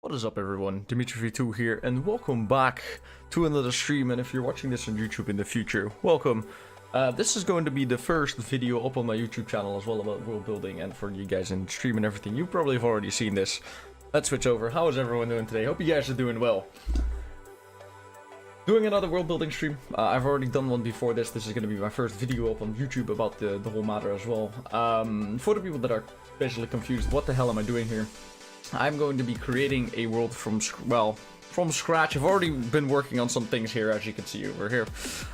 What is up, everyone? Dimitri2 here, and welcome back to another stream. And if you're watching this on YouTube in the future, welcome. This is going to be the first video up on my YouTube channel as well about world building, and for you guys in stream and everything, you probably have already seen this. Let's switch over. How is everyone doing today? Hope you guys are doing well. Doing another world building stream. I've already done one before this. This is going to be my first video up on YouTube about the whole matter as well. For the people that are basically confused, what the hell am I doing here? I'm going to be creating a world from scratch. I've already been working on some things here, as you can see over here.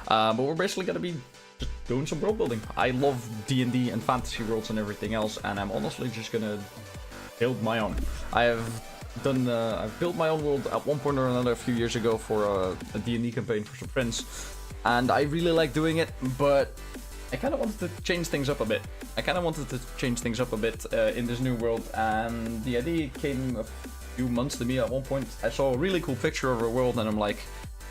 But we're basically going to be just doing some world building. I love D&D and fantasy worlds and everything else, and I'm honestly just going to build my own. I've built my own world at one point or another a few years ago for a D&D campaign for some friends, and I really like doing it, but I kind of wanted to change things up a bit. In this new world, and the idea came a few months to me at one point. I saw a really cool picture of a world, and I'm like,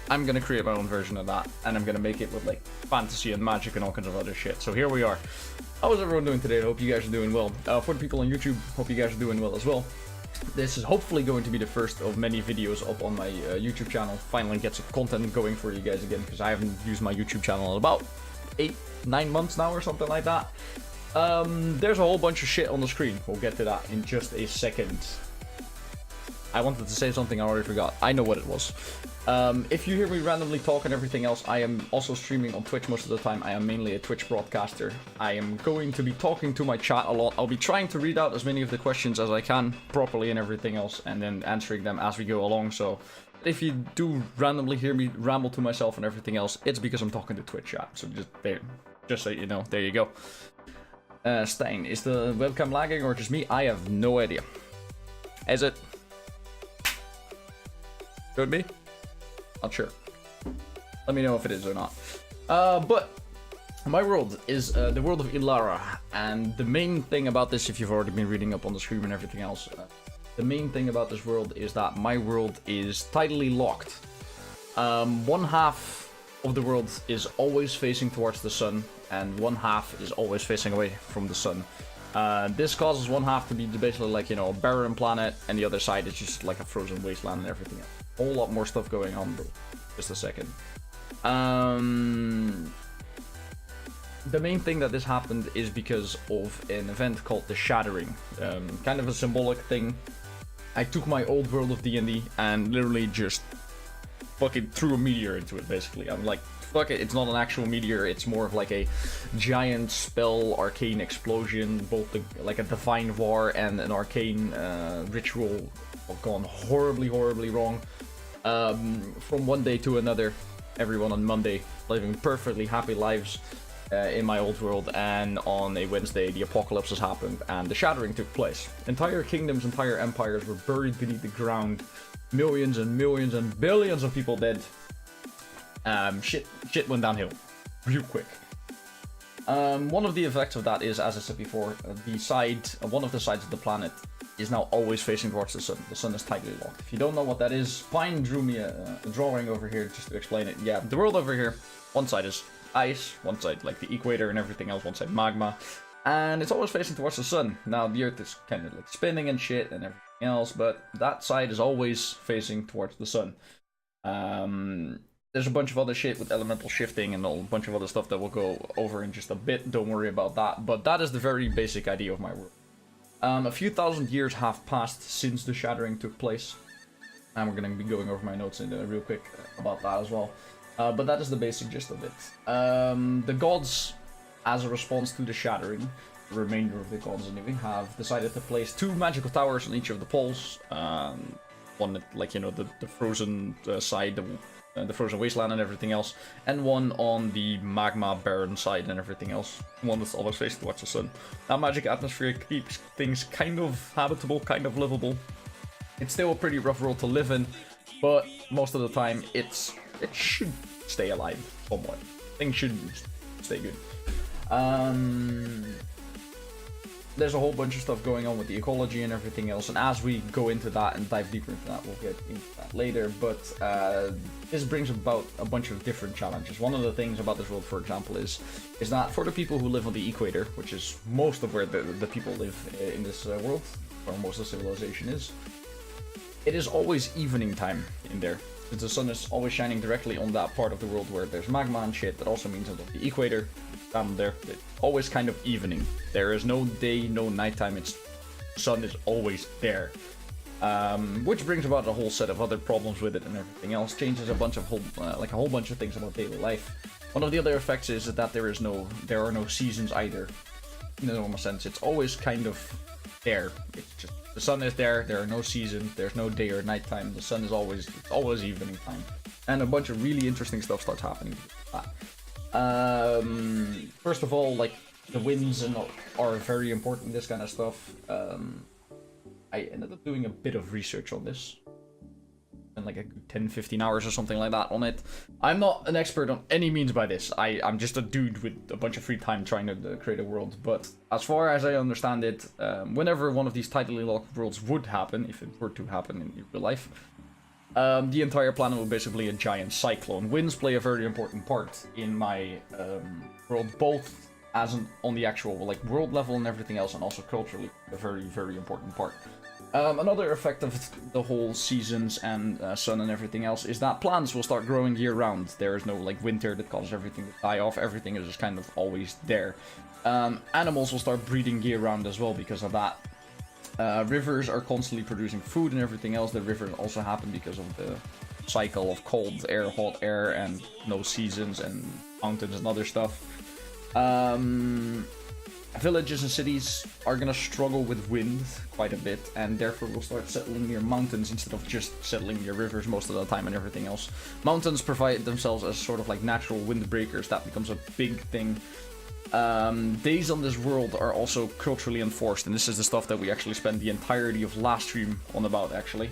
I'm gonna create my own version of that, and I'm gonna make it with like fantasy and magic and all kinds of other shit. So here we are. How is everyone doing today? I hope you guys are doing well. For the people on YouTube, hope you guys are doing well as well. This is hopefully going to be the first of many videos up on my YouTube channel. Finally get some content going for you guys again, because I haven't used my YouTube channel in about 8-9 months now or something like that. There's a whole bunch of shit on the screen. We'll get to that in just a second. I wanted to say something I already forgot. I know what it was. If you hear me randomly talk and everything else, I am also streaming on Twitch most of the time. I am mainly a Twitch broadcaster. I am going to be talking to my chat a lot. I'll be trying to read out as many of the questions as I can properly and everything else, and then answering them as we go along. So if you do randomly hear me ramble to myself and everything else, it's because I'm talking to Twitch chat. So just so you know, there you go. Stein, is the webcam lagging or just me? I have no idea. Is it? Could be. Not sure. Let me know if it is or not. But my world is the world of Ilara, and the main thing about this, if you've already been reading up on the screen and everything else, the main thing about this world is that my world is tidally locked. One half of the world is always facing towards the sun, and one half is always facing away from the sun. This causes one half to be basically like, you know, a barren planet, and the other side is just like a frozen wasteland and everything else. A whole lot more stuff going on, bro. Just a second. The main thing that this happened is because of an event called the Shattering. Kind of a symbolic thing. I took my old world of D&D and literally just fucking threw a meteor into it, basically. I'm like, fuck it, it's not an actual meteor, it's more of like a giant spell arcane explosion, both like a divine war and an arcane ritual have gone horribly wrong. From one day to another, everyone on Monday living perfectly happy lives in my old world, and on a Wednesday the apocalypse has happened and the Shattering took place. Entire kingdoms, entire empires were buried beneath the ground. Millions and millions and billions of people dead. Shit went downhill real quick. One of the effects of that is, as I said before, one of the sides of the planet is now always facing towards the sun. The sun is tightly locked. If you don't know what that is, Pine drew me a drawing over here just to explain it. Yeah, the world over here, one side is ice, one side like the equator and everything else, one side magma, and it's always facing towards the sun. Now the earth is kind of like spinning and shit and everything else, but that side is always facing towards the sun. There's a bunch of other shit with elemental shifting and a bunch of other stuff that we'll go over in just a bit. Don't worry about that, but that is the very basic idea of my world. A few thousand years have passed since the Shattering took place, and we're going to be going over my notes in real quick about that as well. But that is the basic gist of it. The gods, as a response to the Shattering, the remainder of the gods anyway, have decided to place 2 magical towers on each of the poles. One, like, you know, the frozen side, the frozen wasteland and everything else, and one on the magma barren side and everything else. One that's always facing towards the sun. That magic atmosphere keeps things kind of habitable, kind of livable. It's still a pretty rough world to live in, but most of the time it should stay alive somewhat. Things should stay good. There's a whole bunch of stuff going on with the ecology and everything else, and as we go into that and dive deeper into that, we'll get into that later, but this brings about a bunch of different challenges. One of the things about this world, for example, is that for the people who live on the equator, which is most of where the people live in this world, where most of civilization is, it is always evening time in there. Since the sun is always shining directly on that part of the world where there's magma and shit, that also means that on the equator, down there, it's always kind of evening. There is no day, no nighttime, the sun is always there. Which brings about a whole set of other problems with it and everything else. Changes a whole bunch of things about daily life. One of the other effects is that there are no seasons either. In the normal sense, it's always kind of there. It's just the sun is there. There are no seasons. There's no day or night time. The sun is always evening time, and a bunch of really interesting stuff starts happening. First of all, like the winds are very important. This kind of stuff. I ended up doing a bit of research on this. And like a 10-15 hours or something like that on it. I'm not an expert on any means by this. I'm just a dude with a bunch of free time trying to create a world. But as far as I understand it, whenever one of these tightly locked worlds would happen, if it were to happen in real life, the entire planet would basically a giant cyclone. Winds play a very important part in my world, both as on the actual like world level and everything else, and also culturally a very, very important part. Another effect of the whole seasons and sun and everything else is that plants will start growing year-round. There is no like winter that causes everything to die off. Everything is just kind of always there. Animals will start breeding year-round as well because of that. Rivers are constantly producing food and everything else. The rivers also happen because of the cycle of cold air, hot air, and no seasons and mountains and other stuff. Villages and cities are gonna struggle with wind quite a bit, and therefore will start settling near mountains instead of just settling near rivers most of the time and everything else. Mountains provide themselves as sort of like natural windbreakers. That becomes a big thing. Days on this world are also culturally enforced, and this is the stuff that we actually spend the entirety of last stream on about, actually.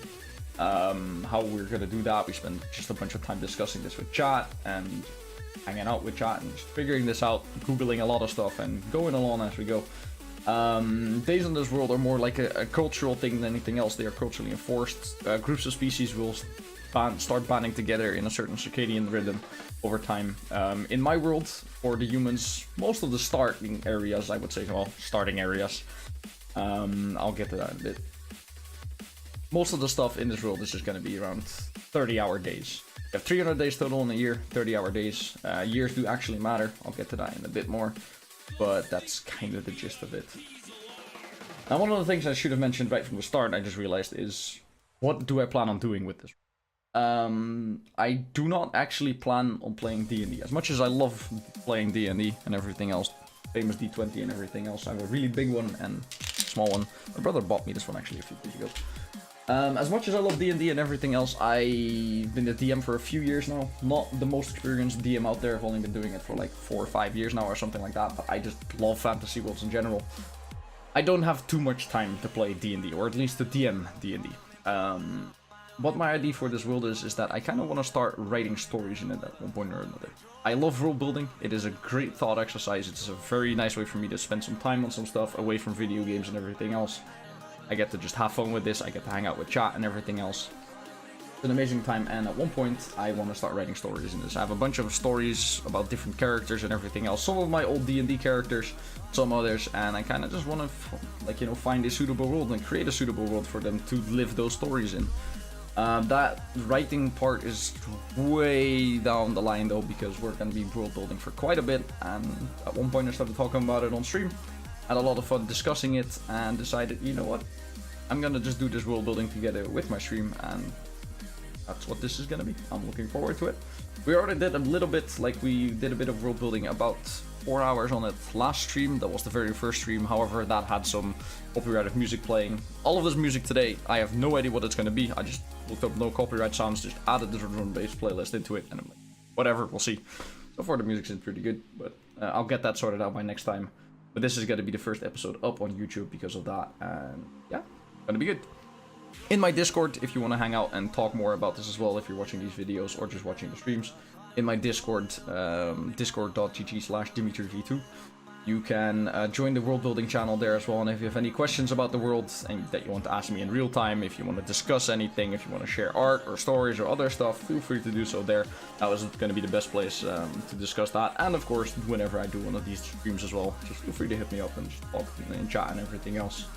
How we're gonna do that. We spend just a bunch of time discussing this with chat and hanging out with chat and just figuring this out, googling a lot of stuff and going along as we go. Days on this world are more like a cultural thing than anything else. They are culturally enforced. Groups of species will start banding together in a certain circadian rhythm over time. In my world, for the humans, most of the starting areas, I would say, well, starting areas, I'll get to that in a bit. Most of the stuff in this world is just going to be around 30-hour days. You have 300 days total in a year, 30-hour days. Years do actually matter. I'll get to that in a bit more, but that's kind of the gist of it. Now, one of the things I should have mentioned right from the start, I just realized, is what do I plan on doing with this? I do not actually plan on playing D&D. As much as I love playing D&D and everything else, famous D20 and everything else, I have a really big one and a small one. My brother bought me this one actually a few days ago. As much as I love D&D and everything else, I've been a DM for a few years now. Not the most experienced DM out there. I've only been doing it for like 4 or 5 years now or something like that. But I just love fantasy worlds in general. I don't have too much time to play D&D, or at least to DM D&D. What my idea for this world is that I kind of want to start writing stories in it at one point or another. I love world building. It is a great thought exercise. It's a very nice way for me to spend some time on some stuff away from video games and everything else. I get to just have fun with this, I get to hang out with chat and everything else. It's an amazing time, and at one point I want to start writing stories in this. I have a bunch of stories about different characters and everything else. Some of my old D&D characters, some others, and I kind of just want to, like, you know, find a suitable world and create a suitable world for them to live those stories in. That writing part is way down the line though, because we're going to be world building for quite a bit, and at one point I started talking about it on stream. Had a lot of fun discussing it and decided, you know what, I'm gonna just do this world building together with my stream, and that's what this is gonna be. I'm looking forward to it. We already did a little bit, like we did a bit of world building, about 4 hours on it last stream. That was the very first stream, however that had some copyrighted music playing. All of this music today, I have no idea what it's gonna be. I just looked up no copyright sounds, just added the drum and bass playlist into it, and I'm like, whatever, we'll see. So far the music's pretty good, but I'll get that sorted out by next time. But this is going to be the first episode up on YouTube because of that, and yeah, gonna be good. In my Discord, if you want to hang out and talk more about this as well, if you're watching these videos or just watching the streams, in my Discord, discord.gg/DimitriV2, you can join the world building channel there as well, and if you have any questions about the world and that you want to ask me in real time, if you want to discuss anything, if you want to share art or stories or other stuff, feel free to do so there. That was going to be the best place to discuss that, and of course whenever I do one of these streams as well, just feel free to hit me up and just talk in chat and everything else.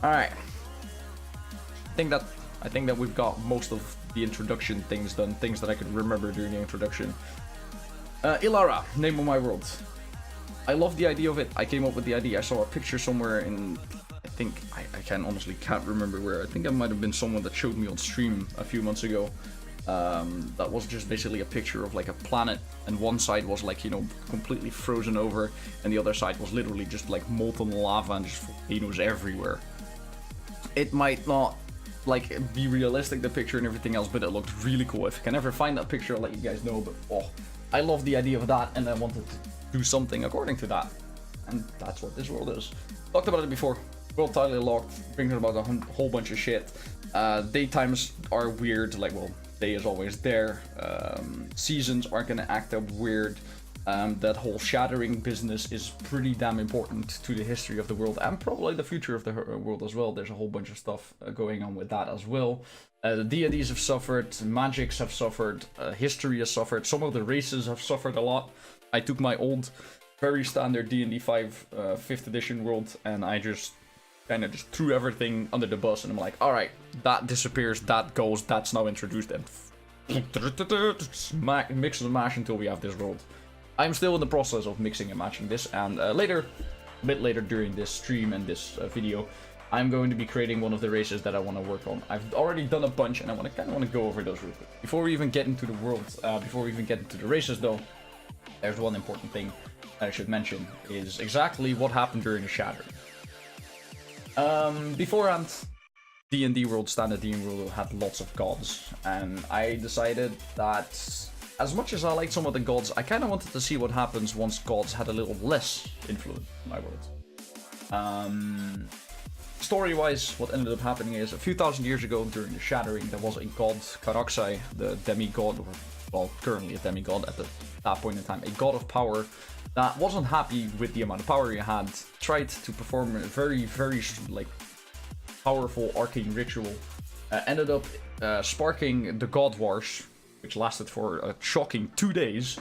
Alright, I think that we've got most of the introduction things done, things that I could remember during the introduction. Ilara, name of my world. I love the idea of it. I came up with the idea. I saw a picture somewhere in, I think, I can't remember where. I think it might have been someone that showed me on stream a few months ago. That was just basically a picture of like a planet, and one side was like, you know, completely frozen over, and the other side was literally just like molten lava and just volcanoes everywhere. It might not like be realistic, the picture and everything else, but it looked really cool. If I can ever find that picture, I'll let you guys know. But oh, I love the idea of that, and I wanted to do something according to that, and that's what this world is. Talked about it before. World tightly locked, brings about a whole bunch of shit. Daytimes are weird, like, well, day is always there. Seasons are gonna act up weird. That whole shattering business is pretty damn important to the history of the world, and probably the future of the world as well. There's a whole bunch of stuff going on with that as well. The deities have suffered, magics have suffered, history has suffered, some of the races have suffered a lot. I took my old, very standard D&D 5 5th edition world, and I just kind of just threw everything under the bus, and I'm like, alright, that disappears, that goes, that's now introduced, and mix and mash until we have this world. I'm still in the process of mixing and matching this, and a bit later during this stream and this video, I'm going to be creating one of the races that I want to work on. I've already done a bunch, and I kind of want to go over those real quick. Before we even get into the world, before we even get into the races though, there's one important thing that I should mention, is exactly what happened during the Shattering. Beforehand, D&D World, Standard D&D World had lots of gods, and I decided that as much as I liked some of the gods, I kind of wanted to see what happens once gods had a little less influence in my world. Story-wise, what ended up happening is, a few thousand years ago during the Shattering, there was a god, Karoxai, the demigod, or, well, currently a demigod at that point in time, a god of power, that wasn't happy with the amount of power he had, tried to perform a very, very, like, powerful arcane ritual, ended up sparking the God Wars, which lasted for a shocking 2 days,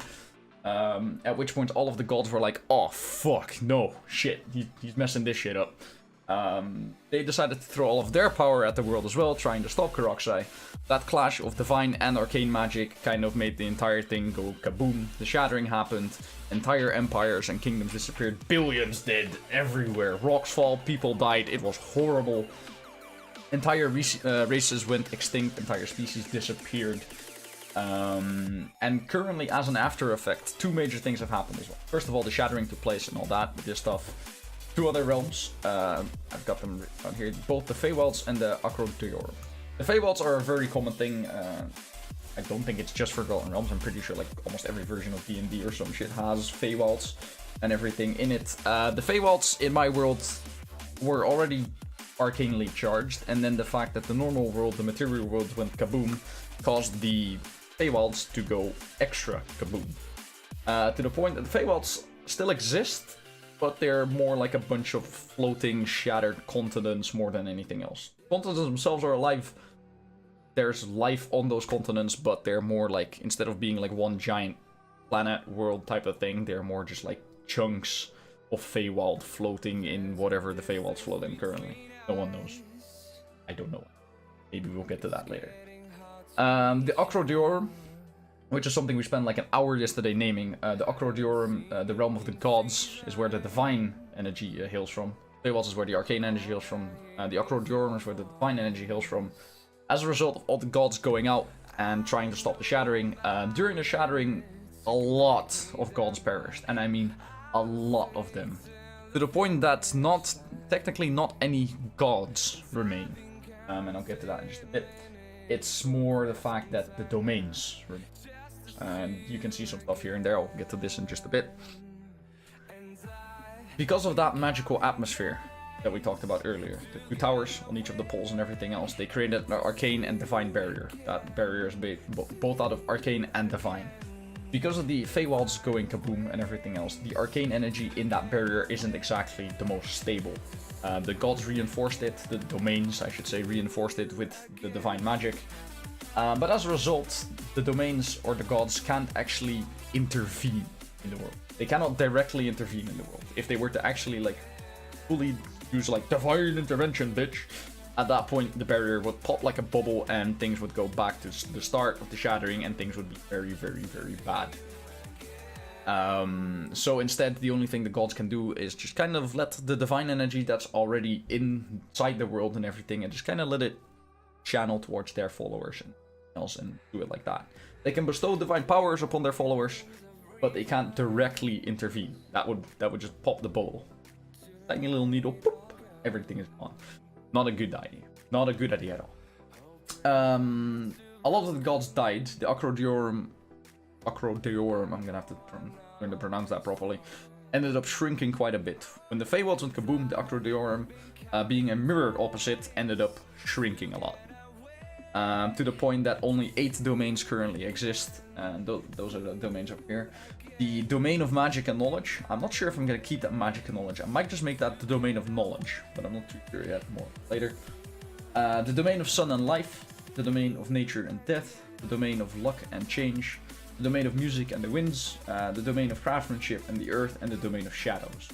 at which point all of the gods were like, oh fuck, no, shit, he's messing this shit up. They decided to throw all of their power at the world as well, trying to stop Karoxai. That clash of divine and arcane magic kind of made the entire thing go kaboom. The Shattering happened, entire empires and kingdoms disappeared, billions dead everywhere, rocks fall, people died, it was horrible. Entire races went extinct, entire species disappeared. And currently, as an after effect, two major things have happened as well. First of all, the Shattering took place and all that, this stuff. Two other realms, I've got them on here, both the Feywilds and the Acrodiorum. The Feywilds are a very common thing. I don't think it's just Forgotten Realms. I'm pretty sure like almost every version of D&D or some shit has Feywilds and everything in it. The Feywilds in my world were already arcanely charged, and then the fact that the normal world, the material world, went kaboom, caused the Feywilds to go extra kaboom. To the point that the Feywilds still exist, but they're more like a bunch of floating, shattered continents more than anything else. Continents themselves are alive. There's life on those continents, but they're more like, instead of being like one giant planet world type of thing, they're more just like chunks of Feywild floating in whatever the Feywild's float in currently. No one knows. I don't know. Maybe we'll get to that later. The Acrodiorum, which is something we spent like an hour yesterday naming. The Acrodiorum, the realm of the gods, is where the divine energy hails from. Feywilds is where the arcane energy hails from. The Acrodiorum is where the divine energy hails from. As a result of all the gods going out and trying to stop the Shattering, during the Shattering, a lot of gods perished, and I mean a lot of them. To the point that technically not any gods remain. And I'll get to that in just a bit. It's more the fact that the domains remain. And you can see some stuff here and there, I'll get to this in just a bit. Because of that magical atmosphere that we talked about earlier, the two towers on each of the poles and everything else, they created an arcane and divine barrier. That barrier is both out of arcane and divine. Because of the Feywilds going kaboom and everything else, the arcane energy in that barrier isn't exactly the most stable. The gods reinforced it, the domains, I should say, reinforced it with the divine magic. But as a result, the domains or the gods can't actually intervene in the world. They cannot directly intervene in the world. If they were to actually like fully use like divine intervention, bitch, At that point, the barrier would pop like a bubble and things would go back to the start of the shattering and things would be very, very, very bad. So instead, the only thing the gods can do is just kind of let the divine energy that's already inside the world and everything, and just kind of let it channel towards their followers and else, and do it like that. They can bestow divine powers upon their followers, but they can't directly intervene. That would just pop the bubble. Tiny little needle, poop, everything is gone. Not a good idea. Not a good idea at all. A lot of the gods died. The Acrodiorum, I'm gonna have to learn to pronounce that properly, ended up shrinking quite a bit. When the Feywild went kaboom, the Acrodiorum, being a mirrored opposite, ended up shrinking a lot. To the point that only 8 domains currently exist, and those are the domains up here. The domain of magic and knowledge. I'm not sure if I'm going to keep that magic and knowledge. I might just make that the domain of knowledge, but I'm not too sure yet. More later. The domain of sun and life. The domain of nature and death. The domain of luck and change. The domain of music and the winds. The domain of craftsmanship and the earth. And the domain of shadows.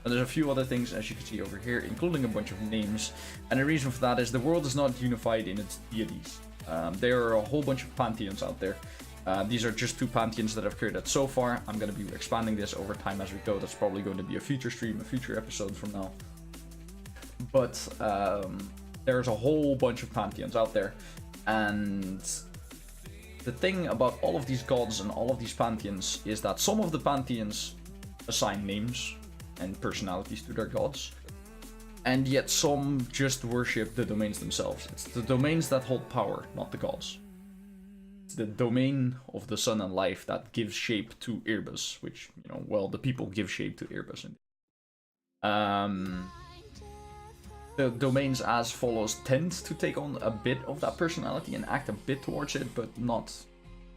And there's a few other things, as you can see over here, including a bunch of names. And the reason for that is the world is not unified in its deities. There are a whole bunch of pantheons out there. These are just 2 pantheons that I've created so far. I'm going to be expanding this over time as we go. That's probably going to be a future stream, a future episode from now. But there's a whole bunch of pantheons out there. And the thing about all of these gods and all of these pantheons is that some of the pantheons assign names and personalities to their gods. And yet some just worship the domains themselves. It's the domains that hold power, not the gods. The domain of the sun and life that gives shape to Irbis, which, you know, well, the people give shape to Irbis. The domains as follows tend to take on a bit of that personality and act a bit towards it, but not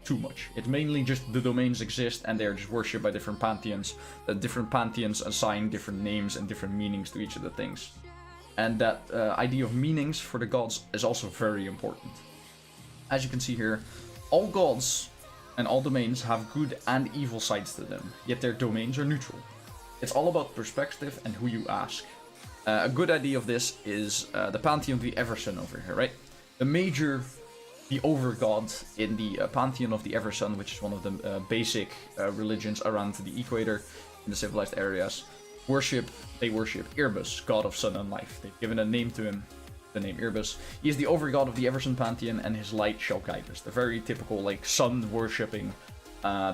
too much. It's mainly just the domains exist and they're just worshipped by different pantheons. The different pantheons assign different names and different meanings to each of the things. And that idea of meanings for the gods is also very important. As you can see here, all gods and all domains have good and evil sides to them, yet their domains are neutral. It's all about perspective and who you ask. A good idea of this is the Pantheon of the Eversun over here, right? The over-god in the Pantheon of the Eversun, which is one of the basic religions around the equator in the civilized areas, they worship Irbis, god of sun and life. They've given a name to him, the name Irbis. He is the over-god of the Eversun Pantheon, and his light shall guide us. The very typical, like, sun-worshipping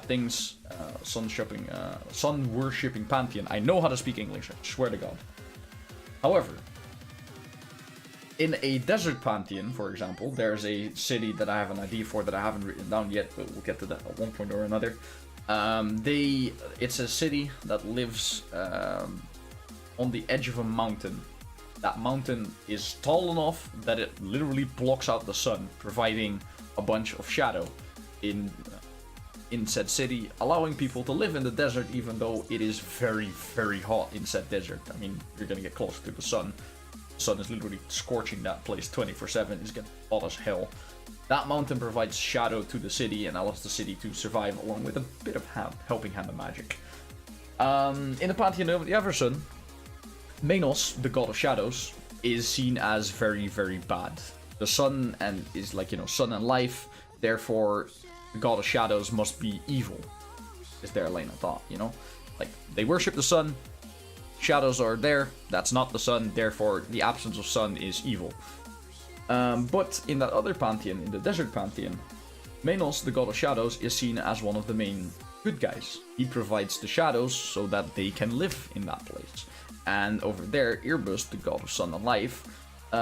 things, sun-worshipping pantheon. I know how to speak English, I swear to God. However, in a desert pantheon, for example, there's a city that I have an ID for that I haven't written down yet, but we'll get to that at one point or another. It's a city that lives on the edge of a mountain. That mountain is tall enough that it literally blocks out the sun, providing a bunch of shadow in said city, allowing people to live in the desert even though it is very, very hot in said desert. I mean, you're gonna get closer to the sun. The sun is literally scorching that place 24/7. It's getting hot as hell. That mountain provides shadow to the city and allows the city to survive along with a bit of helping hand of magic. In the Pantheon of the Eversun, Manos, the god of shadows, is seen as very, very bad. The sun is like, you know, sun and life, therefore the god of shadows must be evil, is their line of thought, you know? Like, they worship the sun, shadows are there, that's not the sun, therefore the absence of sun is evil. But in that other pantheon, in the desert pantheon, Manos, the god of shadows, is seen as one of the main good guys. He provides the shadows so that they can live in that place. And over there, Irbis, the god of sun and life,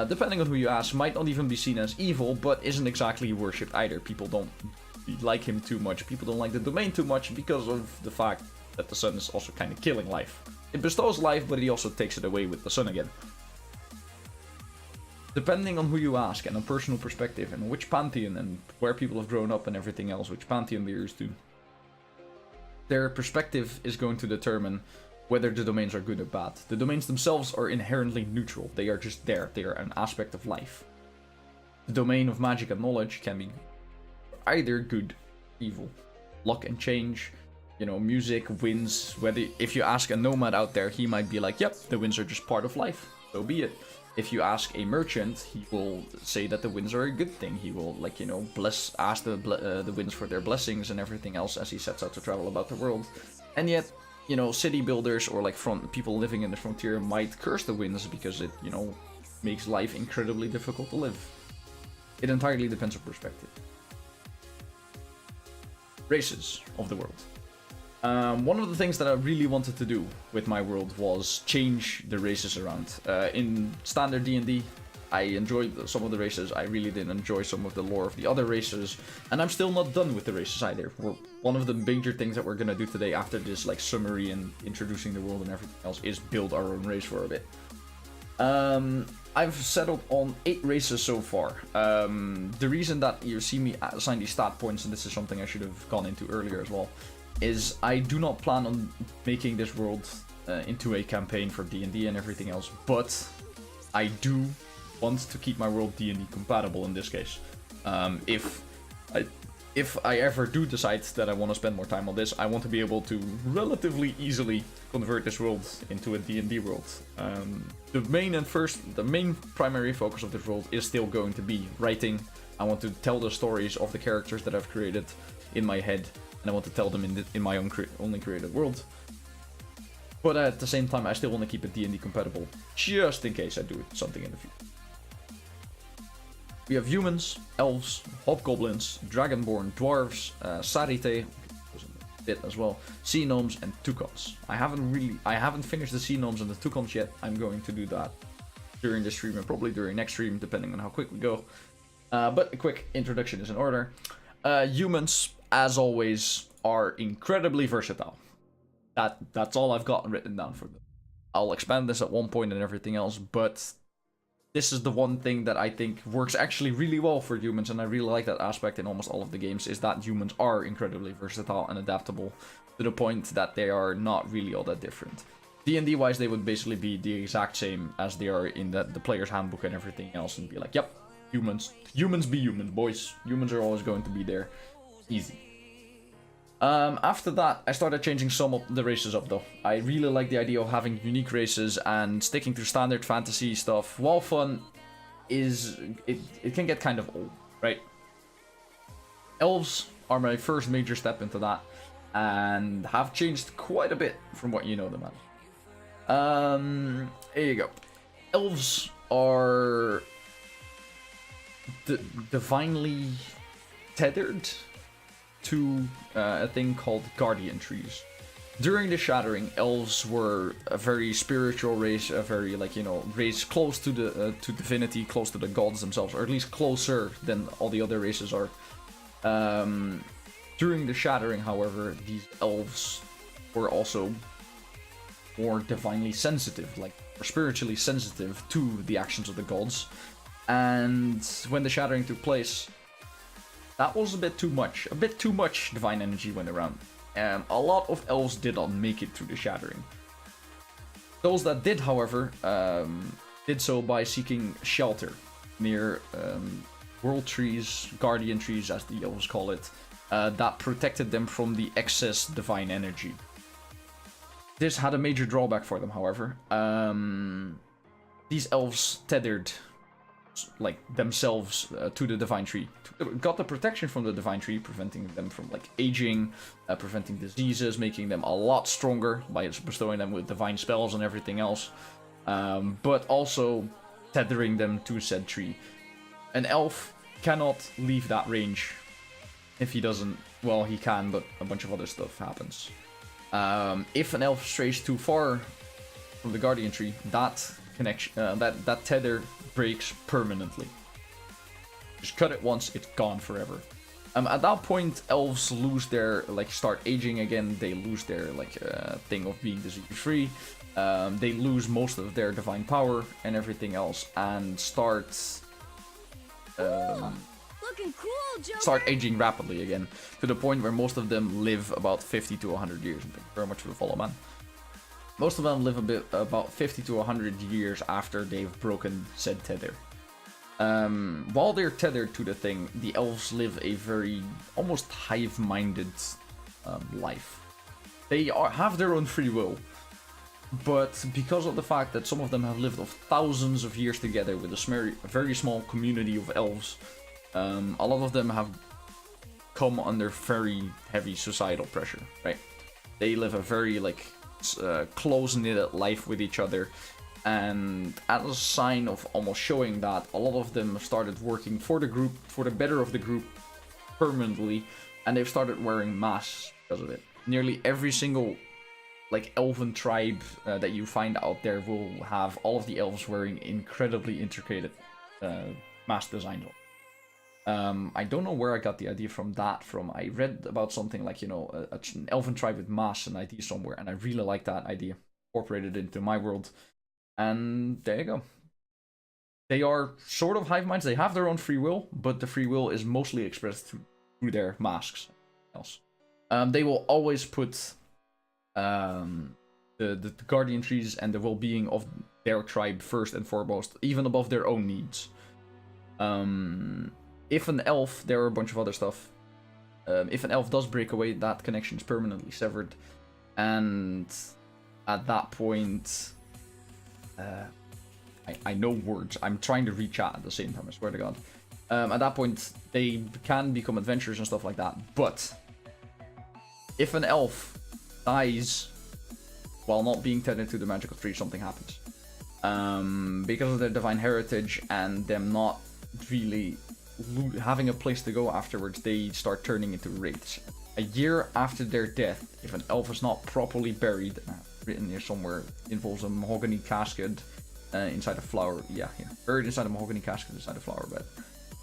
depending on who you ask, might not even be seen as evil, but isn't exactly worshipped either. People don't like him too much. People don't like the domain too much because of the fact that the sun is also kind of killing life. It bestows life, but he also takes it away with the sun again. Depending on who you ask and on personal perspective and which pantheon and where people have grown up and everything else, which pantheon they're used to, their perspective is going to determine whether the domains are good or bad. The domains themselves are inherently neutral. They are just there. They are an aspect of life. The domain of magic and knowledge can be either good, evil, luck and change, you know, music, winds. If you ask a nomad out there, he might be like, yep, the winds are just part of life, so be it. If you ask a merchant, he will say that the winds are a good thing. He will, like, you know, ask the winds for their blessings and everything else as he sets out to travel about the world. And yet, you know, city builders or like people living in the frontier might curse the winds because it, you know, makes life incredibly difficult to live. It entirely depends on perspective. Races of the world. One of the things that I really wanted to do with my world was change the races around. In standard D&D, I enjoyed some of the races. I really didn't enjoy some of the lore of the other races, and I'm still not done with the races either. One of the major things that we're gonna do today, after this like summary and introducing the world and everything else, is build our own race for a bit. I've settled on 8 races so far. The reason that you see me assign these stat points, and this is something I should have gone into earlier as well, is I do not plan on making this world into a campaign for D&D and everything else, but I do want to keep my world D&D compatible in this case. If I ever do decide that I want to spend more time on this, I want to be able to relatively easily convert this world into a D&D world. The main primary focus of this world is still going to be writing. I want to tell the stories of the characters that I've created in my head, and I want to tell them in my own only created world. But at the same time, I still want to keep it D&D compatible, just in case I do something in the future. We have humans, elves, hobgoblins, dragonborn, dwarves, sarite, a bit as well, sea gnomes, and toucans. I haven't finished the sea gnomes and the toucans yet. I'm going to do that during this stream and probably during next stream, depending on how quick we go. But a quick introduction is in order. Humans, as always, are incredibly versatile. That's all I've got written down for them. I'll expand this at one point and everything else, but this is the one thing that I think works actually really well for humans, and I really like that aspect in almost all of the games, is that humans are incredibly versatile and adaptable to the point that they are not really all that different. D&D wise, they would basically be the exact same as they are in the player's handbook and everything else, and be like, yep, humans be humans, boys. Humans are always going to be there. Easy. After that, I started changing some of the races up though. I really like the idea of having unique races, and sticking to standard fantasy stuff, while fun, it can get kind of old, right? Elves are my first major step into that, and have changed quite a bit from what you know them as. Here you go. Elves are divinely tethered to a thing called guardian trees. During the Shattering, elves were a very spiritual race, a very, like, you know, race close to the to divinity, close to the gods themselves, or at least closer than all the other races are. During the Shattering, however, these elves were also more divinely sensitive, like, or spiritually sensitive to the actions of the gods. And when the Shattering took place, that was a bit too much divine energy went around. A lot of elves did not make it through the Shattering. Those that did, however, did so by seeking shelter near world trees, guardian trees as the elves call it, that protected them from the excess divine energy. This had a major drawback for them, however. These elves tethered like themselves to the divine tree, got the protection from the divine tree, preventing them from like aging, preventing diseases, making them a lot stronger by bestowing them with divine spells and everything else, but also tethering them to said tree. An elf cannot leave that range. If he doesn't, well, he can, but a bunch of other stuff happens. If an elf strays too far from the guardian tree, that connection, that tether breaks permanently. Just cut it once, it's gone forever. At that point, elves lose their, like, start aging again. They lose their, like, thing of being disease-free. They lose most of their divine power and everything else, and start aging rapidly again, to the point where most of them live about 50 to 100 years. Thank you very much for the follow, man. Most of them live about 50 to 100 years after they've broken said tether. While they're tethered to the thing, the elves live a very almost hive-minded life. They have their own free will, But because of the fact that some of them have lived of thousands of years together with a very small community of elves, a lot of them have come under very heavy societal pressure, right? They live a very like close-knit life with each other, and as a sign of almost showing that, a lot of them have started working for the group, for the better of the group, permanently, and they've started wearing masks because of it. Nearly every single like elven tribe that you find out there will have all of the elves wearing incredibly intricate mask designs. I don't know where I got the idea from that from. I read about something like, you know, an elven tribe with masks, an idea somewhere, and I really like that idea. Incorporated into my world. And there you go. They are sort of hive minds. They have their own free will, but the free will is mostly expressed through their masks. They will always put the guardian trees and the well-being of their tribe first and foremost, even above their own needs. If an elf, there are a bunch of other stuff. If an elf does break away, that connection is permanently severed. And at that point, I know words. I'm trying to reach out at the same time, I swear to God. At that point, they can become adventurers and stuff like that. But if an elf dies while not being tethered to the magical tree, something happens. Because of their divine heritage and them not really having a place to go afterwards, they start turning into wraiths. A year after their death, if an elf is not properly buried, written here somewhere, involves a mahogany casket inside a flower. Yeah, buried inside a mahogany casket inside a flower bed.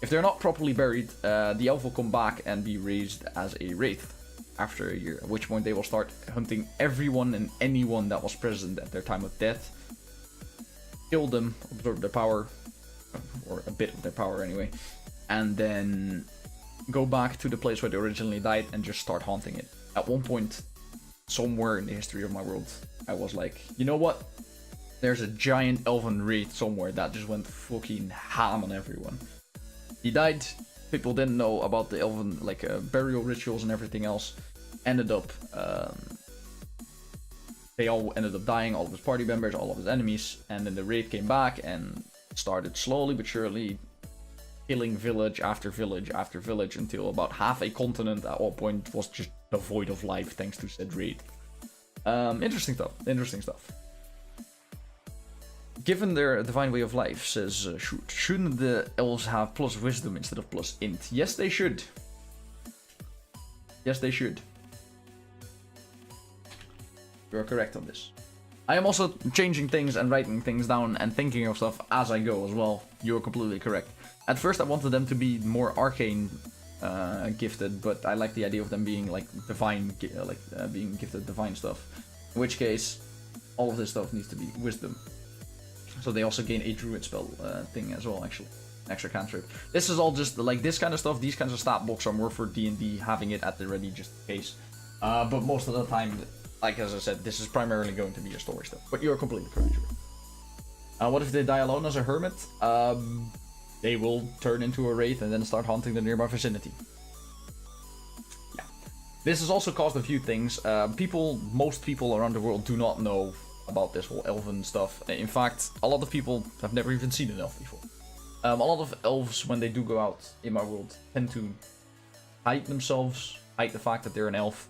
If they're not properly buried, the elf will come back and be raised as a wraith after a year, at which point they will start hunting everyone and anyone that was present at their time of death, kill them, absorb their power, or a bit of their power anyway, and then go back to the place where they originally died and just start haunting it. At one point, somewhere in the history of my world, I was like, you know what? There's a giant elven wraith somewhere that just went fucking ham on everyone. He died. People didn't know about the elven like burial rituals and everything else. Ended up, they all ended up dying. All of his party members, all of his enemies, and then the wraith came back and started slowly but surely killing village after village after village until about half a continent at one point was just devoid of life thanks to said wraith. Interesting stuff. Interesting stuff. Given their divine way of life, says shouldn't the elves have plus wisdom instead of plus int? Yes, they should. Yes, they should. You're correct on this. I am also changing things and writing things down and thinking of stuff as I go as well. You're completely correct. At first I wanted them to be more arcane gifted, but I like the idea of them being like divine, being gifted divine stuff. In which case, all of this stuff needs to be wisdom. So they also gain a druid spell thing as well, actually. Extra cantrip. This is all just like this kind of stuff. These kinds of stat blocks are more for D&D, having it at the ready just in case. But most of the time, like as I said, this is primarily going to be your story stuff. But you're completely correct. What if they die alone as a hermit? They will turn into a wraith and then start haunting the nearby vicinity. Yeah. This has also caused a few things. Most people around the world do not know about this whole elven stuff. In fact, a lot of people have never even seen an elf before. A lot of elves, when they do go out in my world, tend to hide themselves, hide the fact that they're an elf.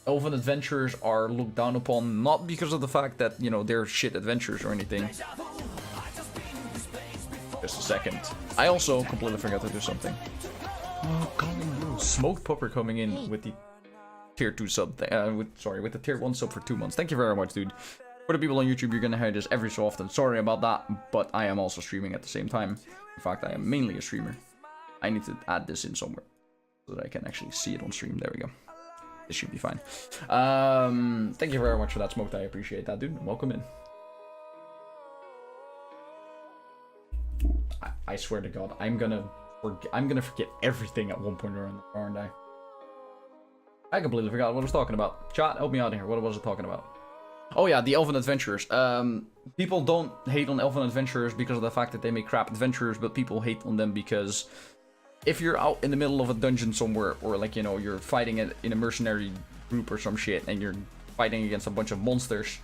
Elven adventurers are looked down upon, not because of the fact that, you know, they're shit adventurers or anything. Just a second. I also completely forgot to do something. Oh, Smoked Pupper coming in with the tier 2 sub, with the tier 1 sub for 2 months. Thank you very much, dude. For the people on YouTube, you're gonna hear this every so often. Sorry about that, but I am also streaming at the same time. In fact, I am mainly a streamer. I need to add this in somewhere so that I can actually see it on stream. There we go. This should be fine. Thank you very much for that, Smoked. I appreciate that, dude. Welcome in. I swear to God, I'm gonna forget everything at one point or another, aren't I? I completely forgot what I was talking about. Chat, help me out here. What was I talking about? Oh yeah, the elven adventurers. People don't hate on elven adventurers because of the fact that they make crap adventurers, but people hate on them because if you're out in the middle of a dungeon somewhere, or like, you know, you're fighting in a mercenary group or some shit, and you're fighting against a bunch of monsters,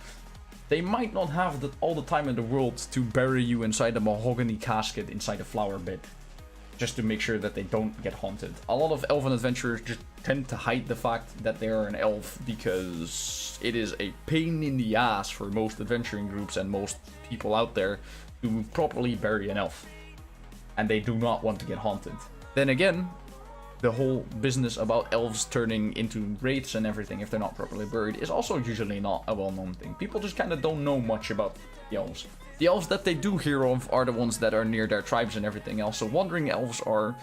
they might not have all the time in the world to bury you inside a mahogany casket inside a flower bed, just to make sure that they don't get haunted. A lot of elven adventurers just tend to hide the fact that they are an elf because it is a pain in the ass for most adventuring groups and most people out there to properly bury an elf. And they do not want to get haunted. Then again, the whole business about elves turning into wraiths and everything if they're not properly buried is also usually not a well-known thing. People just kind of don't know much about the elves. The elves that they do hear of are the ones that are near their tribes and everything else. So wandering elves are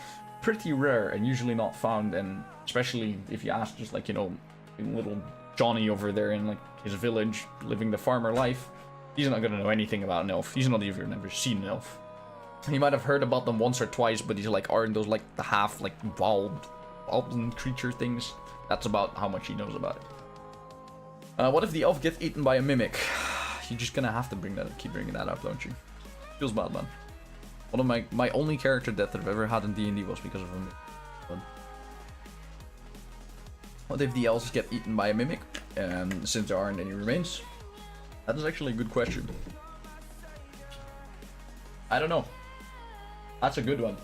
pretty rare and usually not found. And especially if you ask just like, you know, little Johnny over there in like his village living the farmer life, he's not going to know anything about an elf. He's not even ever seen an elf. He might have heard about them once or twice, but he's like, aren't those like the half like wild creature things? That's about how much he knows about it. What if the elf gets eaten by a mimic? You're just gonna have to keep bringing that up, don't you? Feels bad, man. One of my only character death that I've ever had in D&D was because of a mimic. What if the elves get eaten by a mimic? Since there aren't any remains? That is actually a good question. I don't know. That's a good one.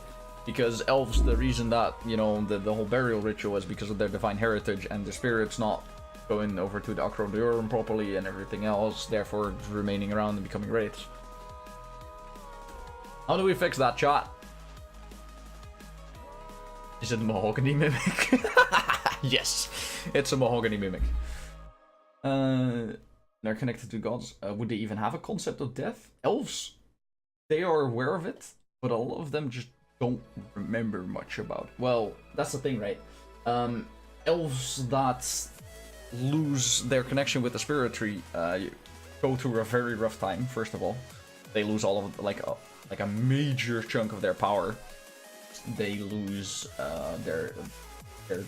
Because elves, the reason that, you know, the whole burial ritual is because of their divine heritage and the spirits not going over to the Acrodiorum properly and everything else, therefore remaining around and becoming wraiths. How do we fix that, chat? Is it a mahogany mimic? Yes, it's a mahogany mimic. They're connected to gods. Would they even have a concept of death? Elves, they are aware of it, but a lot of them just don't remember much about it. Well, that's the thing, right? Elves that lose their connection with the spirit tree go through a very rough time. First of all, they lose all of like a major chunk of their power. They lose their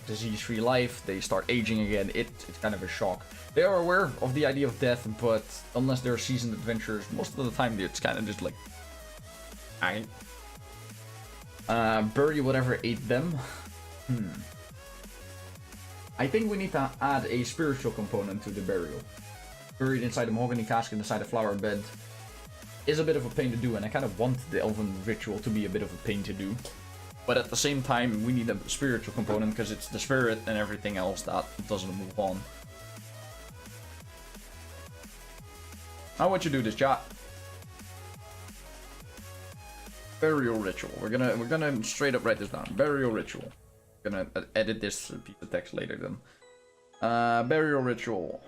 disease-free life. They start aging again. It's kind of a shock. They are aware of the idea of death, but unless they're seasoned adventurers, most of the time it's kind of just like, bury whatever ate them. I think we need to add a spiritual component to the burial. Buried inside a mahogany casket inside a flower bed is a bit of a pain to do, and I kind of want the elven ritual to be a bit of a pain to do. But at the same time, we need a spiritual component because it's the spirit and everything else that doesn't move on. How would you do this, chat? Burial ritual. We're gonna straight up write this down. Burial ritual. Gonna edit this piece of text later then. Burial ritual.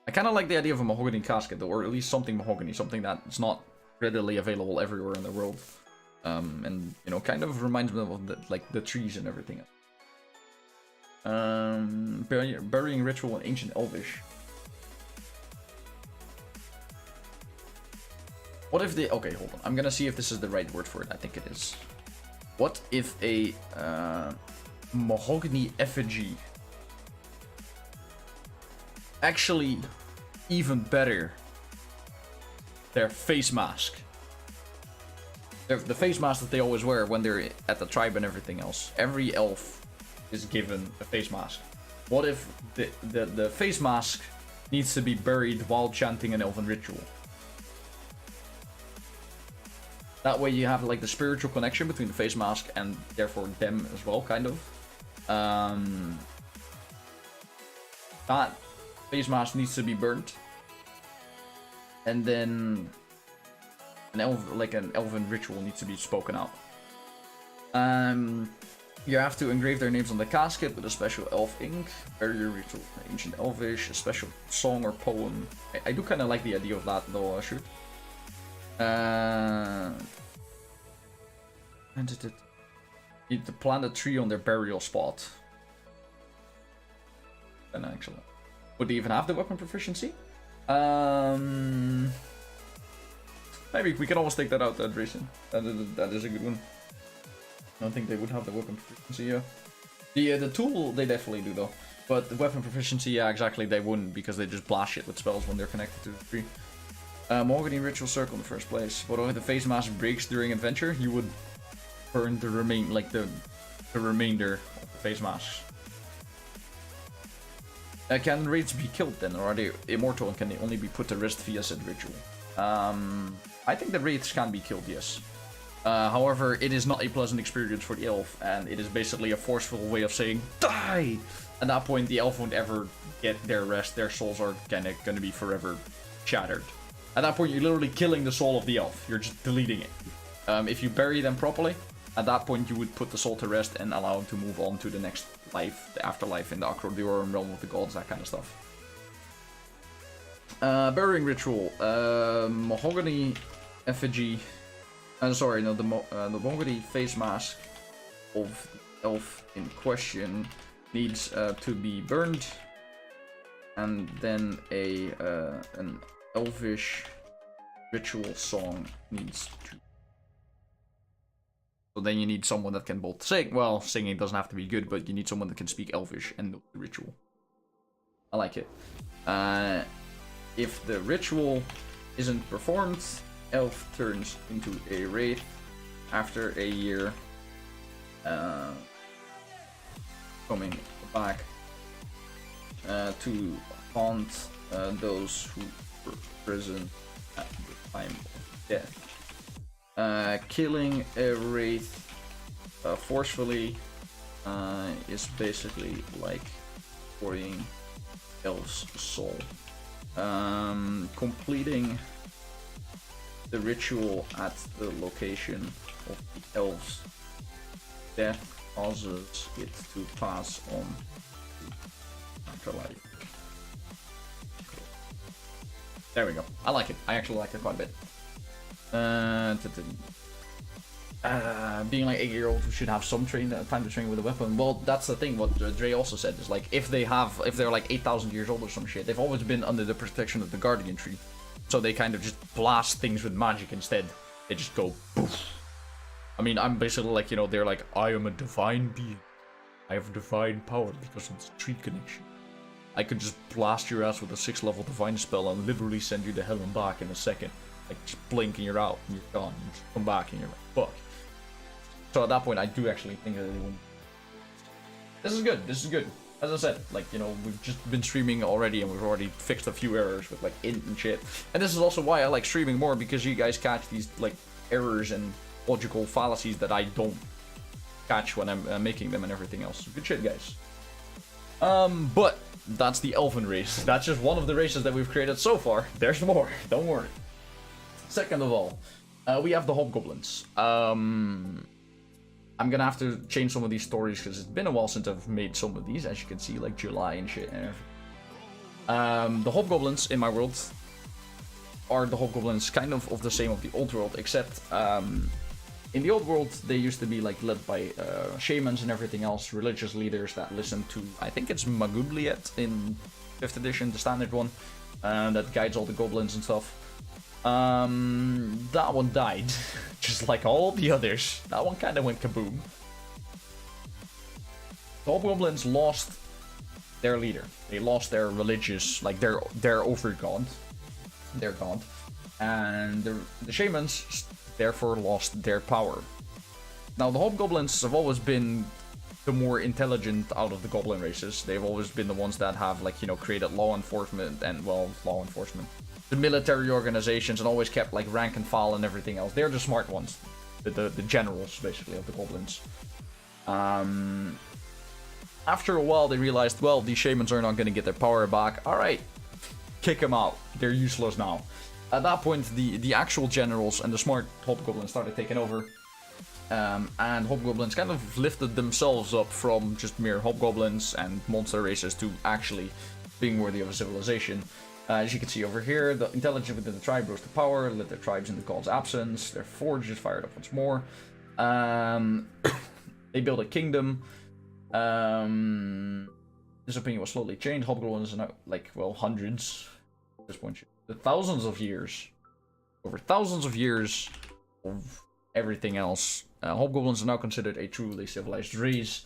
I kind of like the idea of a mahogany casket, or at least something mahogany, something that's not readily available everywhere in the world. And you know, kind of reminds me of the trees and everything. Burying ritual in ancient Elvish. What if they... Okay, hold on. I'm gonna see if this is the right word for it. I think it is. What if a mahogany effigy... Actually, even better, their face mask. The face mask that they always wear when they're at the tribe and everything else. Every elf is given a face mask. What if the face mask needs to be buried while chanting an elven ritual? That way you have like the spiritual connection between the face mask and therefore them as well, kind of. That face mask needs to be burnt. And then an elven ritual needs to be spoken out. You have to engrave their names on the casket with a special elf ink. Burial ritual, ancient Elvish, a special song or poem. I do kind of like the idea of that though, shoot. Need to plant a tree on their burial spot. And actually, would they even have the weapon proficiency? Maybe we can always take that out, Drazen. That is a good one. I don't think they would have the weapon proficiency, yeah. The tool, they definitely do, though. But the weapon proficiency, yeah, exactly, they wouldn't, because they just blast shit with spells when they're connected to the tree. Mahogany Ritual Circle in the first place. What if the face mask breaks during adventure? You would burn the remainder of the face masks. Can wraiths be killed then, or are they immortal and can they only be put to rest via said ritual? I think the wraiths can be killed, yes. However, it is not a pleasant experience for the elf, and it is basically a forceful way of saying, die! At that point, the elf won't ever get their rest, their souls are kinda gonna be forever shattered. At that point, you're literally killing the soul of the elf, you're just deleting it. If you bury them properly, at that point you would put the soul to rest and allow him to move on to the next life, the afterlife in the Acrodiorum realm of the gods, that kind of stuff. Burying ritual. Mahogany effigy. Sorry, no, the mahogany face mask of the elf in question needs to be burned, and then an elvish ritual song needs to. So then you need someone that can both sing. Well, singing doesn't have to be good, but you need someone that can speak Elvish and know the ritual. I like it. If the ritual isn't performed, elf turns into a wraith after a year, coming back to haunt those who were present at the time of death. Killing a wraith forcefully is basically like destroying elf's soul. Completing the ritual at the location of the elf's death causes it to pass on to afterlife. There we go. I like it. I actually like it quite a bit. Being like 8-year-olds who should have some time to train with a weapon. Well, that's the thing. What Dre also said is like if they're like 8,000 years old or some shit, they've always been under the protection of the Guardian Tree, so they kind of just blast things with magic instead. They just go poof. I mean, I'm basically like, you know, they're like, I am a divine being. I have divine power because of the tree connection. I could just blast your ass with a 6th level divine spell and literally send you to hell and back in a second. Like, just blink and you're out, and you're gone. You just come back and you're like, fuck. So at that point, I do actually think that this is good. This is good. As I said, like, you know, we've just been streaming already, and we've already fixed a few errors with like int and shit. And this is also why I like streaming more, because you guys catch these like errors and logical fallacies that I don't catch when I'm making them and everything else. Good shit, guys. But that's the elven race. That's just one of the races that we've created so far. There's more. Don't worry. Second of all, we have the hobgoblins. I'm gonna have to change some of these stories because it's been a while since I've made some of these, as you can see, like July and shit and everything. The hobgoblins in my world are the hobgoblins kind of the same of the old world, except in the old world they used to be like led by shamans and everything else, religious leaders that listen to, I think it's Magubliet in 5th edition, the standard one, that guides all the goblins and stuff. That one died, just like all the others. That one kind of went kaboom. The hobgoblins lost their leader. They lost their religious, like their overgod, their god, and the shamans therefore lost their power. Now the hobgoblins have always been the more intelligent out of the goblin races. They've always been the ones that have, like, you know, created law enforcement and, well, the military organizations, and always kept like rank and file and everything else. They're the smart ones, the generals basically of the goblins. After a while they realized, well, these shamans are not going to get their power back. All right, kick them out. They're useless now. At that point, the actual generals and the smart hobgoblins started taking over. And hobgoblins kind of lifted themselves up from just mere hobgoblins and monster races to actually being worthy of a civilization. As you can see over here, the intelligence within the tribe rose to power, led their tribes in the god's absence, their forge is fired up once more. They built a kingdom. This opinion was slowly changed. Hobgoblins are now, like, well, hundreds at this point. Thousands of years. Over thousands of years of everything else. Hobgoblins are now considered a truly civilized race.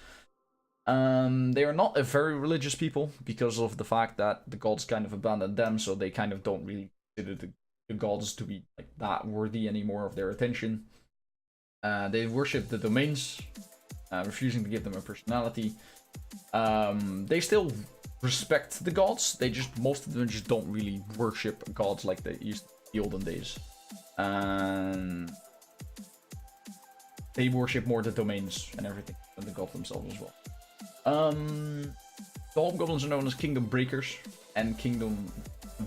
They are not a very religious people because of the fact that the gods kind of abandoned them, so they kind of don't really consider the gods to be like that worthy anymore of their attention. They worship the domains, refusing to give them a personality. They still respect the gods. They just, most of them just don't really worship gods like they used in the olden days. And they worship more the domains and everything than the gods themselves as well. The hobgoblins are known as kingdom breakers and kingdom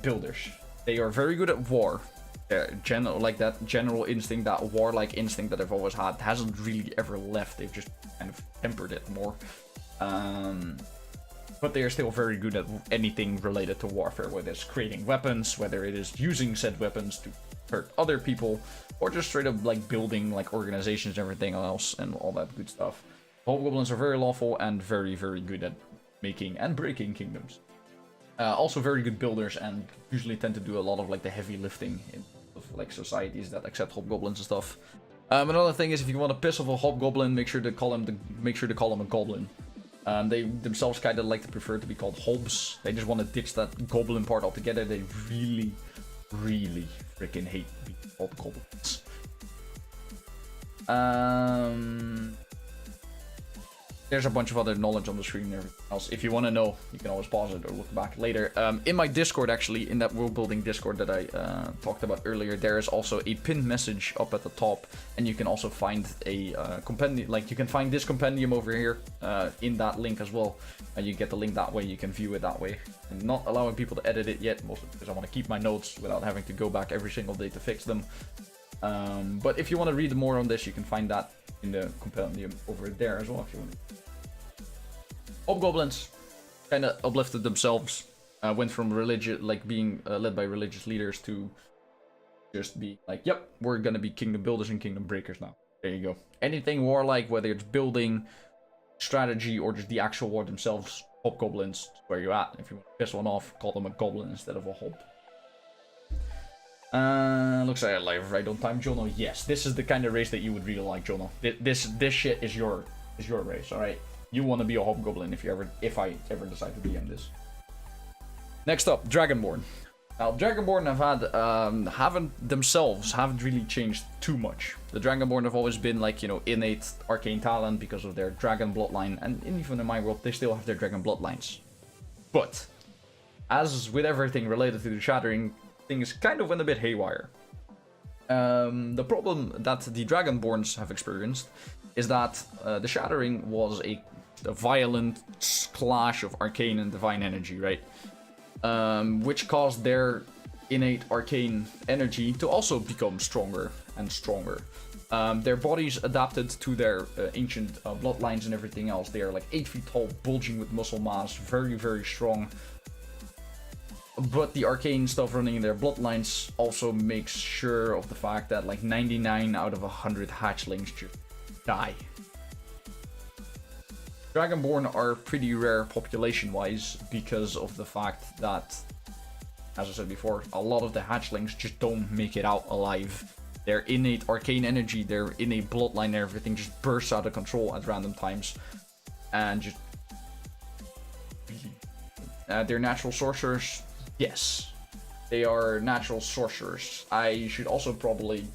builders. They are very good at war. Like that general instinct, that warlike instinct that they've always had, hasn't really ever left. They've just kind of tempered it more. But they are still very good at anything related to warfare, whether it's creating weapons, whether it is using said weapons to hurt other people, or just straight up like building like organizations and everything else and all that good stuff. Hobgoblins are very lawful and very, very good at making and breaking kingdoms. Also very good builders and usually tend to do a lot of like the heavy lifting in like societies that accept hobgoblins and stuff. Another thing is, if you want to piss off a hobgoblin, make sure to call him a goblin. They themselves kind of like to prefer to be called hobs. They just want to ditch that goblin part altogether. They really, really freaking hate being called goblins. There's a bunch of other knowledge on the screen and everything else. If you want to know, you can always pause it or look back later. In my Discord, actually, in that world building Discord that I talked about earlier, there is also a pinned message up at the top, and you can also find a compendium. Like, you can find this compendium over here in that link as well, and you get the link that way. You can view it that way. I'm not allowing people to edit it yet, mostly because I want to keep my notes without having to go back every single day to fix them. But if you want to read more on this, you can find that in the compendium over there as well, if you want. Hobgoblins kind of uplifted themselves, went from being led by religious leaders to just be like, yep, we're gonna be kingdom builders and kingdom breakers now. There you go. Anything warlike, whether it's building, strategy, or just the actual war themselves, hobgoblins, where you at. If you want to piss one off, call them a goblin instead of a hob. Looks like I live right on time, Jono. Yes, this is the kind of race that you would really like, Jono. This shit is your race, all right. You want to be a hobgoblin if I ever decide to DM this. Next up, Dragonborn. Now, Dragonborn haven't really changed too much. The Dragonborn have always been like, you know, innate arcane talent because of their dragon bloodline, and even in my world, they still have their dragon bloodlines. But as with everything related to the Shattering, things kind of went a bit haywire. The problem that the Dragonborns have experienced is that the Shattering was a violent clash of arcane and divine energy, right? Which caused their innate arcane energy to also become stronger and stronger. Their bodies adapted to their ancient bloodlines and everything else. They are like 8 feet tall, bulging with muscle mass, very, very strong. But the arcane stuff running in their bloodlines also makes sure of the fact that like 99 out of 100 hatchlings just die. Dragonborn are pretty rare population-wise because of the fact that, as I said before, a lot of the hatchlings just don't make it out alive. Their innate arcane energy, their innate bloodline and everything just bursts out of control at random times. And just... they're natural sorcerers. Yes, they are natural sorcerers. I should also probably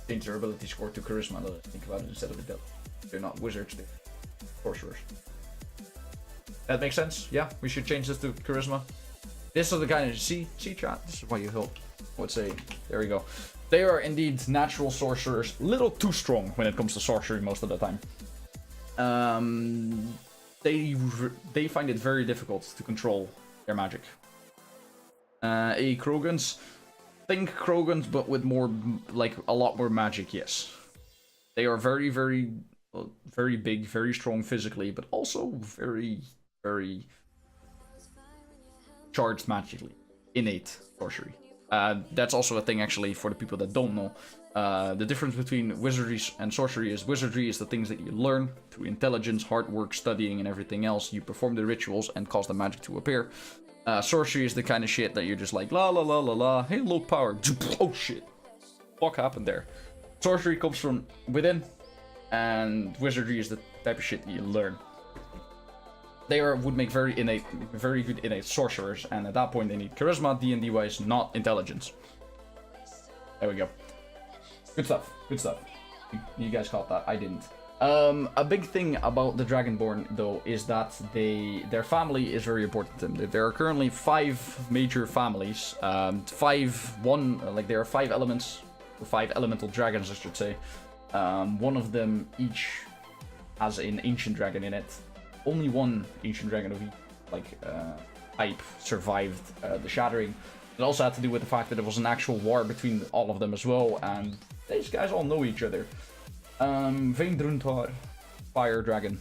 change their ability score to charisma, now that I think about it, instead of a death. They're not wizards, they're sorcerers. That makes sense? Yeah, we should change this to charisma. This is the kind of... See chat? This is why you help. Let's say, there we go. They are indeed natural sorcerers. Little too strong when it comes to sorcery most of the time. They find it very difficult to control their magic. Krogans. Think Krogans, but with more, like, a lot more magic, yes. They are very, very, very big, very strong physically, but also very, very charged magically. Innate sorcery. That's also a thing, actually, for the people that don't know. The difference between wizardry and sorcery is wizardry is the things that you learn through intelligence, hard work, studying, and everything else. You perform the rituals and cause the magic to appear. Sorcery is the kind of shit that you're just like, la la la la la, hey, low power. Oh shit. What happened there? Sorcery comes from within, and wizardry is the type of shit that you learn. They would make very good innate sorcerers, and at that point they need charisma, D&D wise, not intelligence. There we go. Good stuff, good stuff. You guys caught that, I didn't. A big thing about the Dragonborn, though, is that their family is very important to them. There are currently 5 major families. There are 5 elements, or 5 elemental dragons, I should say. One of them each has an ancient dragon in it. Only one ancient dragon of each, type survived the shattering. It also had to do with the fact that there was an actual war between all of them as well, and these guys all know each other. Veindruntar, fire dragon,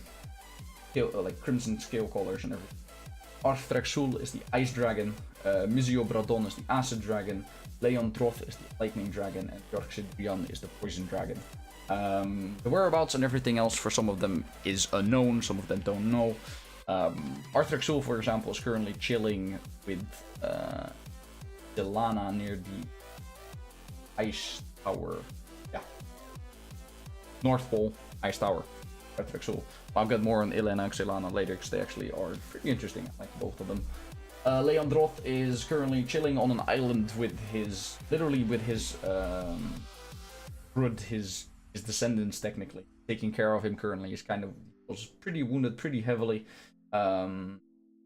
crimson scale colors and everything. Arthraxul is the ice dragon. Misiobradon is the acid dragon. Leondroth is the lightning dragon, and Yorksidrian is the poison dragon. The whereabouts and everything else for some of them is unknown, some of them don't know. Arthraxul, for example, is currently chilling with Ilara near the ice tower. Yeah. North Pole, ice tower. Arthraxul. I'll get more on Ilara and Ilara later because they actually are pretty interesting. I like both of them. Leondroth is currently chilling on an island with his, brood, his descendants technically. Taking care of him currently. He's was pretty wounded, pretty heavily.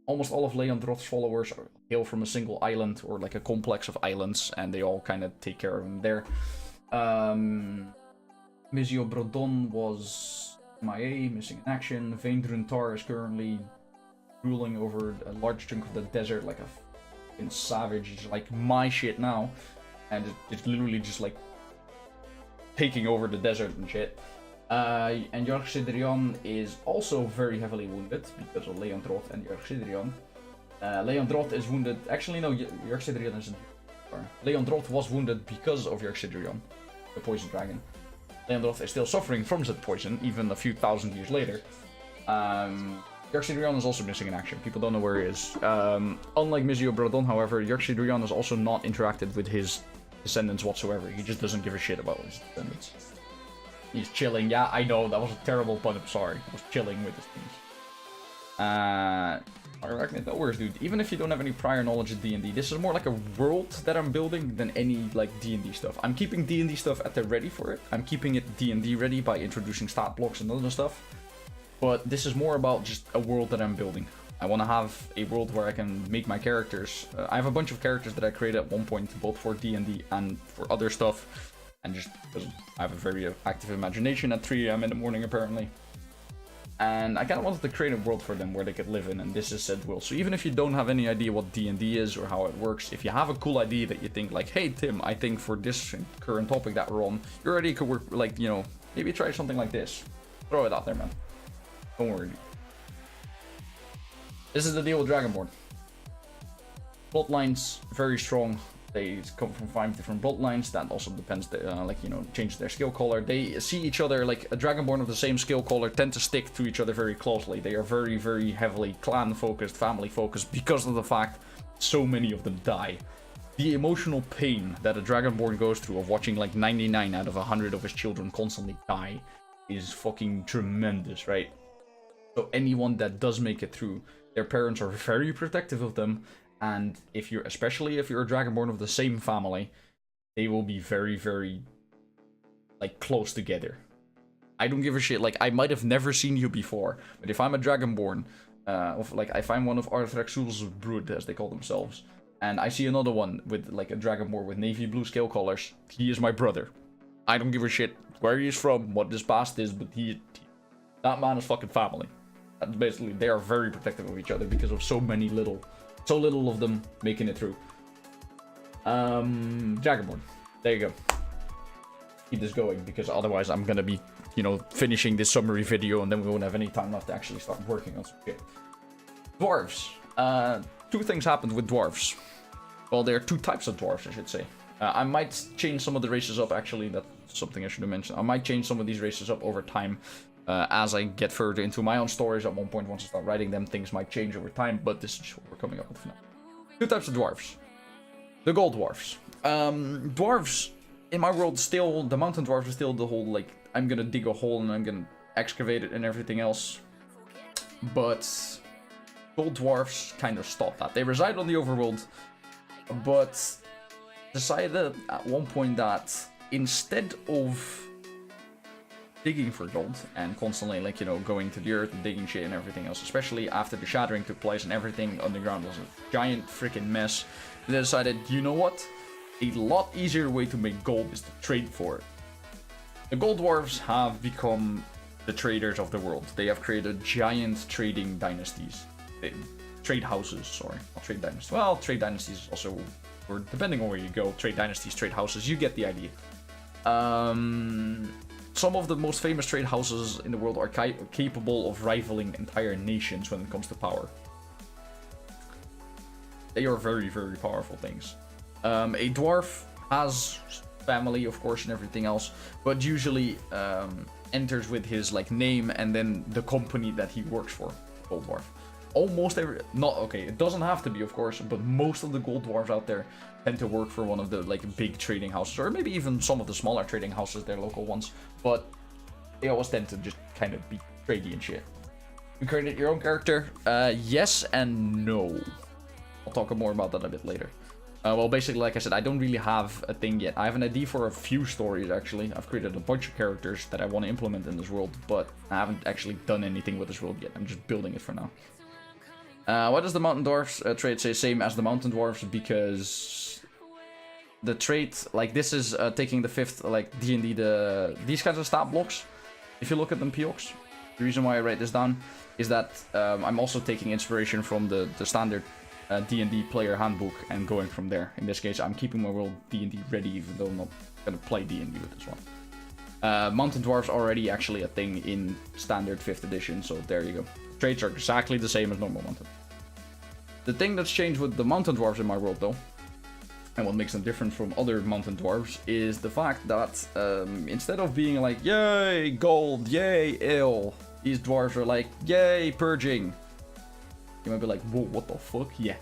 Almost all of Leondroth's followers hail from a single island or like a complex of islands, and they all kind of take care of him there. Misiobrodon was MIA, missing in action. Veindruntar is currently ruling over a large chunk of the desert like a fucking savage. He's like my shit now, and it's literally just like taking over the desert and shit. And Yorksidrian is also very heavily wounded because of Leondroth and Yorksidrian. Leondroth is wounded. Actually, no, Yorksidrian isn't. Leondroth was wounded because of Yorksidrian, the poison dragon. Leondroth is still suffering from that poison, even a few thousand years later. Yorksidrian is also missing in action. People don't know where he is. Unlike Misiobrodon, however, Yorksidrian has also not interacted with his descendants whatsoever. He just doesn't give a shit about his descendants. He's chilling. Yeah, I know, that was a terrible pun, I'm sorry. He was chilling with his things. Arachnid, no worries, dude. Even if you don't have any prior knowledge of D&D, this is more like a world that I'm building than any, like, D&D stuff. I'm keeping D&D stuff at the ready for it. I'm keeping it D&D ready by introducing stat blocks and other stuff. But this is more about just a world that I'm building. I want to have a world where I can make my characters. I have a bunch of characters that I created at one point, both for D&D and for other stuff. And just because I have a very active imagination at 3 AM in the morning, apparently. And I kind of wanted to create a world for them where they could live in, and this is said world. So even if you don't have any idea what D&D is or how it works, if you have a cool idea that you think like, hey Tim, I think for this current topic that we're on, your idea could work, like, you know, maybe try something like this. Throw it out there, man. Don't worry. This is the deal with Dragonborn. Bloodlines, very strong. They come from 5 different bloodlines. That also depends, change their skill color. They see each other, like a Dragonborn of the same skill color tend to stick to each other very closely. They are very, very heavily clan focused, family focused, because of the fact so many of them die. The emotional pain that a Dragonborn goes through of watching like 99 out of 100 of his children constantly die is fucking tremendous, right? So anyone that does make it through, their parents are very protective of them. And especially if you're a Dragonborn of the same family, they will be very, very, like, close together. I don't give a shit. Like, I might have never seen you before, but if I'm a Dragonborn, if I'm one of Arthraxul's brood, as they call themselves, and I see another one with, like, a Dragonborn with navy blue scale colors, he is my brother. I don't give a shit where he is from, what his past is, but that man is fucking family. And basically, they are very protective of each other because of so little of them making it through. Dragonborn. There you go. Keep this going, because otherwise I'm gonna be, finishing this summary video and then we won't have any time left to actually start working on some shit. Dwarves. 2 things happened with dwarves. Well, there are 2 types of dwarves, I should say. I might change some of the races up, actually. That's something I should have mentioned. I might change some of these races up over time. As I get further into my own stories, at one point, once I start writing them, things might change over time, but this is what we're coming up with now. 2 types of dwarves. The gold dwarves. Dwarves, in my world, still, the mountain dwarves are still the whole, like, I'm gonna dig a hole and I'm gonna excavate it and everything else. But gold dwarves kind of stop that. They reside on the overworld, but decided at one point that instead of digging for gold and constantly, like, you know, going to the earth and digging shit and everything else, especially after the shattering took place and everything underground was a giant freaking mess. They decided, you know what? A lot easier way to make gold is to trade for it. The gold dwarves have become the traders of the world. They have created giant trading dynasties. Trade houses, sorry, not trade dynasties. Well, trade dynasties also, or depending on where you go, trade dynasties, trade houses, you get the idea. Some of the most famous trade houses in the world are capable of rivaling entire nations when it comes to power. They are very, very powerful things. A dwarf has family, of course, and everything else, but usually enters with his like name and then the company that he works for. Gold dwarf. Almost every, not okay, it doesn't have to be, of course, but most of the gold dwarves out there tend to work for one of the like big trading houses, or maybe even some of the smaller trading houses, their local ones, but they always tend to just kind of be tradey and shit. You created your own character? Yes and no. I'll talk more about that a bit later. Well, basically, like I said, I don't really have a thing yet. I have an idea for a few stories, actually. I've created a bunch of characters that I want to implement in this world, but I haven't actually done anything with this world yet. I'm just building it for now. What does the Mountain Dwarfs trait say? Same as the Mountain Dwarfs, because the trait, like this is taking the 5th, like D&D, these kinds of stat blocks. If you look at them, Piox, the reason why I write this down is that I'm also taking inspiration from the standard D&D player handbook and going from there. In this case, I'm keeping my world D&D ready, even though I'm not going to play D&D with this one. Mountain Dwarfs already actually a thing in standard 5th edition, so there you go. Traits are exactly the same as normal mountain. The thing that's changed with the Mountain Dwarfs in my world, though, and what makes them different from other Mountain Dwarves, is the fact that instead of being like, yay, gold, yay, ale, these dwarves are like, yay, purging. You might be like, whoa, what the fuck? Yeah.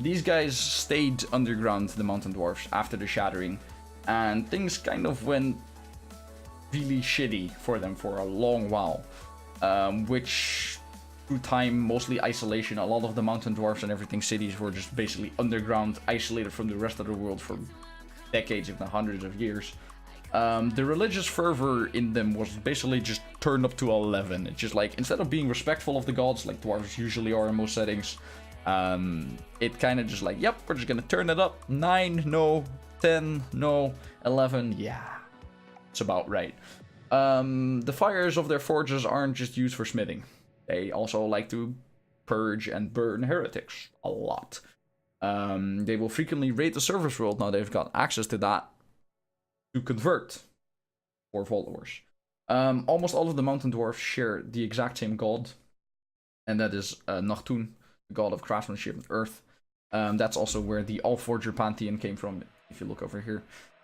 These guys stayed underground, the Mountain Dwarfs, after the shattering, and things kind of went really shitty for them for a long while. Which, through time, mostly isolation, a lot of the Mountain Dwarfs and everything cities were just basically underground, isolated from the rest of the world for decades, if not hundreds of years. The religious fervor in them was basically just turned up to 11. It's just like, instead of being respectful of the gods, like dwarves usually are in most settings, it kind of just like, yep, we're just gonna turn it up. 9, no. 10, no. 11, yeah. It's about right. The fires of their forges aren't just used for smithing. They also like to purge and burn heretics a lot. They will frequently raid the service world. Now they've got access to that to convert for followers. Almost all of the Mountain Dwarfs share the exact same god, and that is Nachtun, the god of craftsmanship and earth. That's also where the Allforger pantheon came from, if you look over here.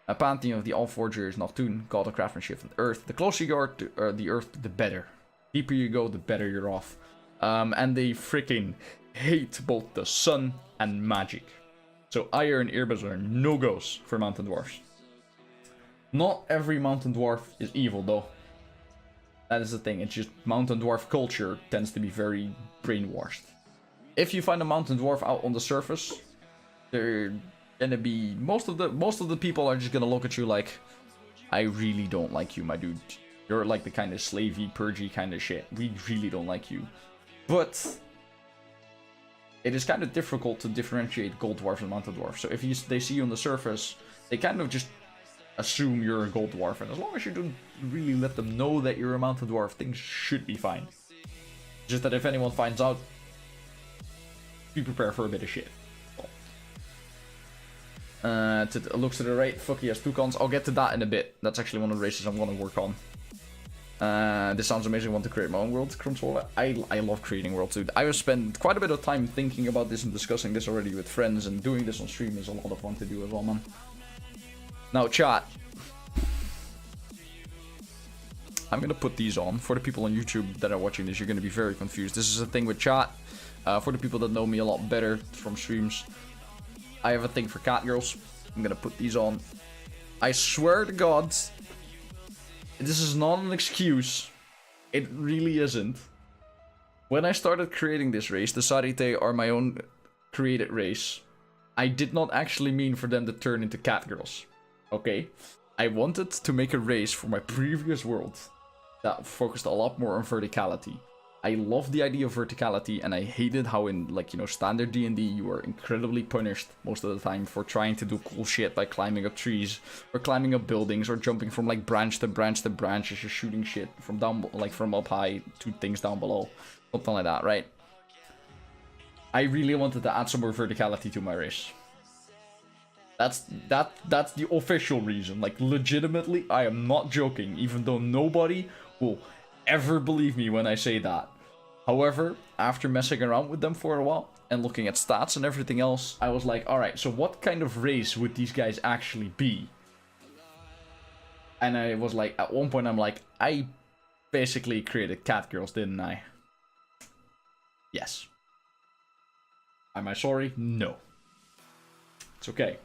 A pantheon of the Allforger is Nachtun, god of craftsmanship and earth. The closer you are to the earth, the better. The deeper you go, the better you're off. And they freaking hate both the sun and magic. So Ire and Irbas are no-goes for Mountain Dwarfs. Not every Mountain Dwarf is evil, though. That is the thing. It's just Mountain Dwarf culture tends to be very brainwashed. If you find a Mountain Dwarf out on the surface, they're gonna be most of the people are just gonna look at you like, I really don't like you, my dude. You're like the kind of slavey, purgy kind of shit. We really don't like you. But it is kind of difficult to differentiate Gold Dwarf and Mountain Dwarf. So if they see you on the surface, they kind of just assume you're a Gold Dwarf, and as long as you don't really let them know that you're a Mountain Dwarf, things should be fine. Just that if anyone finds out, be prepared for a bit of shit. Looks to the right, fuck, he has 2 cons. I'll get to that in a bit. That's actually one of the races I'm going to work on. This sounds amazing. I want to create my own world. I love creating worlds, dude. I have spent quite a bit of time thinking about this and discussing this already with friends, and doing this on stream is a lot of fun to do as well, man. Now, chat. I'm going to put these on. For the people on YouTube that are watching this, you're going to be very confused. This is a thing with chat. For the people that know me a lot better from streams, I have a thing for cat girls. I'm going to put these on. I swear to God, this is not an excuse. It really isn't. When I started creating this race, the Sarite are my own created race. I did not actually mean for them to turn into cat girls. Okay? I wanted to make a race for my previous world that focused a lot more on verticality. I love the idea of verticality, and I hated how in, like, you know, standard D&D, you are incredibly punished most of the time for trying to do cool shit by climbing up trees, or climbing up buildings, or jumping from, like, branch to branch to branch as you're shooting shit from down, like, from up high to things down below. Something like that, right? I really wanted to add some more verticality to my race. That's the official reason. Like, legitimately, I am not joking, even though nobody will ever believe me when I say that. However, after messing around with them for a while and looking at stats and everything else, I was like, alright, so what kind of race would these guys actually be? And I was like, at one point I'm like, I basically created cat girls, didn't I? Yes. Am I sorry? No. It's okay.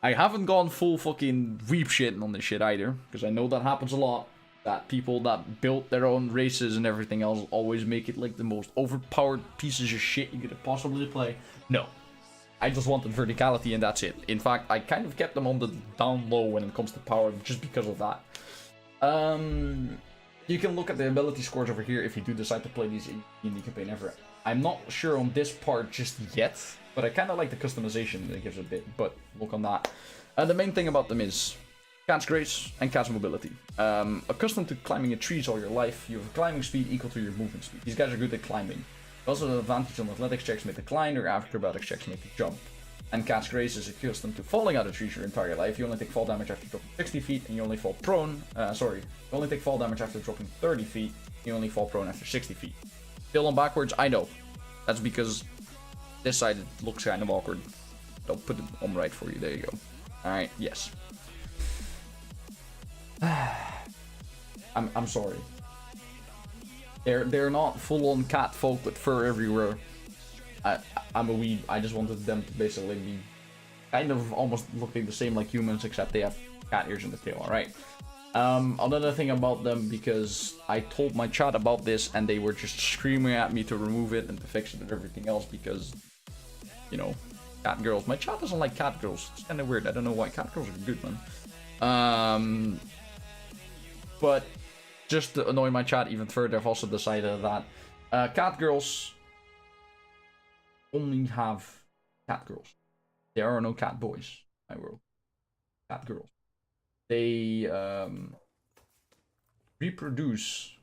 I haven't gone full fucking weep shit on this shit either, because I know that happens a lot. That people that built their own races and everything else always make it like the most overpowered pieces of shit you could possibly play. No. I just wanted verticality and that's it. In fact, I kind of kept them on the down low when it comes to power just because of that. You can look at the ability scores over here if you do decide to play these in the campaign ever. I'm not sure on this part just yet, but I kind of like the customization that it gives a bit, but look on that. The main thing about them is Cat's Grace and Cat's Mobility. Accustomed to climbing in trees all your life, you have a climbing speed equal to your movement speed. These guys are good at climbing. Also, the advantage on athletics checks make the climb, or acrobatics checks make the jump. And Cat's Grace is accustomed to falling out of trees your entire life. You only take fall damage after dropping 60 feet, and you only fall prone. You only take fall damage after dropping 30 feet, you only fall prone after 60 feet. Still on backwards, I know. That's because this side looks kind of awkward. I'll put it on right for you. There you go. Alright, yes. I'm sorry. They're not full-on cat folk with fur everywhere. I'm a weeb. I just wanted them to basically be kind of almost looking the same like humans, except they have cat ears in the tail. All right. Another thing about them, because I told my chat about this and they were just screaming at me to remove it and to fix it and everything else because, you know, cat girls. My chat doesn't like cat girls. It's kind of weird. I don't know why. Cat girls are good, man. But just to annoy my chat even further, I've also decided that cat girls only have cat girls. There are no cat boys in my world. Cat girls. They reproduce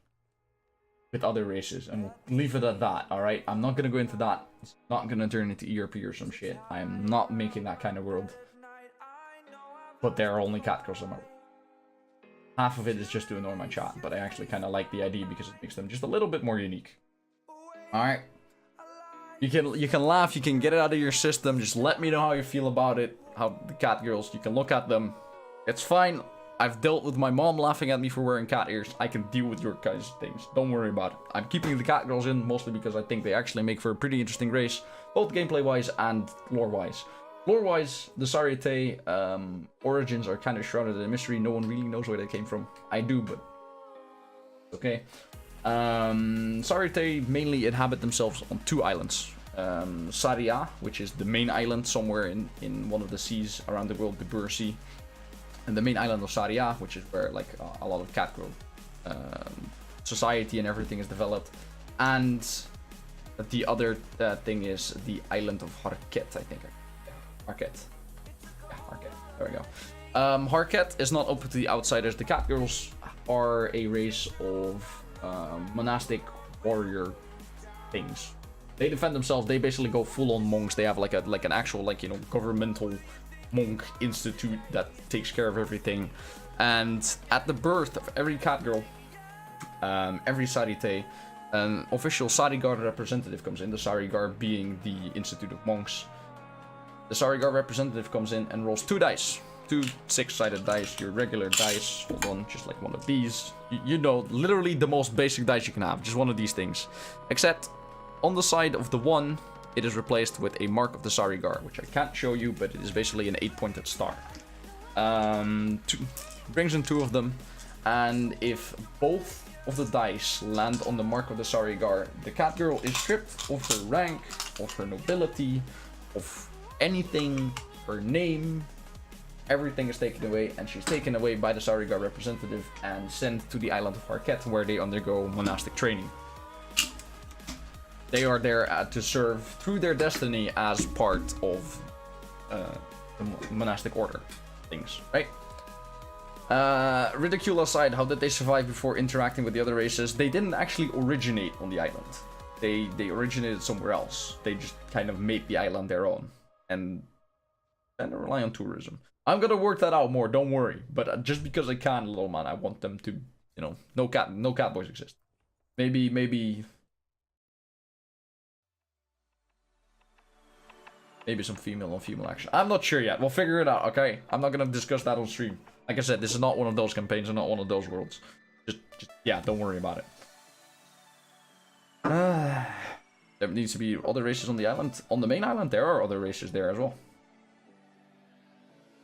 with other races, and we'll leave it at that, alright? I'm not gonna go into that. It's not gonna turn into ERP or some shit. I am not making that kind of world. But there are only cat girls in my world. Half of it is just to annoy my chat, but I actually kind of like the idea because it makes them just a little bit more unique. Alright. You can laugh, you can get it out of your system, just let me know how you feel about it, how the cat girls, you can look at them. It's fine. I've dealt with my mom laughing at me for wearing cat ears. I can deal with your guys' things. Don't worry about it. I'm keeping the cat girls in mostly because I think they actually make for a pretty interesting race, both gameplay-wise and lore-wise. Lore-wise, the Sarite origins are kind of shrouded in mystery. No one really knows where they came from. I do, but okay. Sarite mainly inhabit themselves on two islands. Saria, which is the main island somewhere in one of the seas around the world, the Bur Sea. And the main island of Saria, which is where like a lot of cat girl society and everything is developed. And the other thing is the island of Harket, I think. Harket. Yeah, Harket. There we go. Harket is not open to the outsiders. The cat girls are a race of monastic warrior things. They defend themselves. They basically go full on monks. They have like an actual governmental monk institute that takes care of everything. And at the birth of every cat girl, every Sarite, an official Sarigar representative comes in. The Sarigar being the institute of monks. The Sarigar representative comes in and rolls 2 dice. 2 6-sided dice, your regular dice. Hold on, just like one of these. You know, literally the most basic dice you can have. Just one of these things. Except, on the side of the 1, it is replaced with a mark of the Sarigar, which I can't show you, but it is basically an 8-pointed star. Brings in 2 of them, and if both of the dice land on the mark of the Sarigar, the cat girl is stripped of her rank, of her nobility, of anything, her name, everything is taken away, and she's taken away by the Sarigar representative and sent to the island of Harket, where they undergo monastic training. They are there to serve through their destiny as part of the monastic order things, right? Ridicule aside, how did they survive before interacting with the other races? They didn't actually originate on the island. They originated somewhere else. They just kind of made the island their own and rely on tourism. I'm gonna work that out more, don't worry. But just because I can, little man, I want them to, you know, no cat boys exist. Maybe some female on female action. I'm not sure yet. We'll figure it out, okay? I'm not gonna discuss that on stream. Like I said, this is not one of those campaigns and not one of those worlds. Just yeah, don't worry about it. There needs to be other races on the island. On the main island, there are other races there as well.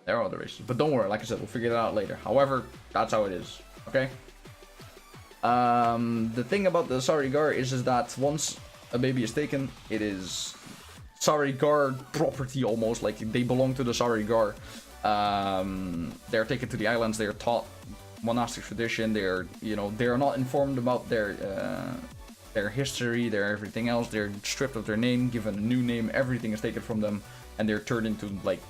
There are other races. But don't worry, like I said, we'll figure that out later. However, that's how it is. Okay? The thing about the Sarigar is that once a baby is taken, it is Sarigar property almost. Like, they belong to the Sarigar. They're taken to the islands, they are taught monastic tradition, they are not informed about their history, their everything else. They're stripped of their name, given a new name, everything is taken from them, and they're turned into like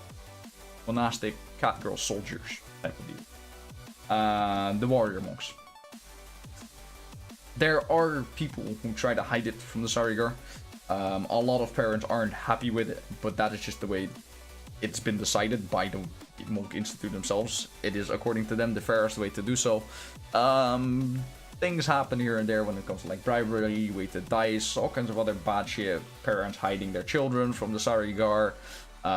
monastic catgirl soldiers type of deal. The warrior monks. There are people who try to hide it from the Sarigar. A lot of parents aren't happy with it, but that is just the way it's been decided by the Monk Institute themselves. It is, according to them, the fairest way to do so. Things happen here and there when it comes to like bribery, weighted dice, all kinds of other bad shit. Parents hiding their children from the Sarigar,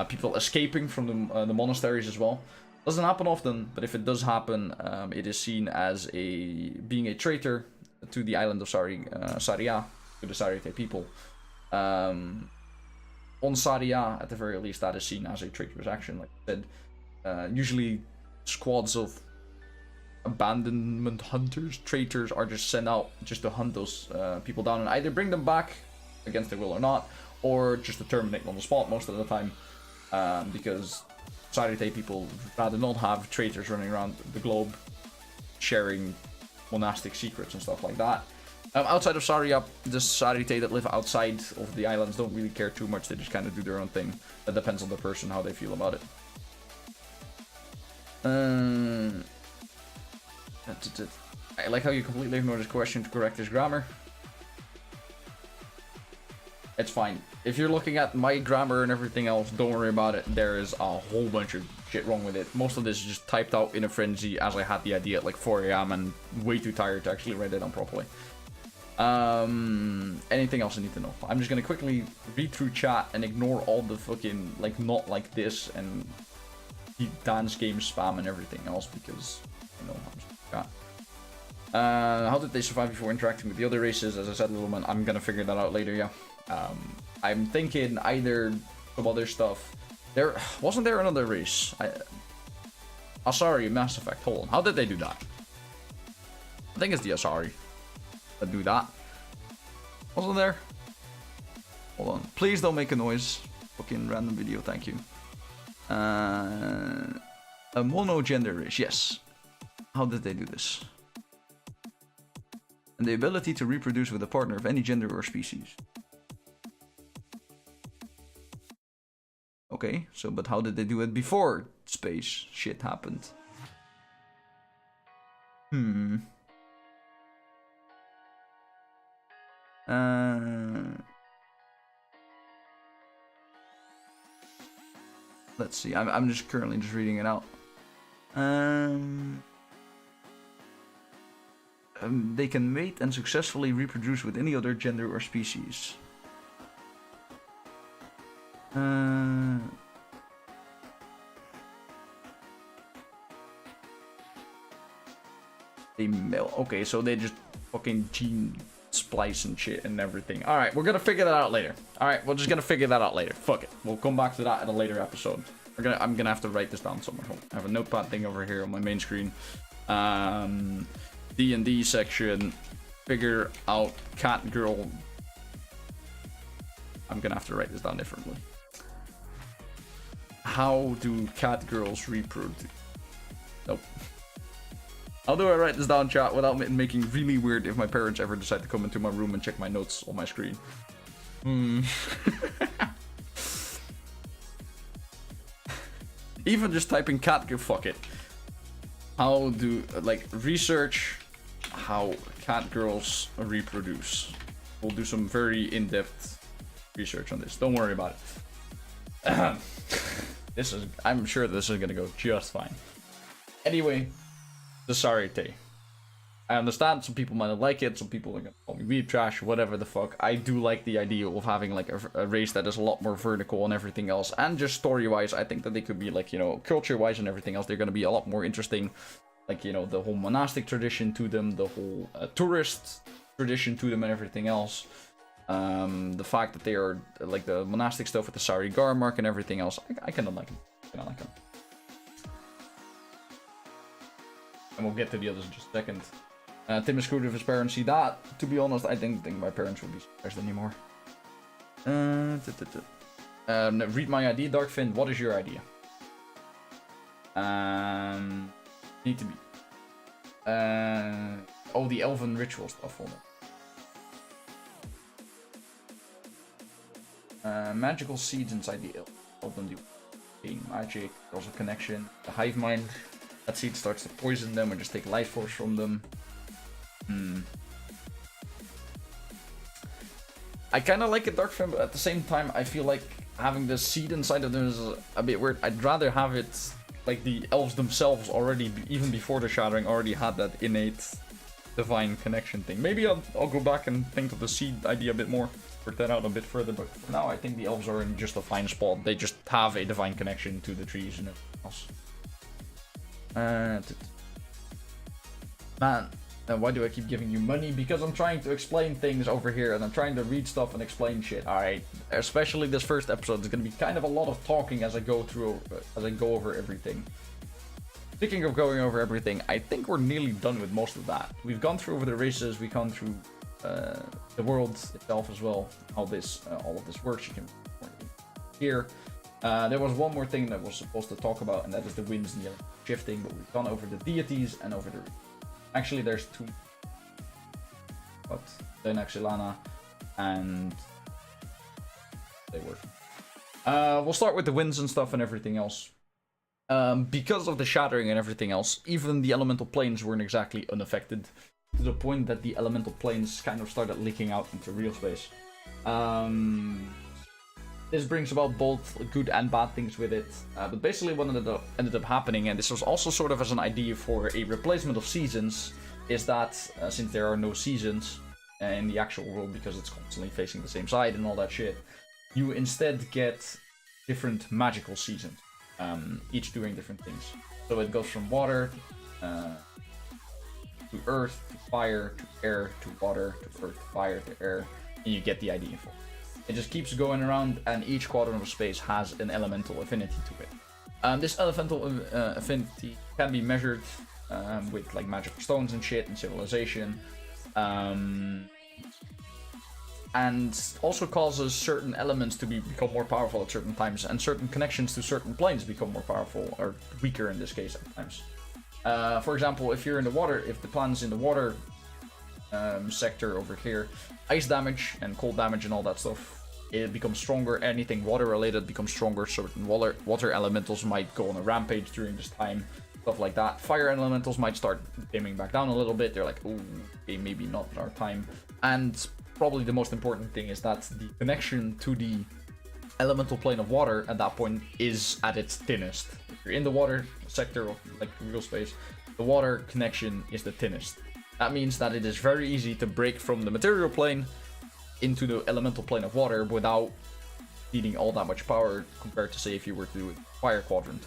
people escaping from the monasteries as well. Doesn't happen often, but if it does happen, it is seen as being a traitor to the island of Saria, to the Sarite people. On Saria, at the very least, that is seen as a traitorous action. Like I said, usually squads of abandonment hunters, traitors, are just sent out just to hunt those people down and either bring them back against their will or not, or just to terminate on the spot most of the time, because Sarite people rather not have traitors running around the globe sharing monastic secrets and stuff like that. Outside of Saria, the Sarite that live outside of the islands don't really care too much. They just kind of do their own thing. That depends on the person, how they feel about it. I like how you completely ignored his question to correct his grammar. It's fine. If you're looking at my grammar and everything else, don't worry about it. There is a whole bunch of shit wrong with it. Most of this is just typed out in a frenzy as I had the idea at like 4 AM and way too tired to actually write it down properly. Anything else I need to know? I'm just gonna quickly read through chat and ignore all the fucking like not like this and dance game spam and everything else because you know I'm just chat. How did they survive before interacting with the other races? As I said, little man, I'm gonna figure that out later. Yeah. I'm thinking either some other stuff. Wasn't there another race? Asari Mass Effect. Hold on. How did they do that? I think it's the Asari that do that. Wasn't there? Hold on. Please don't make a noise. Fucking random video. Thank you. A monogender race. Yes. How did they do this? And the ability to reproduce with a partner of any gender or species. Okay, so but how did they do it before space shit happened? Let's see. I'm just currently just reading it out. They can mate and successfully reproduce with any other gender or species. They melt. Okay, so they just fucking gene splice and shit and everything. All right, we're gonna figure that out later. All right, we're just gonna figure that out later. Fuck it. We'll come back to that in a later episode. I'm gonna have to write this down somewhere. I have a notepad thing over here on my main screen. D&D section. Figure out cat girl. I'm gonna have to write this down differently. How do cat girls reproduce? Nope. How do I write this down, chat, without making really weird if my parents ever decide to come into my room and check my notes on my screen? Even just typing cat, fuck it. How do, like, research how cat girls reproduce. We'll do some very in-depth research on this. Don't worry about it. I'm sure this is gonna go just fine. Anyway, the Sarite. I understand some people might not like it, some people are gonna call me weeb trash, whatever the fuck. I do like the idea of having like a race that is a lot more vertical and everything else, and just story-wise, I think that they could be like, you know, culture-wise and everything else, they're gonna be a lot more interesting. Like, you know, the whole monastic tradition to them, the whole tourist tradition to them and everything else. The fact that they are like the monastic stuff with the Sarigar mark and everything else, I kind of like them. And we'll get to the others in just a second. Tim is screwed with his parents. See that? To be honest, I didn't think my parents would be surprised anymore. Read my ID, Darkfin. What is your idea? Need to be. Oh, the elven ritual stuff. Hold on. Magical seeds inside the elven do magic. Also connection. The hive mind. That seed starts to poison them or just take life force from them. I kind of like it, Darkfin, but at the same time, I feel like having the seed inside of them is a bit weird. I'd rather have it like the elves themselves already, even before the shattering, already had that innate divine connection thing. Maybe I'll go back and think of the seed idea a bit more, work that out a bit further, but for now I think the elves are in just a fine spot. They just have a divine connection to the trees and everything else. Man, why do I keep giving you money? Because I'm trying to explain things over here and I'm trying to read stuff and explain shit. Alright, especially this first episode is going to be kind of a lot of talking as I go over everything. Speaking of going over everything, I think we're nearly done with most of that. We've gone through over the races, we've gone through the world itself as well, how this all of this works. You can here. There was one more thing that was supposed to talk about, and that is the winds and the shifting, but we've gone over the deities and over the... Actually, there's two. But Xylana and... They work. We'll start with the winds and stuff and everything else. Because of the shattering and everything else, even the elemental planes weren't exactly unaffected, to the point that the elemental planes kind of started leaking out into real space. This brings about both good and bad things with it, but basically what ended up happening, and this was also sort of as an idea for a replacement of seasons, is that since there are no seasons in the actual world because it's constantly facing the same side and all that shit, you instead get different magical seasons, each doing different things. So it goes from water to earth, to fire, to air, to water, to earth, fire, to air, and you get the idea for it. It just keeps going around, and each quadrant of space has an elemental affinity to it. This elemental affinity can be measured with like magical stones and shit and civilization, and also causes certain elements to become more powerful at certain times, and certain connections to certain planes become more powerful, or weaker in this case at times. For example, if you're in the water, if the planet's in the water sector over here, ice damage and cold damage and all that stuff, it becomes stronger. Anything water related becomes stronger. Certain water elementals might go on a rampage during this time, stuff like that. Fire elementals might start dimming back down a little bit. They're like, oh, okay, maybe not our time. And probably the most important thing is that the connection to the elemental plane of water at that point is at its thinnest. If you're in the water sector of like real space, the water connection is the thinnest. That means that it is very easy to break from the material plane into the elemental plane of water without needing all that much power compared to, say, if you were to do a fire quadrant.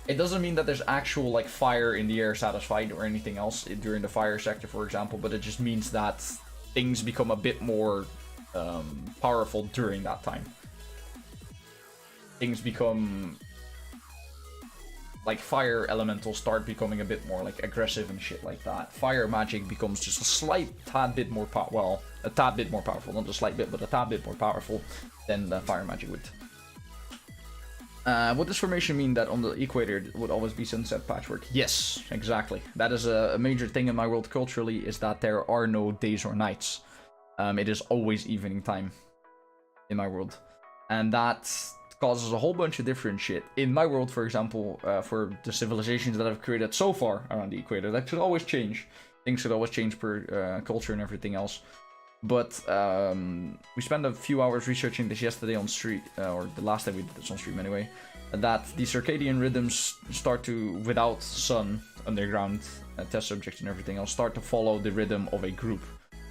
It doesn't mean that there's actual like fire in the air satisfied or anything else during the fire sector, for example, but it just means that things become a bit more powerful during that time. Things become... like fire elementals start becoming a bit more like aggressive and shit like that. Fire magic becomes just a tad bit more powerful, not a slight bit, but a tad bit more powerful than the fire magic would. Would this formation mean that on the equator it would always be sunset patchwork? Yes, exactly. That is a major thing in my world culturally, is that there are no days or nights. It is always evening time in my world. And that causes a whole bunch of different shit. In my world, for example, for the civilizations that I've created so far around the equator, that could always change. Things should always change per culture and everything else. But we spent a few hours researching this yesterday on stream, or the last time we did this on stream anyway, that the circadian rhythms start to, without sun, underground, test subjects and everything else, start to follow the rhythm of a group.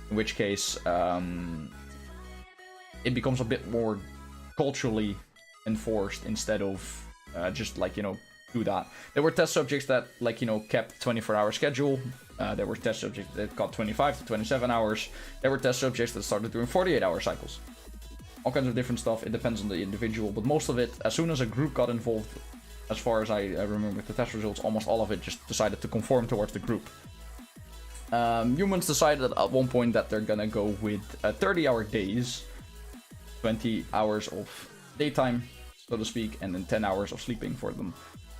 In which case, it becomes a bit more culturally enforced instead of just like, do that. There were test subjects that, like, kept 24-hour schedule. There were test subjects that got 25 to 27 hours. There were test subjects that started doing 48-hour cycles. All kinds of different stuff. It depends on the individual, but most of it, as soon as a group got involved, as far as I remember with the test results, almost all of it just decided to conform towards the group. Humans decided at one point that they're gonna go with 30-hour days, 20 hours of daytime, so to speak, and then 10 hours of sleeping for them.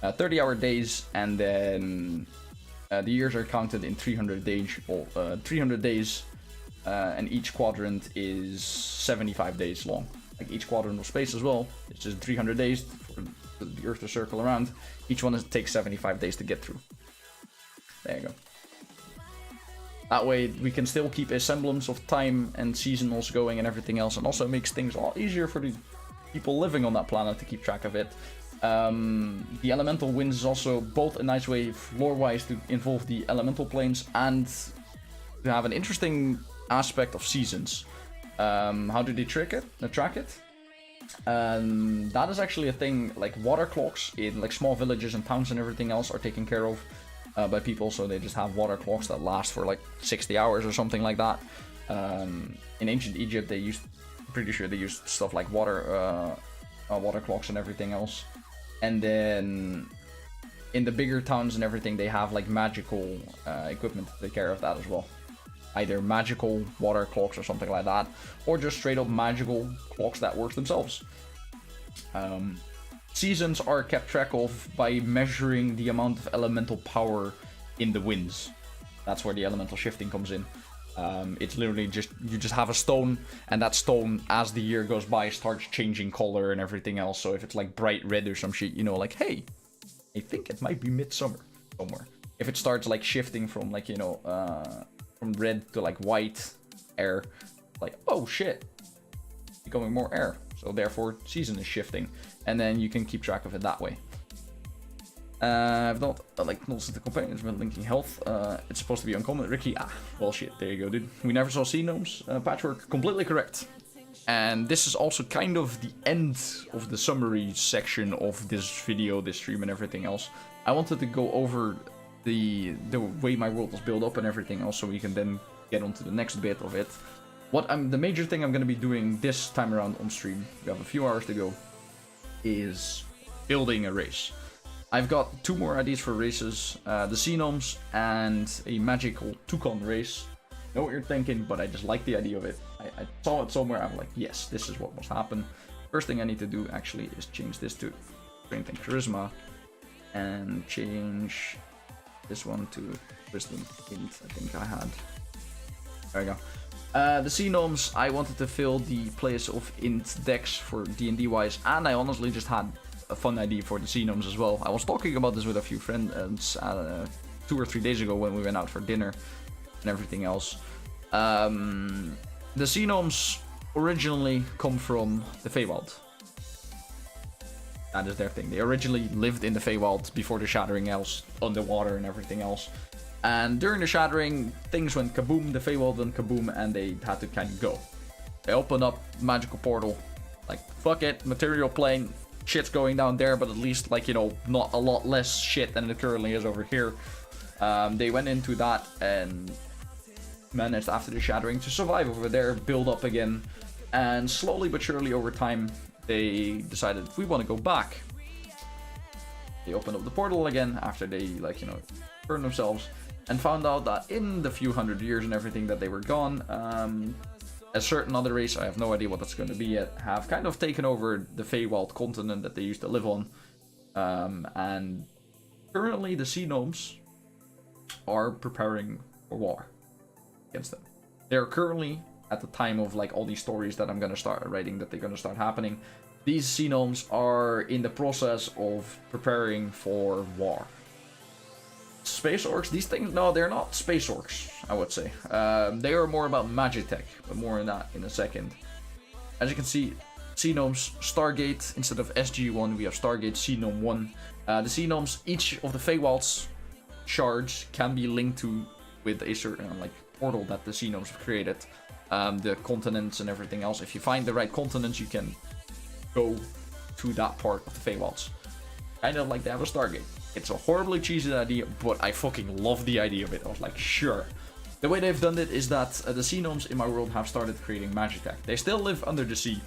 30-hour days, and then the years are counted in 300 days, and each quadrant is 75 days long. Like each quadrant of space as well. It's just 300 days for the Earth to circle around. Each one takes 75 days to get through. There you go. That way we can still keep a semblance of time and seasonals going and everything else, and also makes things a lot easier for the people living on that planet to keep track of it. The elemental winds is also both a nice way lore-wise to involve the elemental planes and to have an interesting aspect of seasons. How do they track it? That is actually a thing. Like water clocks in like small villages and towns and everything else are taken care of by people, so they just have water clocks that last for like 60 hours or something like that. In ancient Egypt, pretty sure they used stuff like water clocks and everything else. And then in the bigger towns and everything, they have like magical equipment to take care of that as well. Either magical water clocks or something like that, or just straight up magical clocks that work themselves. Seasons are kept track of by measuring the amount of elemental power in the winds. That's where the elemental shifting comes in. It's literally just, you just have a stone, and that stone, as the year goes by, starts changing color and everything else. So if it's like bright red or some shit, like, hey, I think it might be midsummer somewhere. If it starts like shifting from like, from red to like white air, like, oh shit, becoming more air. So therefore season is shifting, and then you can keep track of it that way. I've not acknowledged the companions when linking health. It's supposed to be uncommon. Ricky, well shit, there you go, dude. We never saw Sea Gnomes. Patchwork, completely correct. And this is also kind of the end of the summary section of this video, this stream and everything else. I wanted to go over the way my world was built up and everything else, so we can then get on to the next bit of it. The major thing I'm going to be doing this time around on stream, we have a few hours to go, is building a race. I've got 2 more ideas for races, the Sea Gnomes and a magical toucan race. Know what you're thinking, but I just like the idea of it. I saw it somewhere, I'm like, yes, this is what must happen. First thing I need to do actually is change this to strength and charisma, and change this one to wisdom int, I think I had. There we go. The Sea Gnomes, I wanted to fill the place of int dex for D&D wise, and I honestly just had a fun idea for the Sea Gnomes as well. I was talking about this with a few friends 2 or 3 days ago when we went out for dinner and everything else. The Sea Gnomes originally come from the Feywild. That is their thing. They originally lived in the Feywild before the Shattering else, underwater and everything else. And during the Shattering, things went kaboom, the Feywild went kaboom, and they had to kind of go. They opened up magical portal, like, fuck it, material plane, shit's going down there, but at least, like, not a lot less shit than it currently is over here. They went into that and managed, after the Shattering, to survive over there, build up again, and slowly but surely over time, they decided, we want to go back. They opened up the portal again after they, burned themselves, and found out that in the few hundred years and everything that they were gone, A certain other race, I have no idea what that's going to be yet, have kind of taken over the Feywild continent that they used to live on. And currently the Sea Gnomes are preparing for war against them. They're currently, at the time of like all these stories that I'm going to start writing, that they're going to start happening, these Sea Gnomes are in the process of preparing for war. Space orcs, these things, no, they're not space orcs, I would say. They are more about magitech, but more on that in a second. As you can see, Sea Gnomes, Stargate, instead of SG1, we have Stargate Sea Gnome 1. The Sea Gnomes, each of the Feywild's shards can be linked to with a certain like portal that the Sea Gnomes have created. The continents and everything else. If you find the right continents, you can go to that part of the Feywilds. Kind of like they have a Stargate. It's a horribly cheesy idea, but I fucking love the idea of it. I was like, sure. The way they've done it is that the Sea Gnomes in my world have started creating magitech. They still live under the sea.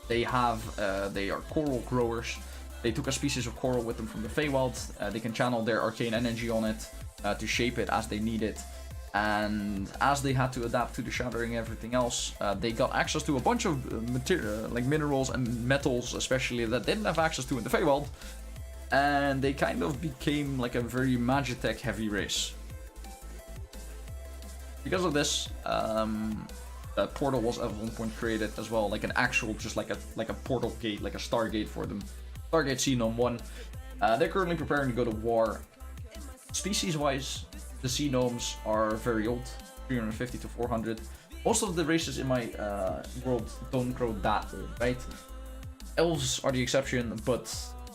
They are coral growers. They took a species of coral with them from the Feywild. They can channel their arcane energy on it to shape it as they need it. And as they had to adapt to the shattering and everything else, they got access to a bunch of material, like minerals and metals, especially that they didn't have access to in the Feywild. And they kind of became like a very magitech heavy race. Because of this, a portal was at one point created as well, like an actual, just like a portal gate, like a Stargate for them. Stargate Sea Gnome 1. They're currently preparing to go to war. Species-wise, the Sea Gnomes are very old, 350 to 400. Most of the races in my world don't grow that old, right? Elves are the exception, but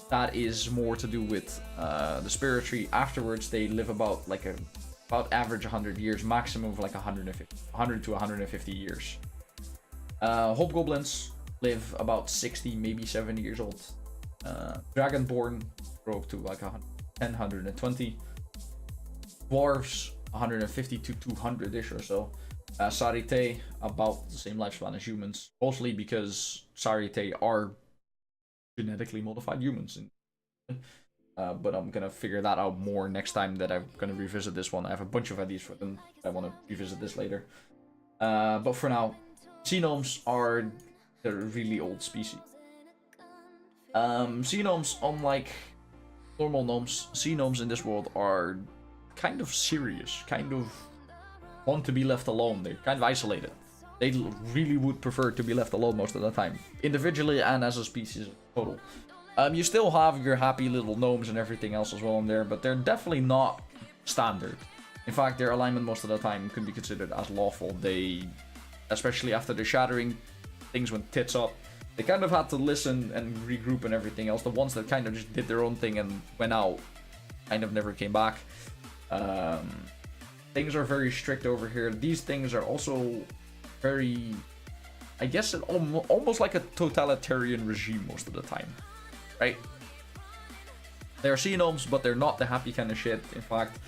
that is more to do with the spirit tree. Afterwards, they live about like about average 100 years, maximum of like 100 to 150 years. Hobgoblins live about 60, maybe 70 years old. Dragonborn grow up to like 110, 120. Dwarves 150 to 200-ish or so. Sarite about the same lifespan as humans, mostly because Sarite are genetically modified humans. But I'm gonna figure that out more next time that I'm gonna revisit this one. I have a bunch of ideas for them. I want to revisit this later. But for now, Sea Gnomes are the really old species. Sea Gnomes, unlike normal gnomes, Sea Gnomes in this world are kind of serious, kind of want to be left alone. They're kind of isolated. They really would prefer to be left alone most of the time, individually and as a species total. You still have your happy little gnomes and everything else as well in there, but they're definitely not standard. In fact, their alignment most of the time could be considered as lawful. They, especially after the shattering, things went tits up. They kind of had to listen and regroup and everything else. The ones that kind of just did their own thing and went out kind of never came back. Things are very strict over here. These things are also very, I guess, almost like a totalitarian regime most of the time, right? They're Sea Gnomes, but they're not the happy kind of shit. In fact,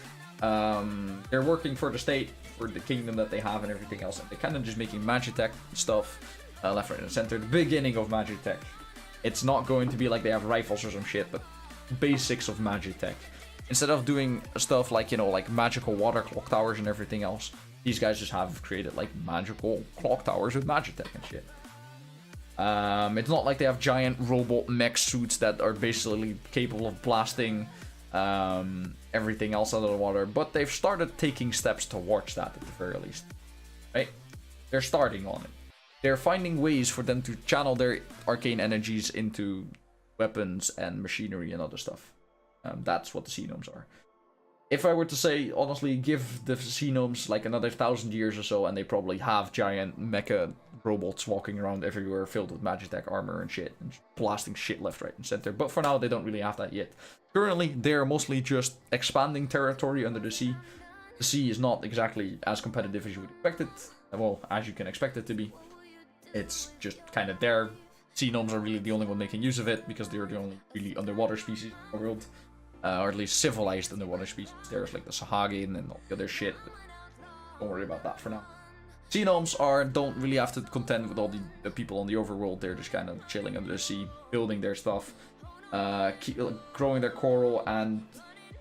they're working for the state, for the kingdom that they have and everything else. And they're kind of just making magitech stuff left, right, and center. The beginning of magitech. It's not going to be like they have rifles or some shit, but basics of magitech. Instead of doing stuff like, you know, like magical water clock towers and everything else, these guys just have created like magical clock towers with magitech and shit. It's not like they have giant robot mech suits that are basically capable of blasting everything else out of the water, but they've started taking steps towards that at the very least, right? They're starting on it. They're finding ways for them to channel their arcane energies into weapons and machinery and other stuff. That's what the Sea Gnomes are. If I were to say, honestly, give the Sea Gnomes like another 1,000 years or so, and they probably have giant mecha robots walking around everywhere filled with magitech armor and shit, and blasting shit left, right, and center. But for now, they don't really have that yet. Currently, they're mostly just expanding territory under the sea. The sea is not exactly as competitive as you would expect it. Well, as you can expect it to be. It's just kind of there. Sea Gnomes are really the only one making use of it, because they're the only really underwater species in the world. Or at least civilized underwater species. There's like the Sahagin and all the other shit, but don't worry about that for now. Sea Gnomes don't really have to contend with all the people on the overworld. They're just kind of chilling under the sea, building their stuff, keep growing their coral and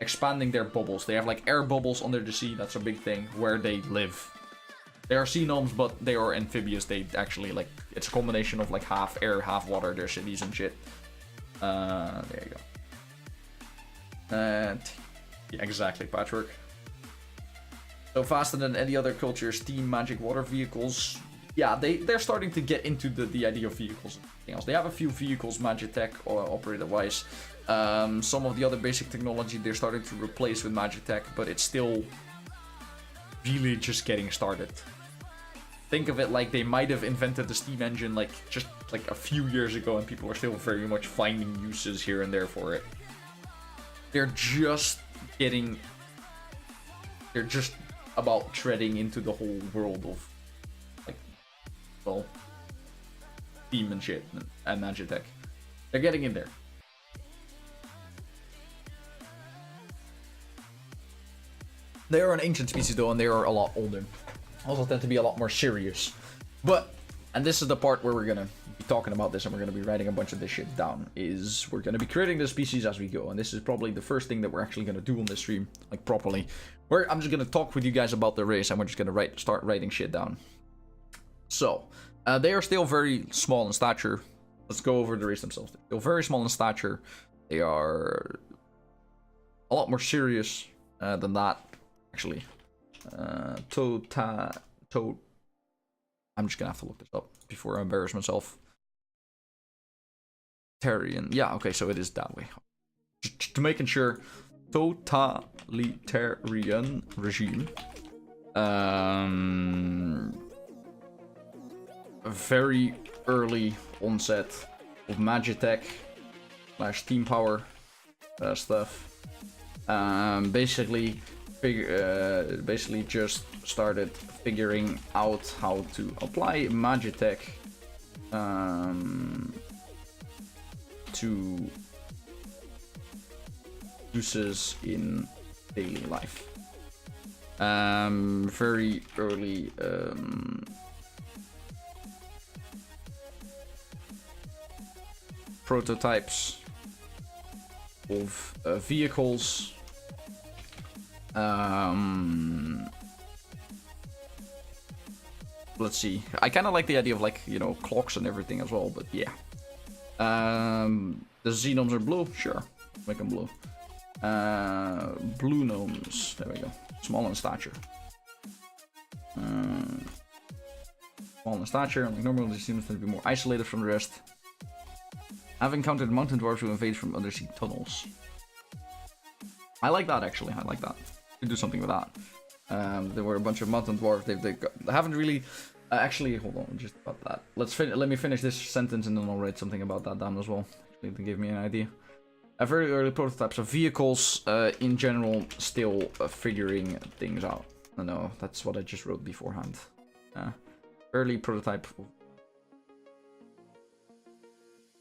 expanding their bubbles. They have like air bubbles under the sea. That's a big thing where they live. They are sea gnomes, but they are amphibious. They actually, like, it's a combination of, like, half air, half water, their cities and shit. There you go. And, yeah, exactly, Patchwork. So faster than any other culture, steam, magic, water vehicles. Yeah, they're starting to get into the idea of vehicles and everything else. They have a few vehicles, Magitech or operator-wise. Some of the other basic technology they're starting to replace with Magitech, but it's still really just getting started. Think of it like they might have invented the steam engine like just like a few years ago, and people are still very much finding uses here and there for it. They're just about treading into the whole world of, like, well, steam and shit and Magitech. They're getting in there. They are an ancient species though, and they are a lot older. Also tend to be a lot more serious. But, and this is the part where we're gonna be talking about this and we're gonna be writing a bunch of this shit down, is we're gonna be creating the species as we go. And this is probably the first thing that we're actually gonna do on this stream, like properly. Where I'm just gonna talk with you guys about the race and we're just gonna start writing shit down. So, they are still very small in stature. Let's go over the race themselves. They're still very small in stature. They are a lot more serious than that, actually. I'm just gonna have to look this up before I embarrass myself. Totalitarian. Yeah, okay, so it is that way. Just to making sure. Totalitarian regime. A very early onset of Magitech / team power stuff. Basically just started figuring out how to apply Magitech to uses in daily life. Very early prototypes of vehicles. Let's see. I kind of like the idea of, like, you know, clocks and everything as well, but yeah. The Sea Gnomes are blue? Sure. Make them blue. Blue gnomes. There we go. Small in stature. Small in stature. Like normal, they seem to be more isolated from the rest. I've encountered mountain dwarves who invade from undersea tunnels. I like that, actually. I like that. We do something with that. There were a bunch of mountain dwarves. They haven't really... actually, hold on, just about that. Let me finish this sentence and then I'll write something about that down as well. To give me an idea. Very early prototypes of vehicles, in general, still figuring things out. No, that's what I just wrote beforehand. Early prototype.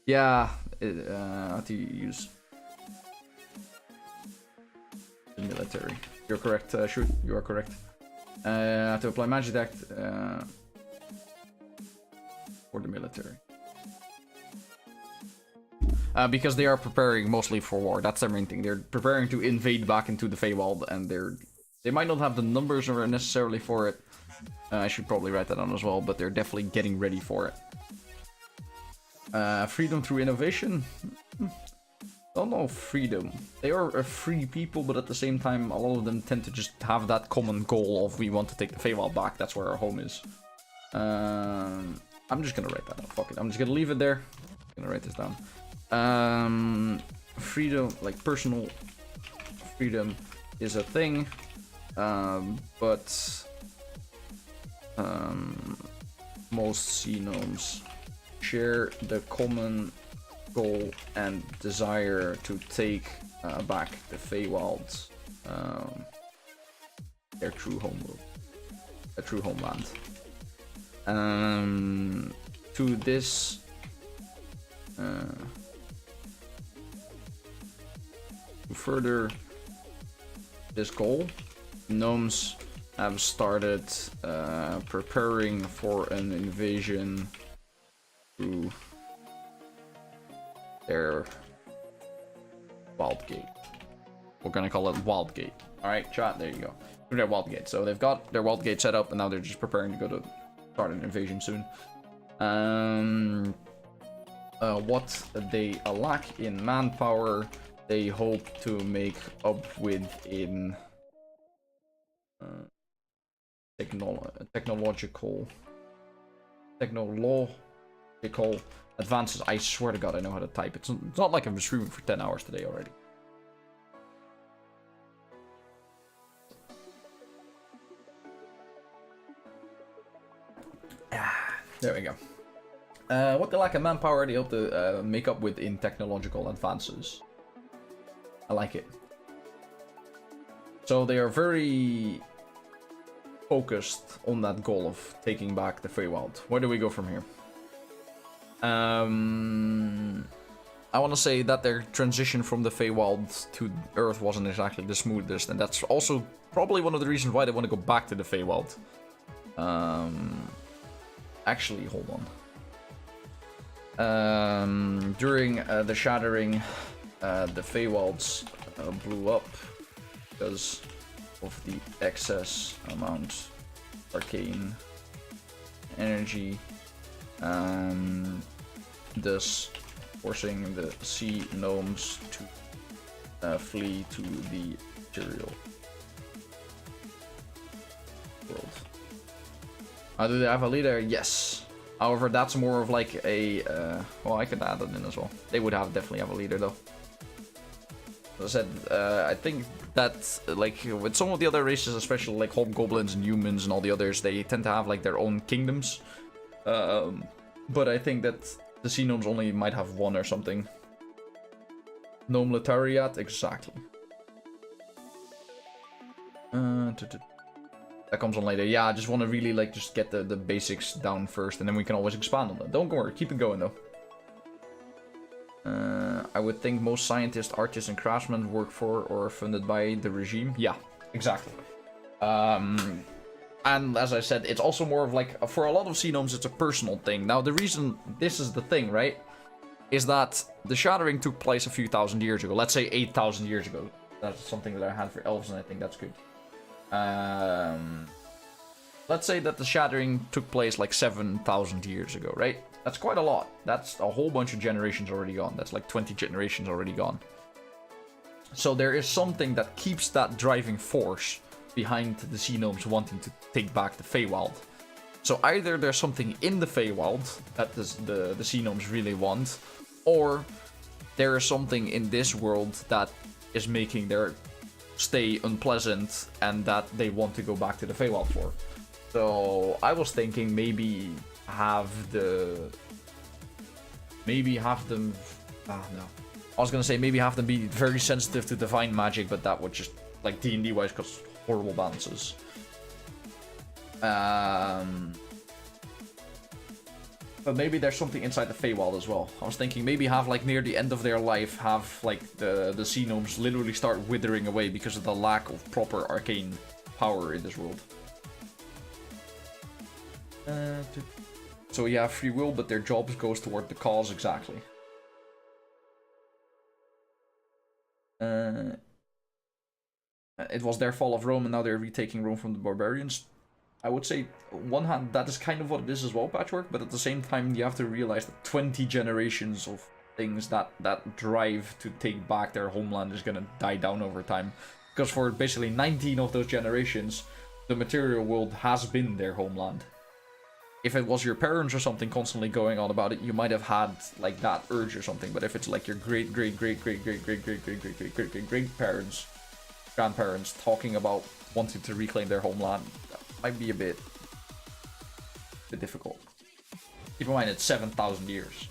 Yeah, how to use the military. You're correct, shoot, you are correct. To apply Magitech for the military. Because they are preparing mostly for war. That's their main thing. They're preparing to invade back into the Feywild, and they might not have the numbers necessarily for it. I should probably write that down as well, but they're definitely getting ready for it. Freedom through innovation? Don't know freedom. They are a free people, but at the same time, a lot of them tend to just have that common goal of we want to take the Feywild back. That's where our home is. I'm just gonna write that down. Fuck it. I'm just gonna leave it there. I'm gonna write this down. Freedom, like personal freedom, is a thing, but most Sea Gnomes share the common goal and desire to take back the Feywild, their true homeworld, a true homeland. To this. To further this goal, gnomes have started preparing for an invasion through their wild gate. We're gonna call it wild gate. Alright, chat, there you go. Their wild gate. So they've got their wild gate set up, and now they're just preparing to go to start an invasion soon. What they lack in manpower, they hope to make up with in technological advances. I swear to God, I know how to type. It's not like I'm streaming for 10 hours today already. There we go. What they lack in manpower, they hope to make up with in technological advances. I like it. So they are very focused on that goal of taking back the Feywild. Where do we go from here? I want to say that their transition from the Feywild to Earth wasn't exactly the smoothest, and that's also probably one of the reasons why they want to go back to the Feywild. Actually, hold on. During the Shattering, the Feywilds blew up because of the excess amount of arcane energy, thus forcing the Sea Gnomes to flee to the material world. Do they have a leader? Yes. However, that's more of like a... well, I could add that in as well. They would definitely have a leader, though. As I said, I think that, like, with some of the other races, especially like hobgoblins and humans and all the others, they tend to have, like, their own kingdoms. But I think that the Sea Gnomes only might have one or something. Gnome Letariat? Exactly. That comes on later. Yeah, I just want to really, like, just get the basics down first, and then we can always expand on them. Don't worry, keep it going, though. I would think most scientists, artists, and craftsmen work for or are funded by the regime. Yeah, exactly. And as I said, it's also more of, like, for a lot of Sea Gnomes, it's a personal thing. Now, the reason this is the thing, right, is that the Shattering took place a few thousand years ago. Let's say 8,000 years ago. That's something that I had for elves, and I think that's good. Let's say that the Shattering took place like 7,000 years ago, right? That's quite a lot. That's a whole bunch of generations already gone. That's like 20 generations already gone. So there is something that keeps that driving force behind the Sea Gnomes wanting to take back the Feywild. So either there's something in the Feywild that the Sea Gnomes really want, or there is something in this world that is making their stay unpleasant and that they want to go back to the Feywild for. So I was thinking maybe have them no. I was gonna say maybe have them be very sensitive to divine magic, but that would just, like, D&D wise, cause horrible balances. But maybe there's something inside the Feywild as well. I was thinking maybe have, like, near the end of their life, have, like, the Sea Gnomes literally start withering away because of the lack of proper arcane power in this world. So yeah, free will, but their jobs goes toward the cause, exactly. It was their fall of Rome, and now they're retaking Rome from the barbarians. I would say, on one hand, that is kind of what it is as well, Patchwork, but at the same time, you have to realize that 20 generations of things that drive to take back their homeland is gonna die down over time. Because for basically 19 of those generations, the material world has been their homeland. If it was your parents or something constantly going on about it, you might have had, like, that urge or something. But if it's like your great-great-great-great-great-great-great-great-great-great-great-great-great-great-great grandparents talking about wanting to reclaim their homeland, that might be a bit difficult. Keep in mind, it's 7,000 years.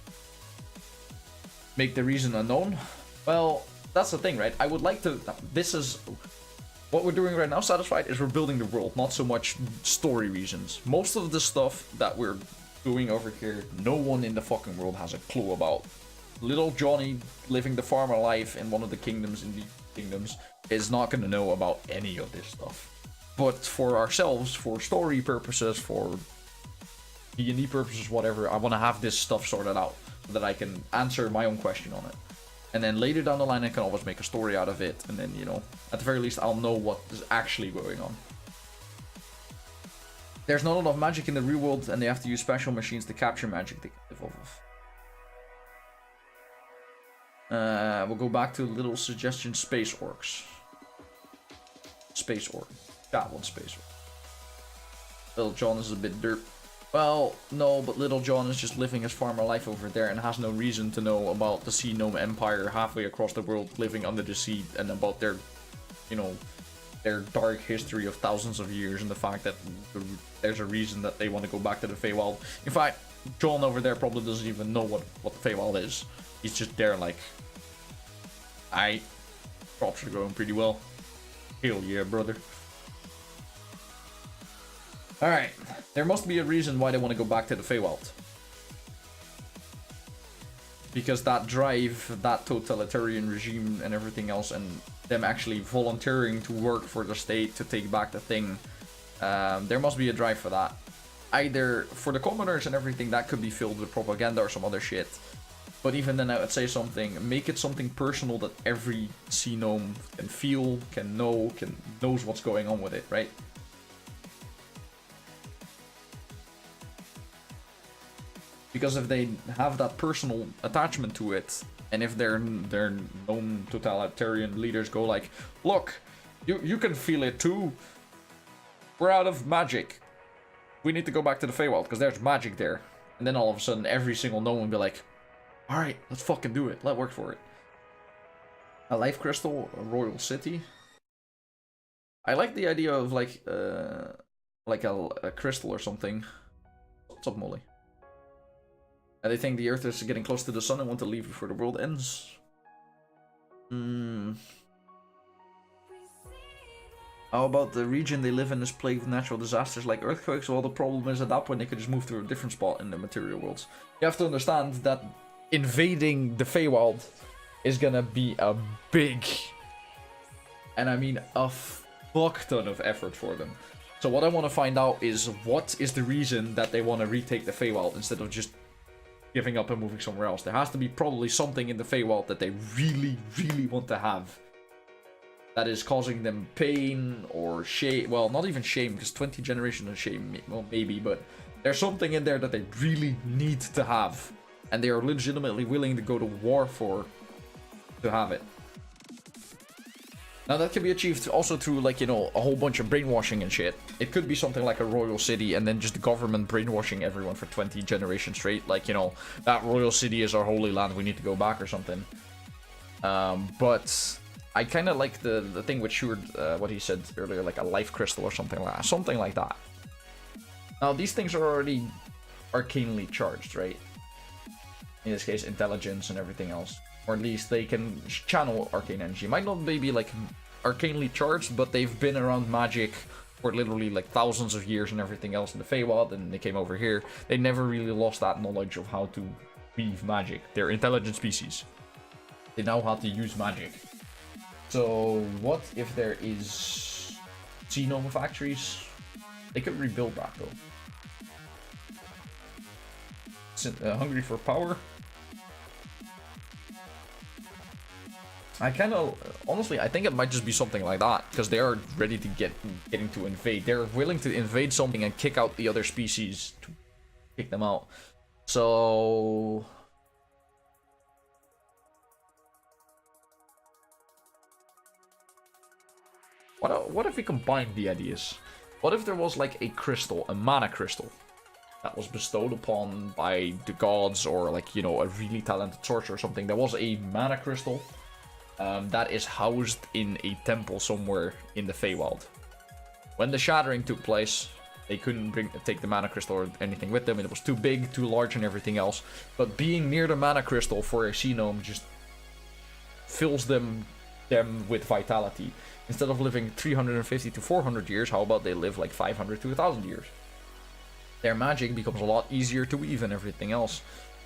Make the reason unknown? Well, that's the thing, right? I would like to... This is... What we're doing right now, Satisfied, is we're building the world, not so much story reasons. Most of the stuff that we're doing over here, no one in the fucking world has a clue about. Little Johnny living the farmer life in one of the kingdoms in the kingdoms is not going to know about any of this stuff. But for ourselves, for story purposes, for D&D purposes, whatever, I want to have this stuff sorted out so that I can answer my own question on it. And then later down the line, I can always make a story out of it. And then, you know, at the very least, I'll know what is actually going on. There's not enough magic in the real world, and they have to use special machines to capture magic they can live off of. We'll go back to little suggestion space orcs. Space orc. That one space orc. Little John is a bit derp. Well, no, but Little John is just living his farmer life over there and has no reason to know about the Sea Gnome Empire halfway across the world living under the sea and about their, you know, their dark history of thousands of years and the fact that there's a reason that they want to go back to the Feywild. In fact, John over there probably doesn't even know what the Feywild is. He's just there like, crops are growing pretty well. Hell yeah, brother. Alright, there must be a reason why they want to go back to the Feywild. Because that drive, that totalitarian regime and everything else, and them actually volunteering to work for the state to take back the thing, there must be a drive for that. Either for the commoners and everything, that could be filled with propaganda or some other shit. But even then I would say make it something personal that every sea gnome can feel, can know, knows what's going on with it, right? Because if they have that personal attachment to it, and if their gnome totalitarian leaders go like, look, you can feel it too. We're out of magic. We need to go back to the Feywild because there's magic there. And then all of a sudden every single gnome will be like, alright, let's fucking do it. Let's work for it. A life crystal, a royal city. I like the idea of like a crystal or something. What's up, Molly? And they think the Earth is getting close to the sun and want to leave before the world ends. How about the region they live in is plagued with natural disasters like earthquakes? Well, the problem is at that point they could just move to a different spot in the material worlds. You have to understand that invading the Feywild is gonna be a big, and I mean a fuck ton of effort for them. So what I want to find out is what is the reason that they want to retake the Feywild instead of just giving up and moving somewhere else. There has to be probably something in the Feywild that they really, really want to have. That is causing them pain or shame. Well, not even shame, because 20 generations of shame, well, maybe, but there's something in there that they really need to have. And they are legitimately willing to go to war to have it. Now that can be achieved also through, like, you know, a whole bunch of brainwashing and shit. It could be something like a royal city and then just the government brainwashing everyone for 20 generations straight. Like, you know, that royal city is our holy land, we need to go back or something. But I kind of like the thing with Shure, what he said earlier, like a life crystal or something like that. Now, these things are already arcanely charged, right? In this case, intelligence and everything else. Or at least they can channel arcane energy. Might not be like arcanely charged, but they've been around magic for literally like thousands of years and everything else in the Feywild, and they came over here. They never really lost that knowledge of how to weave magic. They're intelligent species. They know how to use magic. So what if there is Sea Gnome factories? They could rebuild that though. Hungry for power? I kind of, honestly, I think it might just be something like that, because they are ready to getting to invade. They're willing to invade something and kick out the other species to kick them out. So what if we combine the ideas? What if there was like a crystal, a mana crystal, that was bestowed upon by the gods or like, you know, a really talented sorcerer or something? There was a mana crystal that is housed in a temple somewhere in the Feywild. When the shattering took place, they couldn't take the mana crystal or anything with them. It was too big, too large and everything else. But being near the mana crystal for a sea gnome just fills them with vitality. Instead of living 350 to 400 years, how about they live like 500 to 1,000 years? Their magic becomes a lot easier to weave and everything else.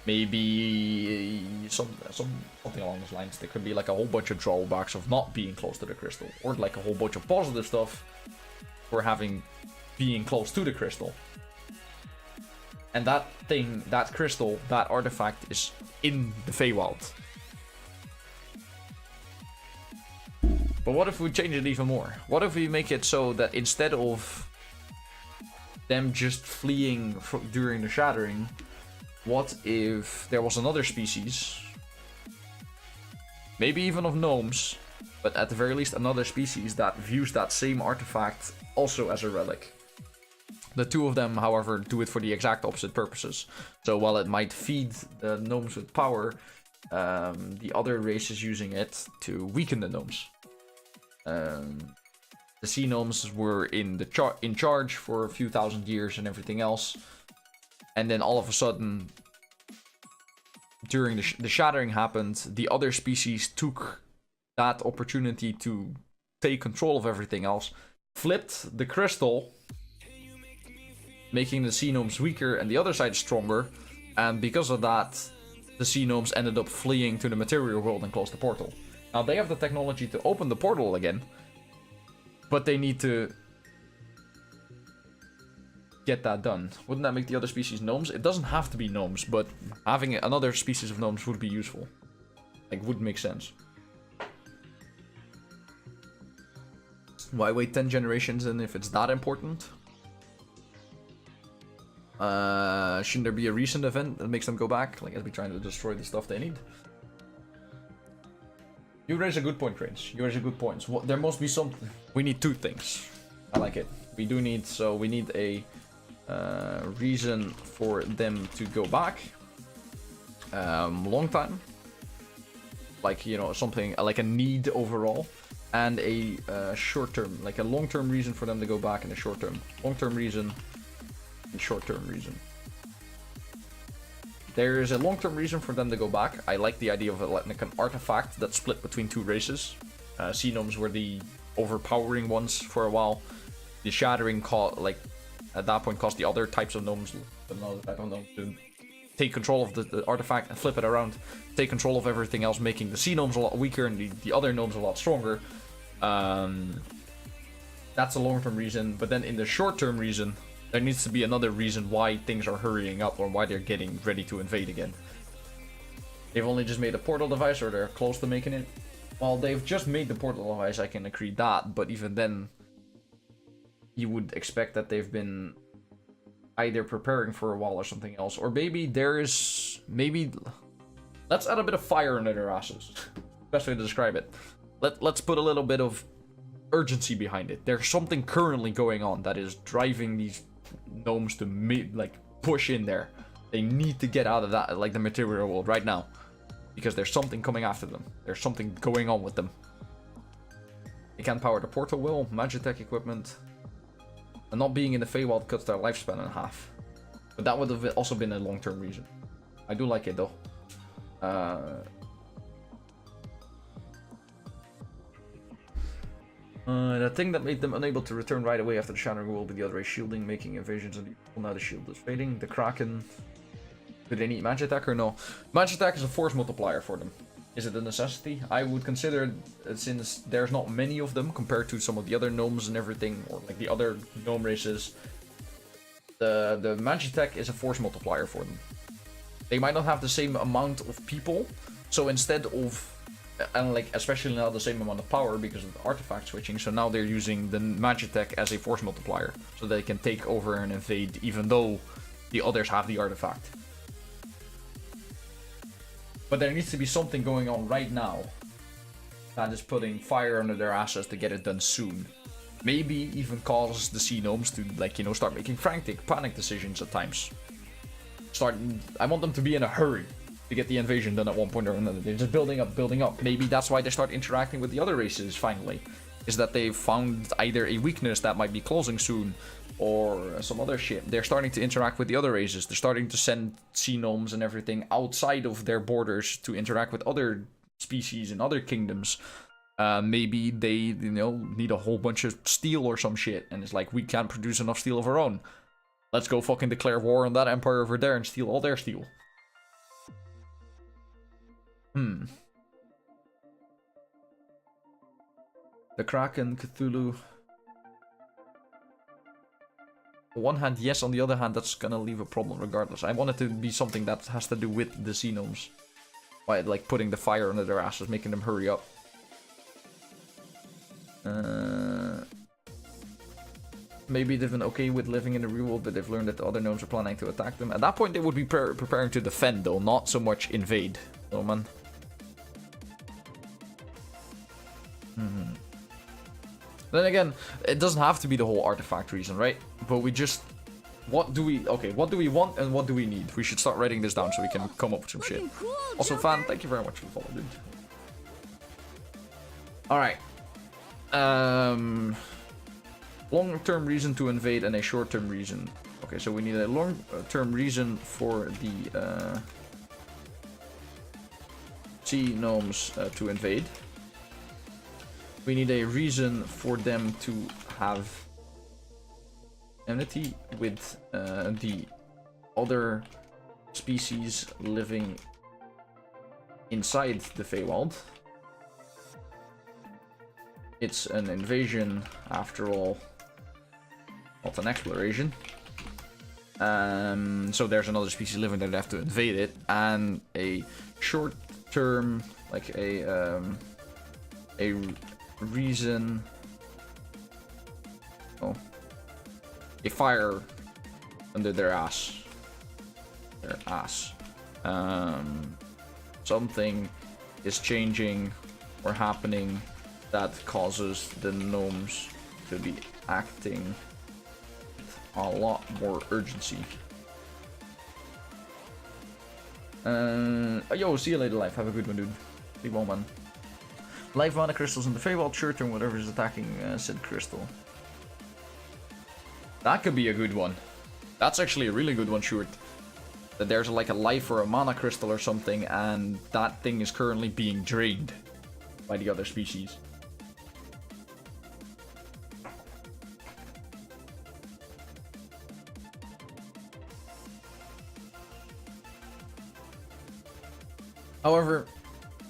Maybe something along those lines. There could be like a whole bunch of drawbacks of not being close to the crystal, or like a whole bunch of positive stuff for being close to the crystal. And that thing, that crystal, that artifact is in the Feywild. But what if we change it even more? What if we make it so that instead of them just fleeing during the shattering, what if there was another species, maybe even of gnomes, but at the very least another species that views that same artifact also as a relic? The two of them, however, do it for the exact opposite purposes. So while it might feed the gnomes with power, the other race is using it to weaken the gnomes. The Sea Gnomes were in charge for a few thousand years and everything else. And then all of a sudden, during the shattering happened, the other species took that opportunity to take control of everything else, flipped the crystal, making the Sea Gnomes weaker and the other side stronger. And because of that, the Sea Gnomes ended up fleeing to the material world and closed the portal. Now they have the technology to open the portal again, but they need to get that done. Wouldn't that make the other species gnomes? It doesn't have to be gnomes, but having another species of gnomes would be useful. Like, would make sense. Why wait 10 generations and if it's that important? Shouldn't there be a recent event that makes them go back? Like, as we trying to destroy the stuff they need? You raise a good point, Cranes. You raise a good point. There must be something. We need two things. I like it. We do need, so we need a reason for them to go back. Long time. Like, you know, something like a need overall. And a short term, like a long term reason for them to go back and a short term. Long term reason and short term reason. There is a long-term reason for them to go back. I like the idea of like an artifact that's split between two races. Sea Gnomes were the overpowering ones for a while. The shattering like at that point caused the other types of gnomes, another type of gnome, to take control of the artifact and flip it around, take control of everything else, making the Sea Gnomes a lot weaker and the other gnomes a lot stronger. That's a long-term reason, but then in the short-term reason, there needs to be another reason why things are hurrying up or why they're getting ready to invade again. They've only just made a portal device, or they're close to making it. Well, they've just made the portal device, I can agree that, but even then, you would expect that they've been either preparing for a while or something else. Or maybe let's add a bit of fire under their asses. Best way to describe it. Let's put a little bit of urgency behind it. There's something currently going on that is driving these gnomes to push in there. They need to get out of that, like the material world right now, because there's something coming after them. There's something going on with them. They can't power the portal will, Magitech equipment, and not being in the Feywild cuts their lifespan in half. But that would have also been a long-term reason. I do like it though. The thing that made them unable to return right away after the shattering will be the other race shielding, making invasions and now the shield is fading. The Kraken. Do they need Magitech or no? Magitech is a force multiplier for them. Is it a necessity? I would consider, since there's not many of them compared to some of the other gnomes and everything, or like the other gnome races, the Magitech is a force multiplier for them. They might not have the same amount of people, so instead of, and like especially now the same amount of power because of the artifact switching, so now they're using the Magitech as a force multiplier, so they can take over and invade even though the others have the artifact. But there needs to be something going on right now that is putting fire under their asses to get it done soon. Maybe even cause the Sea Gnomes to, like, you know, start making frantic, panic decisions at times. I want them to be in a hurry to get the invasion done at one point or another. They're just building up. Maybe that's why they start interacting with the other races finally. Is that they've found either a weakness that might be closing soon, or some other shit. They're starting to interact with the other races. They're starting to send Sea Gnomes and everything outside of their borders to interact with other species and other kingdoms. Maybe they, you know, need a whole bunch of steel or some shit, and it's like, we can't produce enough steel of our own. Let's go fucking declare war on that empire over there and steal all their steel. The Kraken, Cthulhu. On one hand, yes. On the other hand, that's gonna leave a problem regardless. I want it to be something that has to do with the Sea Gnomes. By, like, putting the fire under their asses, making them hurry up. Maybe they've been okay with living in the real world, but they've learned that the other gnomes are planning to attack them. At that point, they would be preparing to defend, though, not so much invade. Oh, man. Then again, it doesn't have to be the whole artifact reason, right? But we just... What do we want and what do we need? We should start writing this down so we can come up with some shit. Also, Fan, thank you very much for the follow, dude. Alright. Long-term reason to invade and a short-term reason. Okay, so we need a long-term reason for the Sea Gnomes to invade. We need a reason for them to have enmity with the other species living inside the Feywild. It's an invasion, after all, not an exploration. So there's another species living there, they have to invade it. And a short-term, like a reason... Oh. A fire under their ass. Their ass. Something is changing or happening that causes the gnomes to be acting with a lot more urgency. Yo, see you later, life. Have a good one, dude. Be well, man. Live mana crystals in the Feywild, short term, whatever is attacking said crystal. That could be a good one. That's actually a really good one, Short. That there's like a life or a mana crystal or something, and that thing is currently being drained by the other species. However,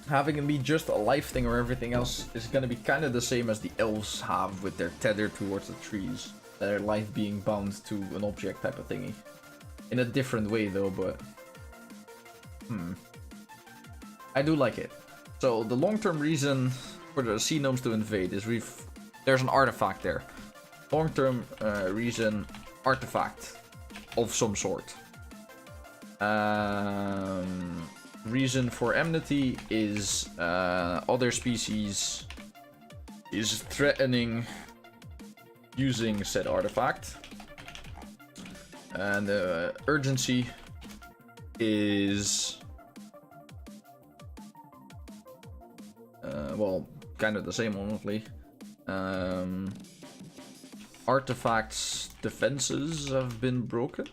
having it be just a life thing or everything else is going to be kind of the same as the elves have with their tether towards the trees. Their life being bound to an object type of thingy. In a different way though, but... I do like it. So the long-term reason for the Sea Gnomes to invade is there's an artifact there. Long-term reason, artifact of some sort. Reason for enmity is other species is threatening using said artifact. And urgency is well, kind of the same, honestly. Artifacts defenses have been broken.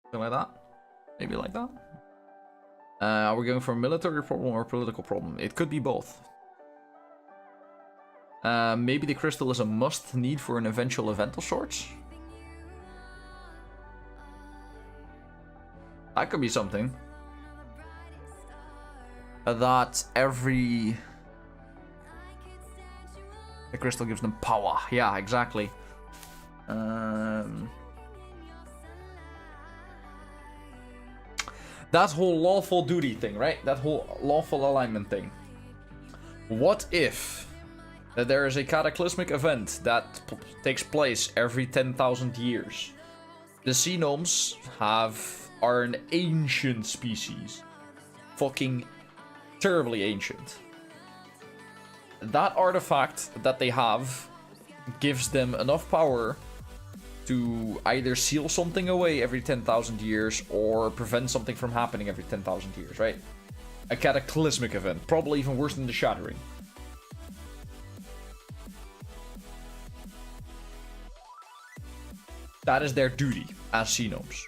Something like that. Maybe like that. Are we going for a military problem or a political problem? It could be both. Maybe the crystal is a must need for an eventual event of sorts. That could be something. That every... The crystal gives them power. Yeah, exactly. That whole lawful duty thing, right? That whole lawful alignment thing. What if there is a cataclysmic event that takes place every 10,000 years? The Sea Gnomes are an ancient species. Fucking terribly ancient. That artifact that they have gives them enough power to either seal something away every 10,000 years or prevent something from happening every 10,000 years, right? A cataclysmic event, probably even worse than the Shattering. That is their duty as Sea Gnomes.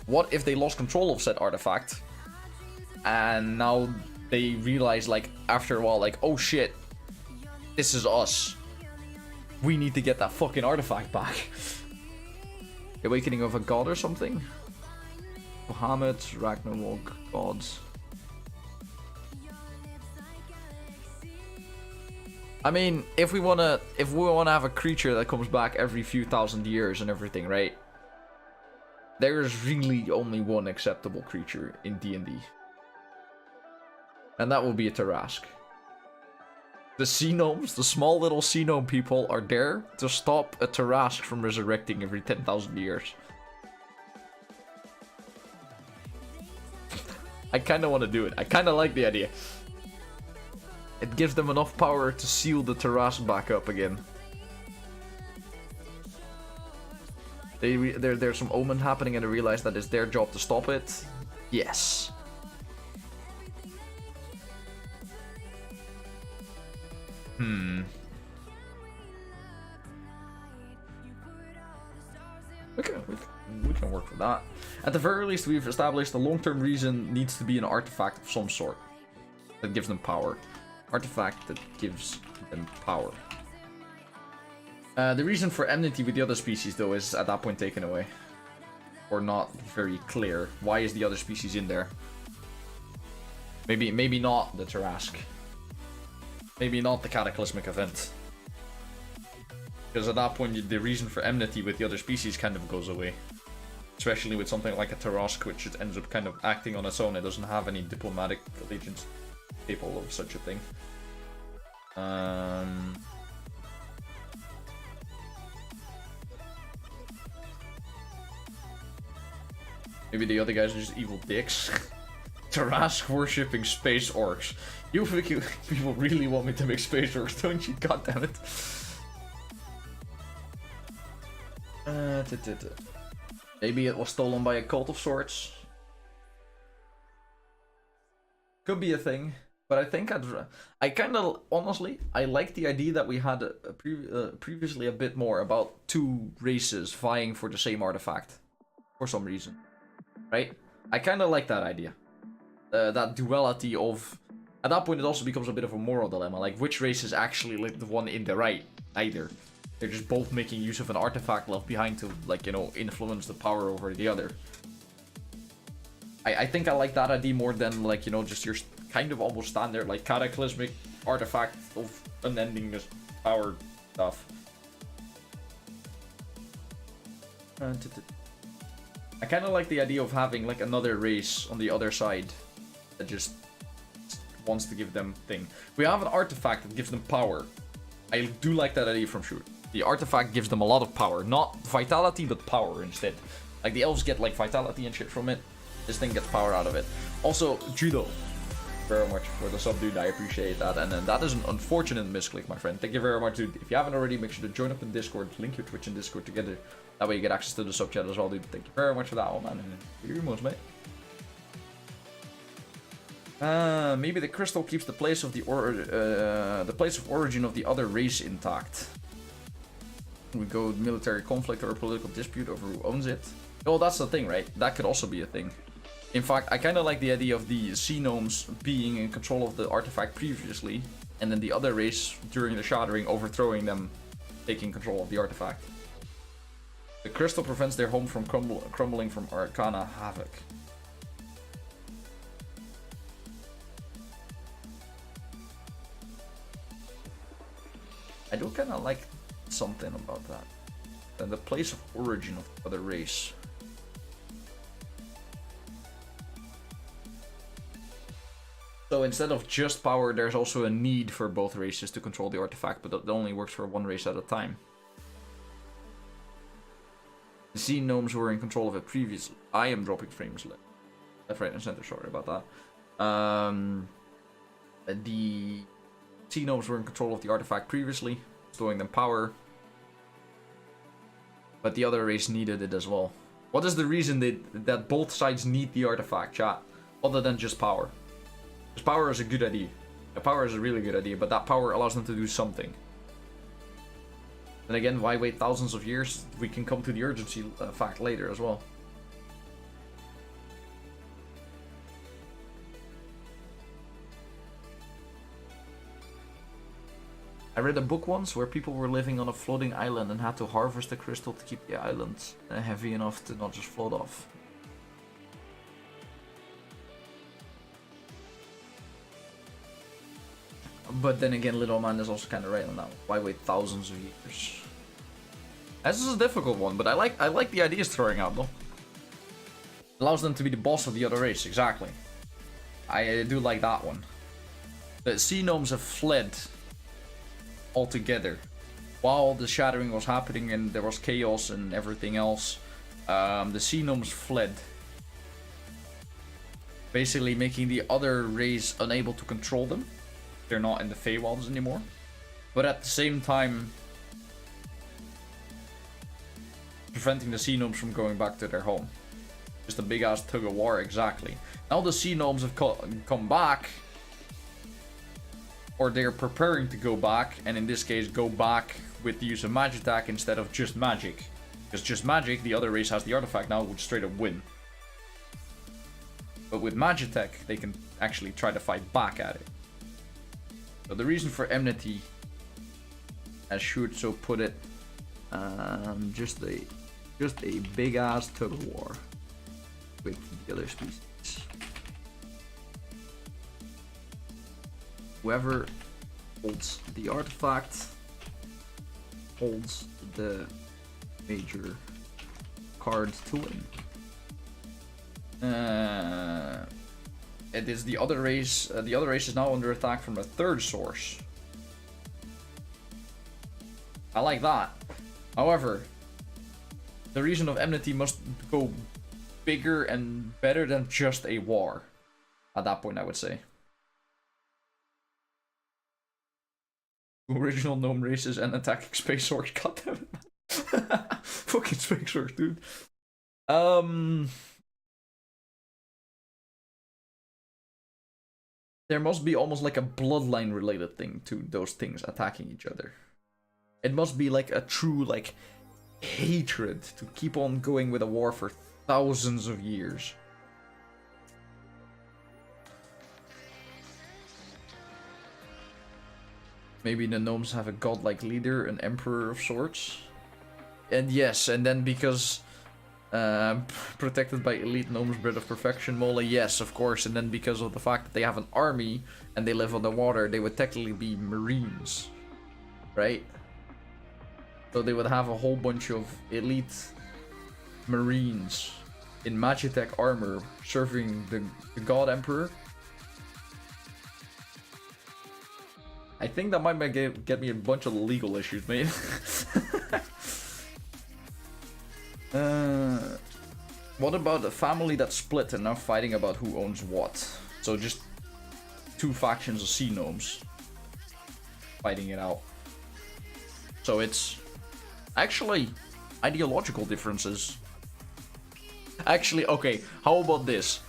What if they lost control of said artifact and now they realize, like, after a while, like, oh shit, this is us. We need to get that fucking artifact back. Awakening of a god or something? Bahamut, Ragnarok, gods. I mean, if we wanna have a creature that comes back every few thousand years and everything, right? There's really only one acceptable creature in D&D. And that will be a Tarask. The Sea Gnomes, the small little Sea Gnome people, are there to stop a Tarask from resurrecting every 10,000 years. I kind of want to do it. I kind of like the idea. It gives them enough power to seal the Tarask back up again. There's some omen happening and they realize that it's their job to stop it. Yes. We can work with that. At the very least, we've established the long-term reason needs to be an artifact of some sort that gives them power. Artifact that gives them power. The reason for enmity with the other species, though, is at that point taken away. Or not very clear. Why is the other species in there? Maybe not the Tarask. Maybe not the cataclysmic event. Because at that point, the reason for enmity with the other species kind of goes away. Especially with something like a Tarask, which it ends up kind of acting on its own. It doesn't have any diplomatic allegiance capable of such a thing. Maybe the other guys are just evil dicks. Tarask worshipping space orcs. You people really want me to make space orcs, don't you? God damn it. Maybe it was stolen by a cult of sorts. Could be a thing, but I think I kind of honestly I like the idea that we had previously a bit more about two races vying for the same artifact for some reason, right? I kind of like that idea. That duality of, at that point it also becomes a bit of a moral dilemma, like which race is actually like the one in the right either. They're just both making use of an artifact left behind to, like, you know, influence the power over the other. I think I like that idea more than, like, you know, just your kind of almost standard, like, cataclysmic artifact of unending power stuff. I kind of like the idea of having, like, another race on the other side that just wants to give them thing. We have an artifact that gives them power. I do like that idea from Shoot. The artifact gives them a lot of power. Not vitality, but power instead. Like, the elves get, like, vitality and shit from it. This thing gets power out of it. Also, Judo. Very much for the sub, dude. I appreciate that. And then that is an unfortunate misclick, my friend. Thank you very much, dude. If you haven't already, make sure to join up in Discord. Link your Twitch and Discord together. That way you get access to the sub chat as well, dude. Thank you very much for that one, man. And your most, mate. Maybe the crystal keeps the place of the place of origin of the other race intact. We go with military conflict or a political dispute over who owns it. Oh, that's the thing, right? That could also be a thing. In fact, I kind of like the idea of the Sea Gnomes being in control of the artifact previously, and then the other race during the shattering overthrowing them, taking control of the artifact. The crystal prevents their home from crumbling from Arcana Havoc. I do kind of like something about that. And the place of origin of the other race. So instead of just power, there's also a need for both races to control the artifact, but that only works for one race at a time. The Sea Gnomes were in control of it previously. I am dropping frames left, right, and center. Sorry about that. The Sea Gnomes were in control of the artifact previously, storing them power. But the other race needed it as well. What is the reason that both sides need the artifact, chat? Other than just power. Because power is a good idea. Power is a really good idea, but that power allows them to do something. And again, why wait thousands of years? We can come to the urgency fact later as well. I read a book once where people were living on a floating island and had to harvest the crystal to keep the island heavy enough to not just float off. But then again, Little Man is also kind of right on that. Why wait thousands of years? This is a difficult one, but I like the ideas throwing out though. Allows them to be the boss of the other race, exactly. I do like that one. The Sea Gnomes have fled all together. While the shattering was happening and there was chaos and everything else, the Sea Gnomes fled. Basically making the other race unable to control them. They're not in the Feywilds anymore. But at the same time, preventing the Sea Gnomes from going back to their home. Just a big ass tug of war, exactly. Now the Sea Gnomes have come back. Or they're preparing to go back, and in this case go back with the use of Magitech instead of just magic. Because just magic, the other race has the artifact now, would straight up win. But with Magitech, they can actually try to fight back at it. So the reason for enmity, as Schurzzo put it, just a big ass tug of war with the other species. Whoever holds the artifact holds the major card to win. It is the other race. The other race is now under attack from a third source. I like that. However, the reason of enmity must go bigger and better than just a war. At that point, I would say. Original gnome races and attacking space orcs. Goddammit. Fucking space orcs, dude. There must be almost like a bloodline related thing to those things attacking each other. It must be like a true like hatred to keep on going with a war for thousands of years. Maybe the gnomes have a godlike leader, an emperor of sorts. And yes, and then because protected by elite gnomes, bread of perfection, Mole, yes, of course. And then because of the fact that they have an army and they live on the water, they would technically be marines, right? So they would have a whole bunch of elite marines in Magitech armor serving the god emperor. I think that might get me a bunch of legal issues, mate. What about a family that's split and now fighting about who owns what? So just two factions of Sea Gnomes fighting it out. So it's actually ideological differences. Actually, okay, how about this?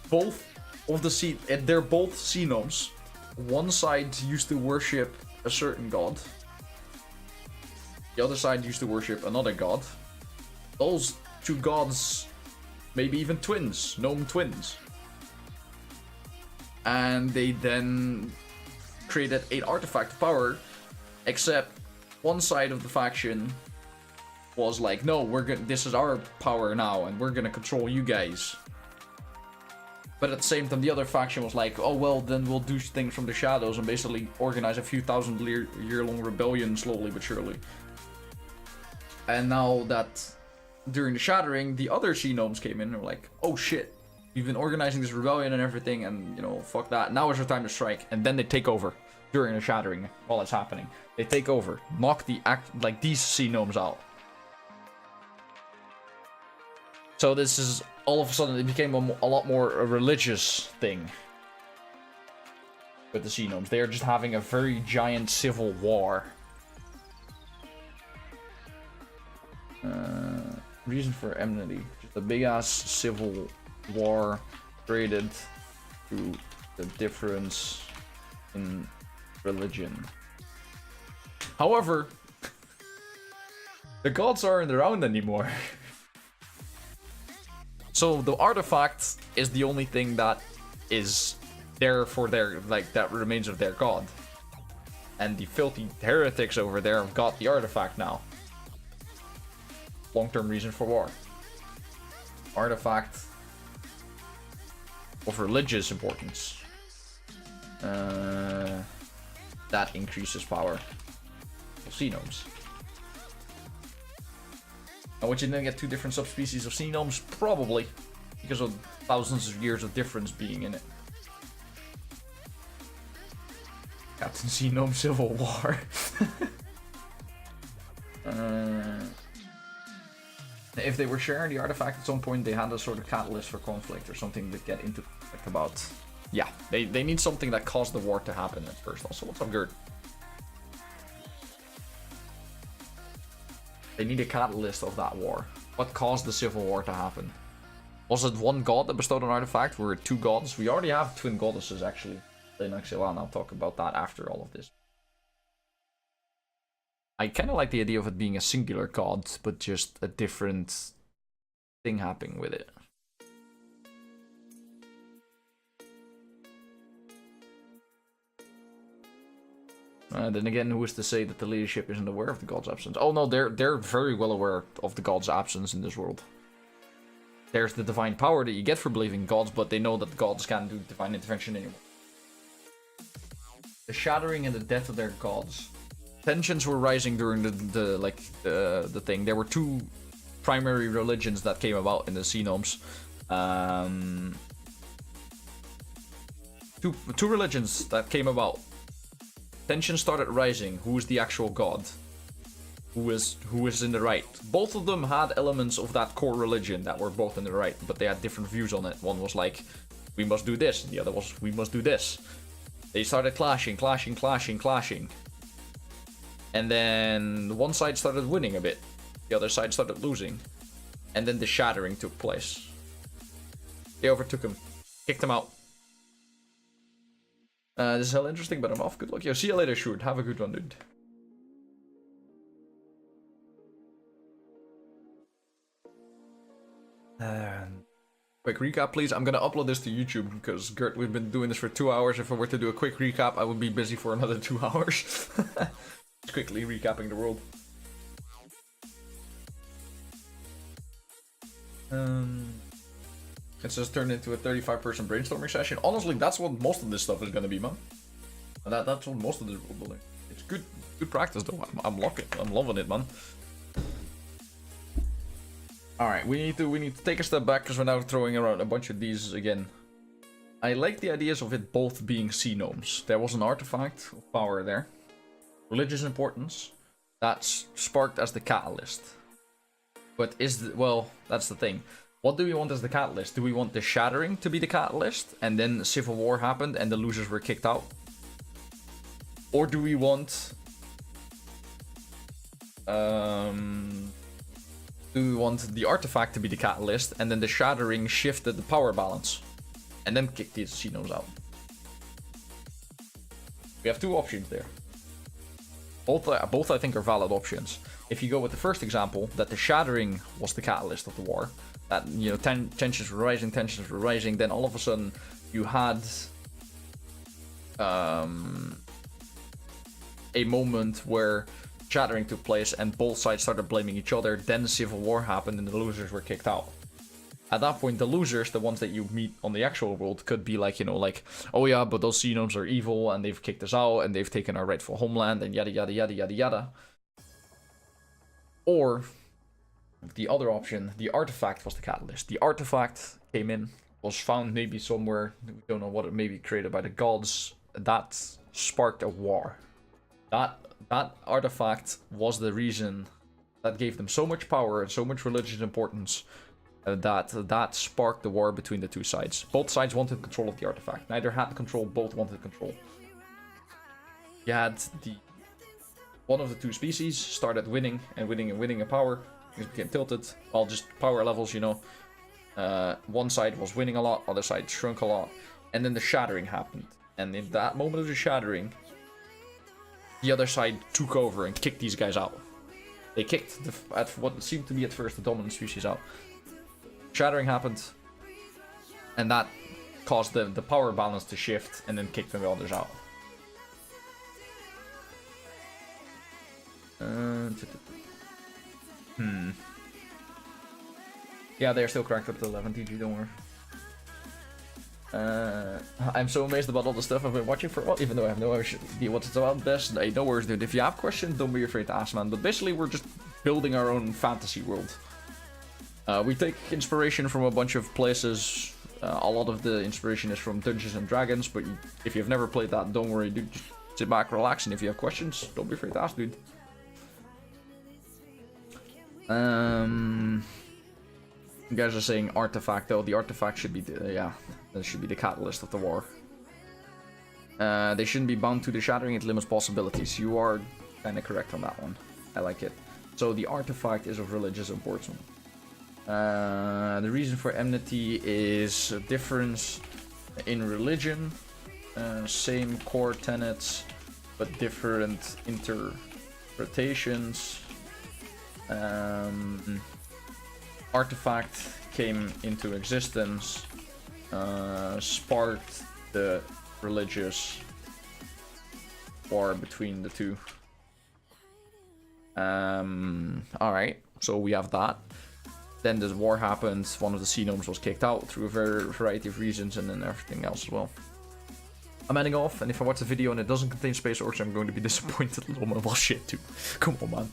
Both of the they're both Sea Gnomes. One side used to worship a certain god. The other side used to worship another god. Those two gods, maybe even twins, gnome twins. And they then created 8 artifact power, except one side of the faction was like, no, this is our power now, and we're gonna control you guys. But at the same time, the other faction was like, oh well, then we'll do things from the shadows and basically organize a few thousand year-long rebellion slowly but surely. And now that during the shattering, the other Sea Gnomes came in and were like, oh shit, we've been organizing this rebellion and everything, and you know, fuck that. Now is our time to strike. And then they take over during the shattering while it's happening. They take over, knock these Sea Gnomes out. So this is all of a sudden it became a lot more a religious thing with the Sea Gnomes. They are just having a very giant civil war. Reason for enmity: just a big ass civil war created through the difference in religion. However, the gods aren't around anymore. So the artifact is the only thing that is there for their, like, that remains of their god. And the filthy heretics over there have got the artifact now. Long-term reason for war. Artifact of religious importance. That increases power of Sea Gnomes. And would you then get 2 different subspecies of Sea Gnomes? Probably, because of thousands of years of difference being in it. Captain Sea Gnome Civil War. If they were sharing the artifact at some point, they had a sort of catalyst for conflict or something to get into conflict about. Yeah, they need something that caused the war to happen at first. Also, what's up, Gert? They need a catalyst of that war. What caused the civil war to happen? Was it one god that bestowed an artifact? Were it two gods? We already have twin goddesses, actually. And I'll talk about that after all of this. I kind of like the idea of it being a singular god, but just a different thing happening with it. Then again, who is to say that the leadership isn't aware of the god's absence? Oh no, they're very well aware of the god's absence in this world. There's the divine power that you get for believing gods, but they know that the gods can't do divine intervention anymore. The shattering and the death of their gods. Tensions were rising during the thing. There were two primary religions that came about in the Sea Gnomes. Two religions that came about. Tension started rising. Who is the actual god? Who is in the right? Both of them had elements of that core religion that were both in the right, but they had different views on it. One was like, we must do this, and the other was, we must do this. They started clashing. And then one side started winning a bit. The other side started losing. And then the shattering took place. They overtook him. Kicked him out. This is hell interesting, but I'm off. Good luck. Yo, see you later, Sjoerd. Have a good one, dude. Quick recap, please. I'm gonna upload this to YouTube because, Gert, we've been doing this for 2 hours. If I were to do a quick recap, I would be busy for another 2 hours. Just quickly recapping the world. It's just turned into a 35-person brainstorming session. Honestly, that's what most of this stuff is gonna be, man. That's what most of this world building. It's good practice though. I'm loving it, man. All right, we need to take a step back because we're now throwing around a bunch of these again. I like the ideas of it both being Sea Gnomes. There was an artifact of power there, religious importance, that's sparked as the catalyst. But that's the thing. What do we want as the catalyst? Do we want the shattering to be the catalyst, and then the civil war happened and the losers were kicked out? Or do we want the artifact to be the catalyst, and then the shattering shifted the power balance, and then kicked these Sea Gnomes out? We have two options there. Both I think are valid options. If you go with the first example, that the shattering was the catalyst of the war, that, you know, tensions were rising, then all of a sudden you had a moment where shattering took place and both sides started blaming each other, then the civil war happened and the losers were kicked out. At that point, the losers, the ones that you meet on the actual world, could be like, you know, like, oh yeah, but those Sea Gnomes are evil and they've kicked us out and they've taken our rightful homeland and yada yada yada yada yada. Or the other option, the artifact was the catalyst. The artifact came in, was found maybe somewhere, we don't know what, it may be created by the gods, that sparked a war. That artifact was the reason that gave them so much power and so much religious importance that sparked the war between the two sides. Both sides wanted control of the artifact. Neither had control, both wanted control. You had one of the two species started winning a power. It became tilted. All just power levels, you know. One side was winning a lot, other side shrunk a lot. And then the shattering happened. And in that moment of the shattering, the other side took over and kicked these guys out. They kicked what seemed to be at first the dominant species out. Shattering happened, and that caused the power balance to shift, and then kicked the others out. Yeah, they're still cracked up to 11 TG, don't worry. I'm so amazed about all the stuff I've been watching for a while, even though I have no idea what it's about. Best, hey, no worries, dude. If you have questions, don't be afraid to ask, man. But basically, we're just building our own fantasy world. We take inspiration from a bunch of places. A lot of the inspiration is from Dungeons and Dragons, but if you've never played that, don't worry, dude. Just sit back, relax, and if you have questions, don't be afraid to ask, dude. You guys are saying artifact, though. The artifact should be the, yeah, that should be the catalyst of the war. They shouldn't be bound to the shattering, it limits possibilities. You are kind of correct on that one. I like it. So the artifact is of religious importance. The reason for enmity is a difference in religion. Same core tenets, but different interpretations. Artifact came into existence, sparked the religious war between the two. Alright, so we have that. Then this war happened, one of the Sea Gnomes was kicked out through a variety of reasons, and then everything else as well. I'm ending off, and if I watch the video and it doesn't contain space orcs, I'm going to be disappointed. Well, shit too. Come on, man.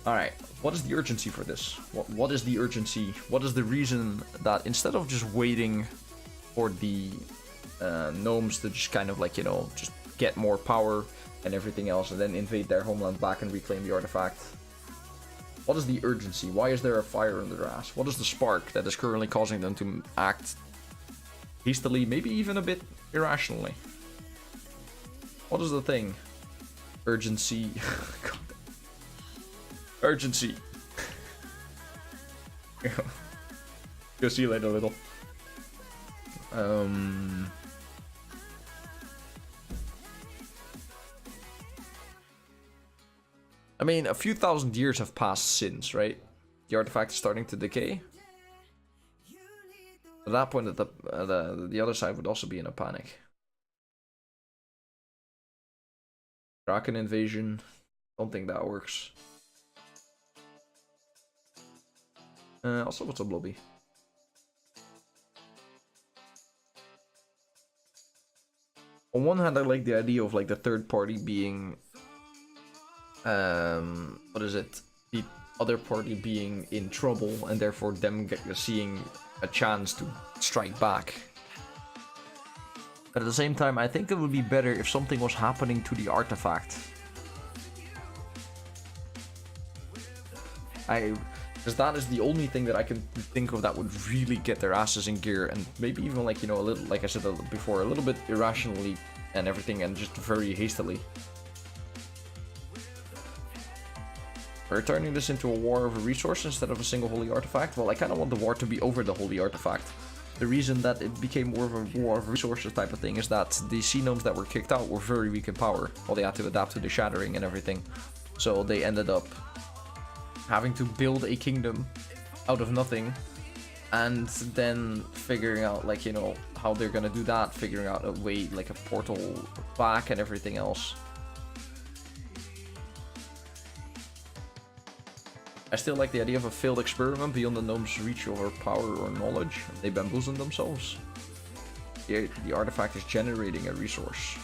Alright, what is the urgency for this? What is the urgency? What is the reason that instead of just waiting for the gnomes to just kind of like, you know, just get more power and everything else and then invade their homeland back and reclaim the artifact? What is the urgency? Why is there a fire in their ass? What is the spark that is currently causing them to act hastily, maybe even a bit irrationally? What is the thing? Urgency. God. Urgency. Go see you later, little. I mean, a few thousand years have passed since, right? The artifact is starting to decay. At that point, the other side would also be in a panic. Kraken invasion. Don't think that works. Also, what's up, Lobby? On one hand, I like the idea of like the third party being, what is it? The other party being in trouble and therefore them seeing a chance to strike back. But at the same time, I think it would be better if something was happening to the artifact. Because that is the only thing that I can think of that would really get their asses in gear, and maybe even like, you know, a little, like I said before, a little bit irrationally and everything, and just very hastily. We're turning this into a war over resources instead of a single holy artifact. Well, I kind of want the war to be over the holy artifact. The reason that it became more of a war of resources type of thing is that the Sea Gnomes that were kicked out were very weak in power. Well, they had to adapt to the shattering and everything. So they ended up having to build a kingdom out of nothing, and then figuring out, like, you know, how they're gonna do that, figuring out a way, like a portal back and everything else. I still like the idea of a failed experiment beyond the gnomes' reach over power or knowledge. They bamboozled themselves. The artifact is generating a resource.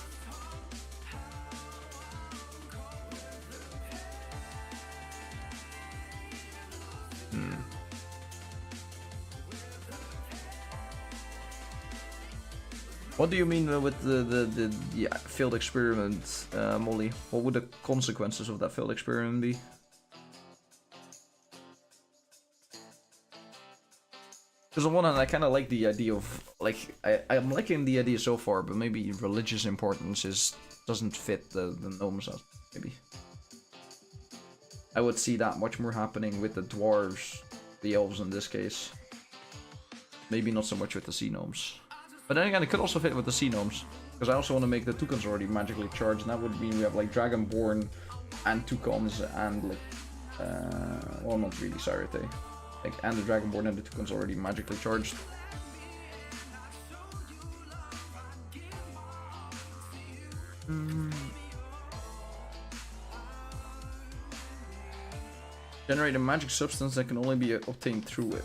What do you mean with the failed experiment, Molly? What would the consequences of that failed experiment be? Because on one hand, I kind of like the idea of, like, I'm liking the idea so far, but maybe religious importance doesn't fit the gnomes, maybe. I would see that much more happening with the dwarves, the elves in this case. Maybe not so much with the Sea Gnomes. But then again, it could also fit with the Sea Gnomes, because I also want to make the Toucans already magically charged, and that would mean we have like Dragonborn and Toucans and like, well, not really, Sarate. Like, and the Dragonborn and the Toucans already magically charged. Generate a magic substance that can only be obtained through it.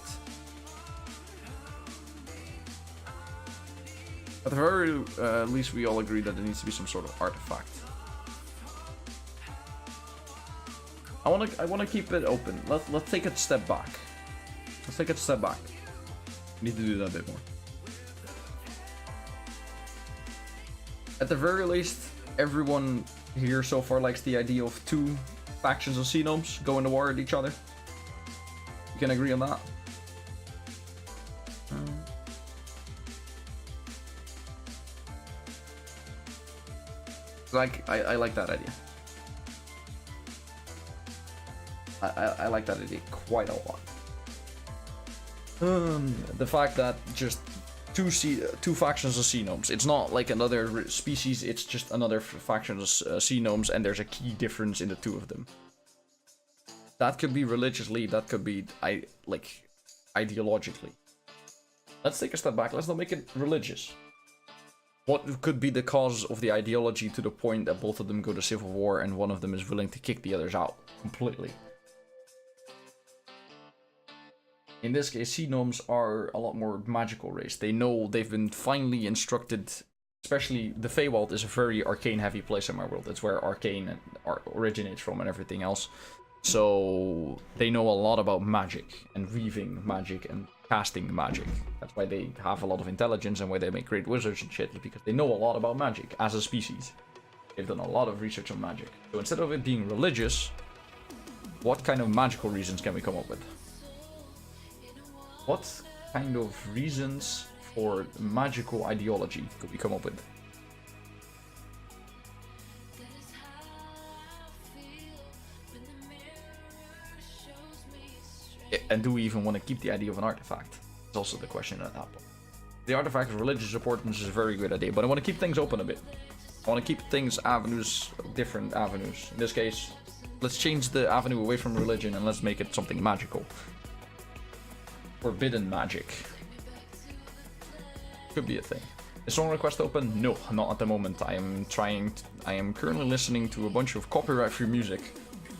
At the very least, we all agree that there needs to be some sort of artifact. I wanna keep it open. Let's take a step back. Let's take a step back. We need to do that a bit more. At the very least, everyone here so far likes the idea of 2 factions of Sea Gnomes going to war with each other. You can agree on that? Like, I like that idea. I like that idea quite a lot. The fact that just two factions of Sea Gnomes. It's not like another species, it's just another faction of Sea Gnomes, and there's a key difference in the 2 of them. That could be religiously, that could be like ideologically. Let's take a step back, let's not make it religious. What could be the cause of the ideology to the point that both of them go to civil war and one of them is willing to kick the others out completely? In this case, Sea Gnomes are a lot more magical race. They know, they've been finely instructed, especially the Feywild is a very arcane heavy place in my world. It's where arcane originates from and everything else. So they know a lot about magic and weaving magic and casting magic. That's why they have a lot of intelligence and why they make great wizards and shit, because they know a lot about magic as a species. They've done a lot of research on magic. So instead of it being religious, what kind of magical reasons can we come up with? What kind of reasons for magical ideology could we come up with? And do we even want to keep the idea of an artifact? That's also the question at that point. The artifact of religious importance is a very good idea, but I want to keep things open a bit. I want to keep things different avenues. In this case, let's change the avenue away from religion and let's make it something magical. Forbidden magic. Could be a thing. Is song request open? No, not at the moment. I am currently listening to a bunch of copyright-free music,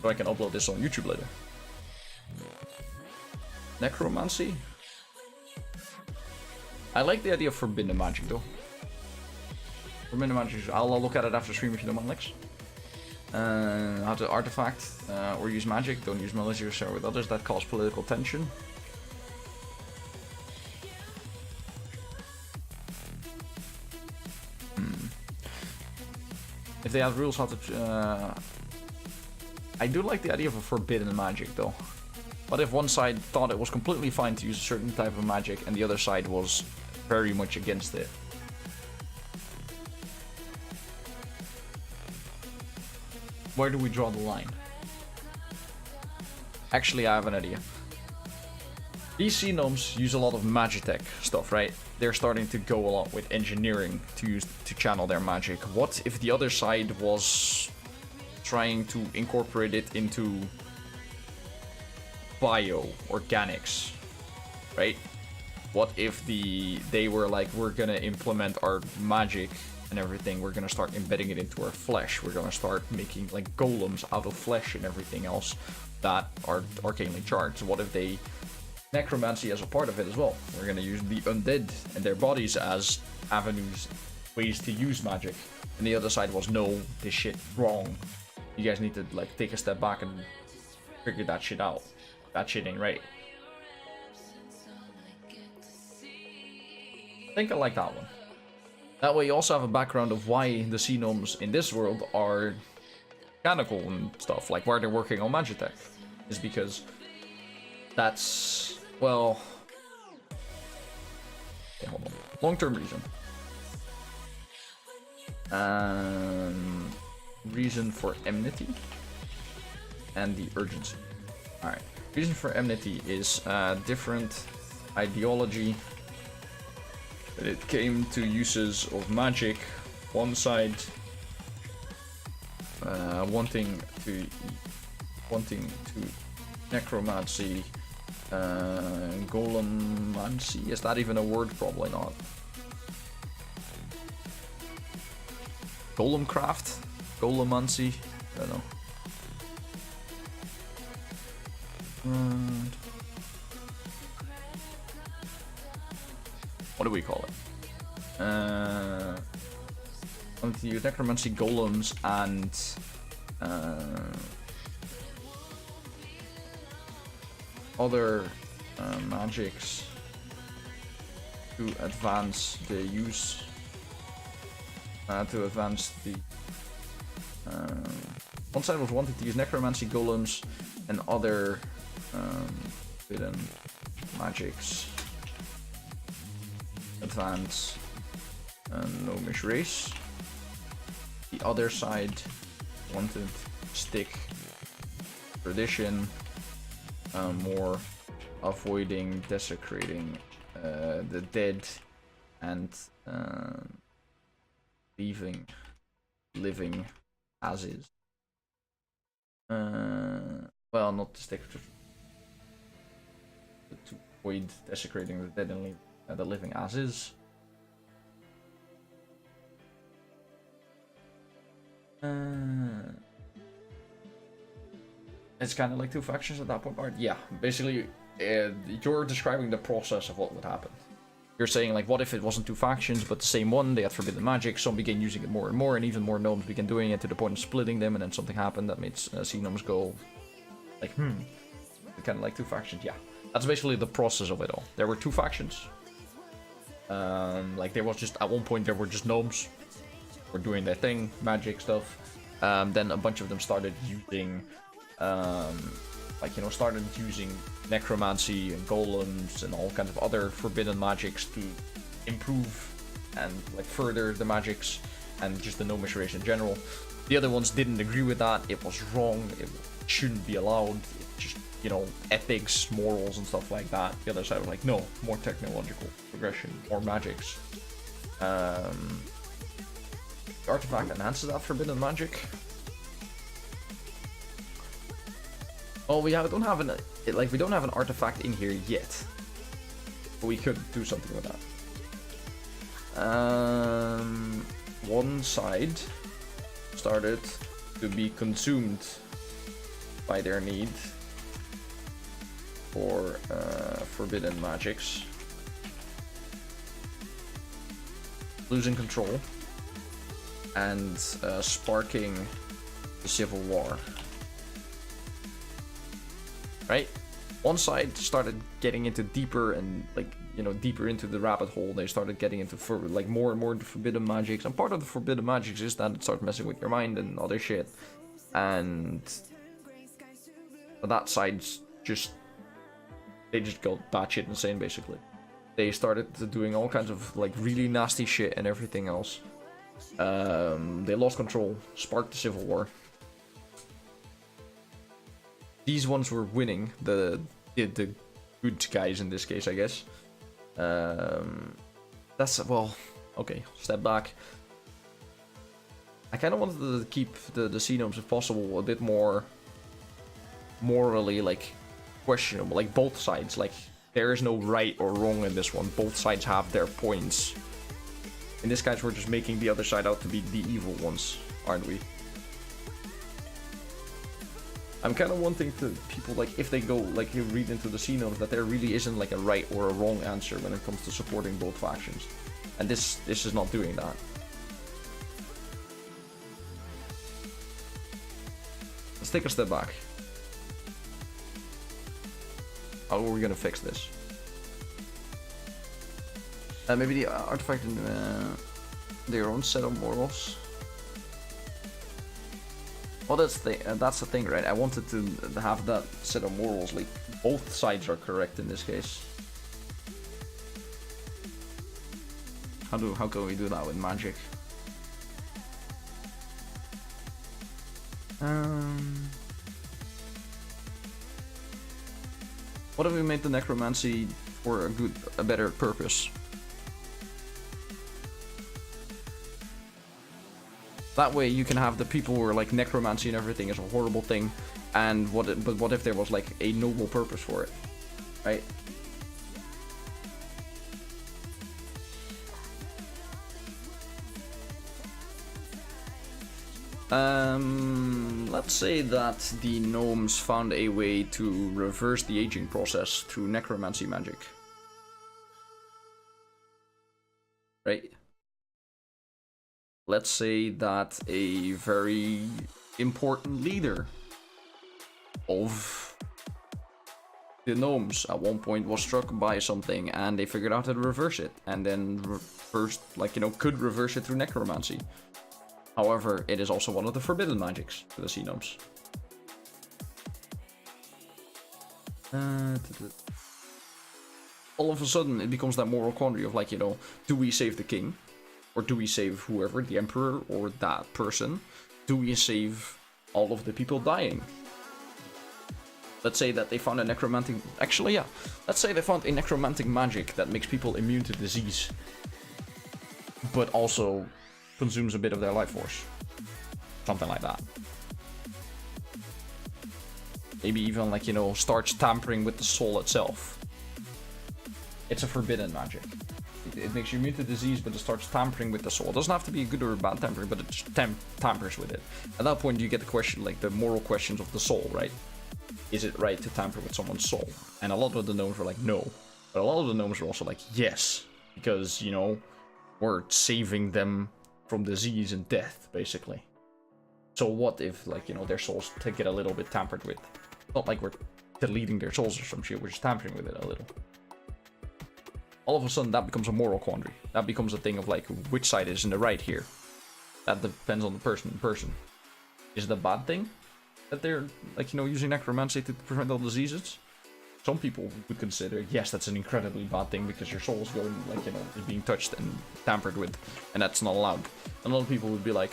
so I can upload this on YouTube later. Necromancy? I like the idea of forbidden magic though. Forbidden magic, I'll look at it after stream if you don't mind, Lex. How to artifact or use magic. Don't use malicious or with others that cause political tension. If they have rules how to... I do like the idea of a forbidden magic though. What if one side thought it was completely fine to use a certain type of magic and the other side was very much against it? Where do we draw the line? Actually, I have an idea. These Sea Gnomes use a lot of Magitech stuff, right? They're starting to go a lot with engineering to channel their magic. What if the other side was trying to incorporate it into bio-organics, right? What if they were like, we're gonna implement our magic and everything, we're gonna start embedding it into our flesh, we're gonna start making like golems out of flesh and everything else that are arcanely charged. What if they necromancy as a part of it as well? We're gonna use the undead and their bodies as avenues, ways to use magic. And the other side was, no, this shit wrong. You guys need to like take a step back and figure that shit out. That shit ain't right. I think I like that one. That way you also have a background of why the Sea Gnomes in this world are mechanical and stuff, like why they're working on Magitech. Is because that's, well... Okay, hold on. Long-term reason. Reason for enmity. And the urgency. Alright. Reason for enmity is different ideology. It came to uses of magic. One side wanting to necromancy, golemancy. Is that even a word? Probably not. Golemcraft, golemancy. I don't know. What do we call it? Want to use necromancy, golems, and other magics to advance the use, to advance the One side was wanting to use necromancy golems and other hidden magics. Advance and gnomish race. The other side wanted stick tradition, more avoiding desecrating the dead and leaving living as is. Well, not the stick to avoid desecrating the dead and leave the living as is. It's kind of like two factions at that point, Art. Yeah, basically, you're describing the process of what would happen. You're saying, like, what if it wasn't two factions, but the same one, they had forbidden magic, some began using it more and more, and even more gnomes began doing it to the point of splitting them, and then something happened that made Sea Gnomes go, like, kind of like two factions. Yeah, that's basically the process of it all. There were two factions. Like, there was just, at one point, there were just gnomes were doing their thing, magic stuff. Then a bunch of them started using, like, you know, started using necromancy and golems and all kinds of other forbidden magics to improve and, like, further the magics and just the gnomish race in general. The other ones didn't agree with that. It was wrong. It shouldn't be allowed. It just, you know, ethics, morals, and stuff like that. The other side was like, no, more technological progression, more magics. Artifact enhances that forbidden magic. Oh, we don't have an we don't have an artifact in here yet, but we could do something with that. One side started to be consumed by their need for forbidden magics, losing control and sparking the civil war. Right? One side started getting into deeper and, like, you know, deeper into the rabbit hole. They started getting into like more and more forbidden magics, and part of the forbidden magics is that it starts messing with your mind and other shit. And that side's just, they just got batshit insane basically. They started doing all kinds of, like, really nasty shit and everything else. They lost control, sparked the civil war. These ones were winning, the good guys in this case, I guess. That's, well, okay, step back. I kind of wanted to keep the Sea Gnomes, if possible, a bit more morally, like, questionable. Like, both sides, like, there is no right or wrong in this one. Both sides have their points. In this case, we're just making the other side out to be the evil ones, aren't we? I'm kind of wanting to people, like, if they go, like, you read into the Sea Gnomes, that there really isn't, like, a right or a wrong answer when it comes to supporting both factions. And this is not doing that. Let's take a step back. How are we gonna fix this? Maybe the artifact in their own set of morals. Well, that's the thing, right? I wanted to have that set of morals. Like, both sides are correct in this case. How can we do that with magic? What if we made the necromancy for a better purpose? That way you can have the people who are like, necromancy and everything is a horrible thing, and but what if there was, like, a noble purpose for it, right? Let's say that the gnomes found a way to reverse the aging process through necromancy magic, right? Let's say that a very important leader of the gnomes at one point was struck by something, and they figured out how to reverse it, and then could reverse it through necromancy. However, it is also one of the forbidden magics for the Sea Gnomes. All of a sudden, it becomes that moral quandary of like, you know, do we save the king? Or do we save whoever, the emperor or that person? Do we save all of the people dying? Let's say that they found a necromantic... Actually, yeah. Let's say they found a necromantic magic that makes people immune to disease. But also consumes a bit of their life force. Something like that. Maybe even, like, you know, starts tampering with the soul itself. It's a forbidden magic. It makes you immune to disease, but it starts tampering with the soul. It doesn't have to be a good or a bad tampering, but it just tampers with it. At that point, you get the question, like, the moral questions of the soul, right? Is it right to tamper with someone's soul? And a lot of the gnomes were like, no. But a lot of the gnomes were also like, yes. Because, you know, we're saving them from disease and death, basically. So what if, like, you know, their souls get a little bit tampered with? Not like we're deleting their souls or some shit, we're just tampering with it a little. All of a sudden, that becomes a moral quandary. That becomes a thing of, like, which side is in the right here? That depends on the person. Is it a bad thing that they're, like, you know, using necromancy to prevent all diseases? Some people would consider, yes, that's an incredibly bad thing because your soul is going, like, you know, is being touched and tampered with, and that's not allowed. And a lot of people would be like,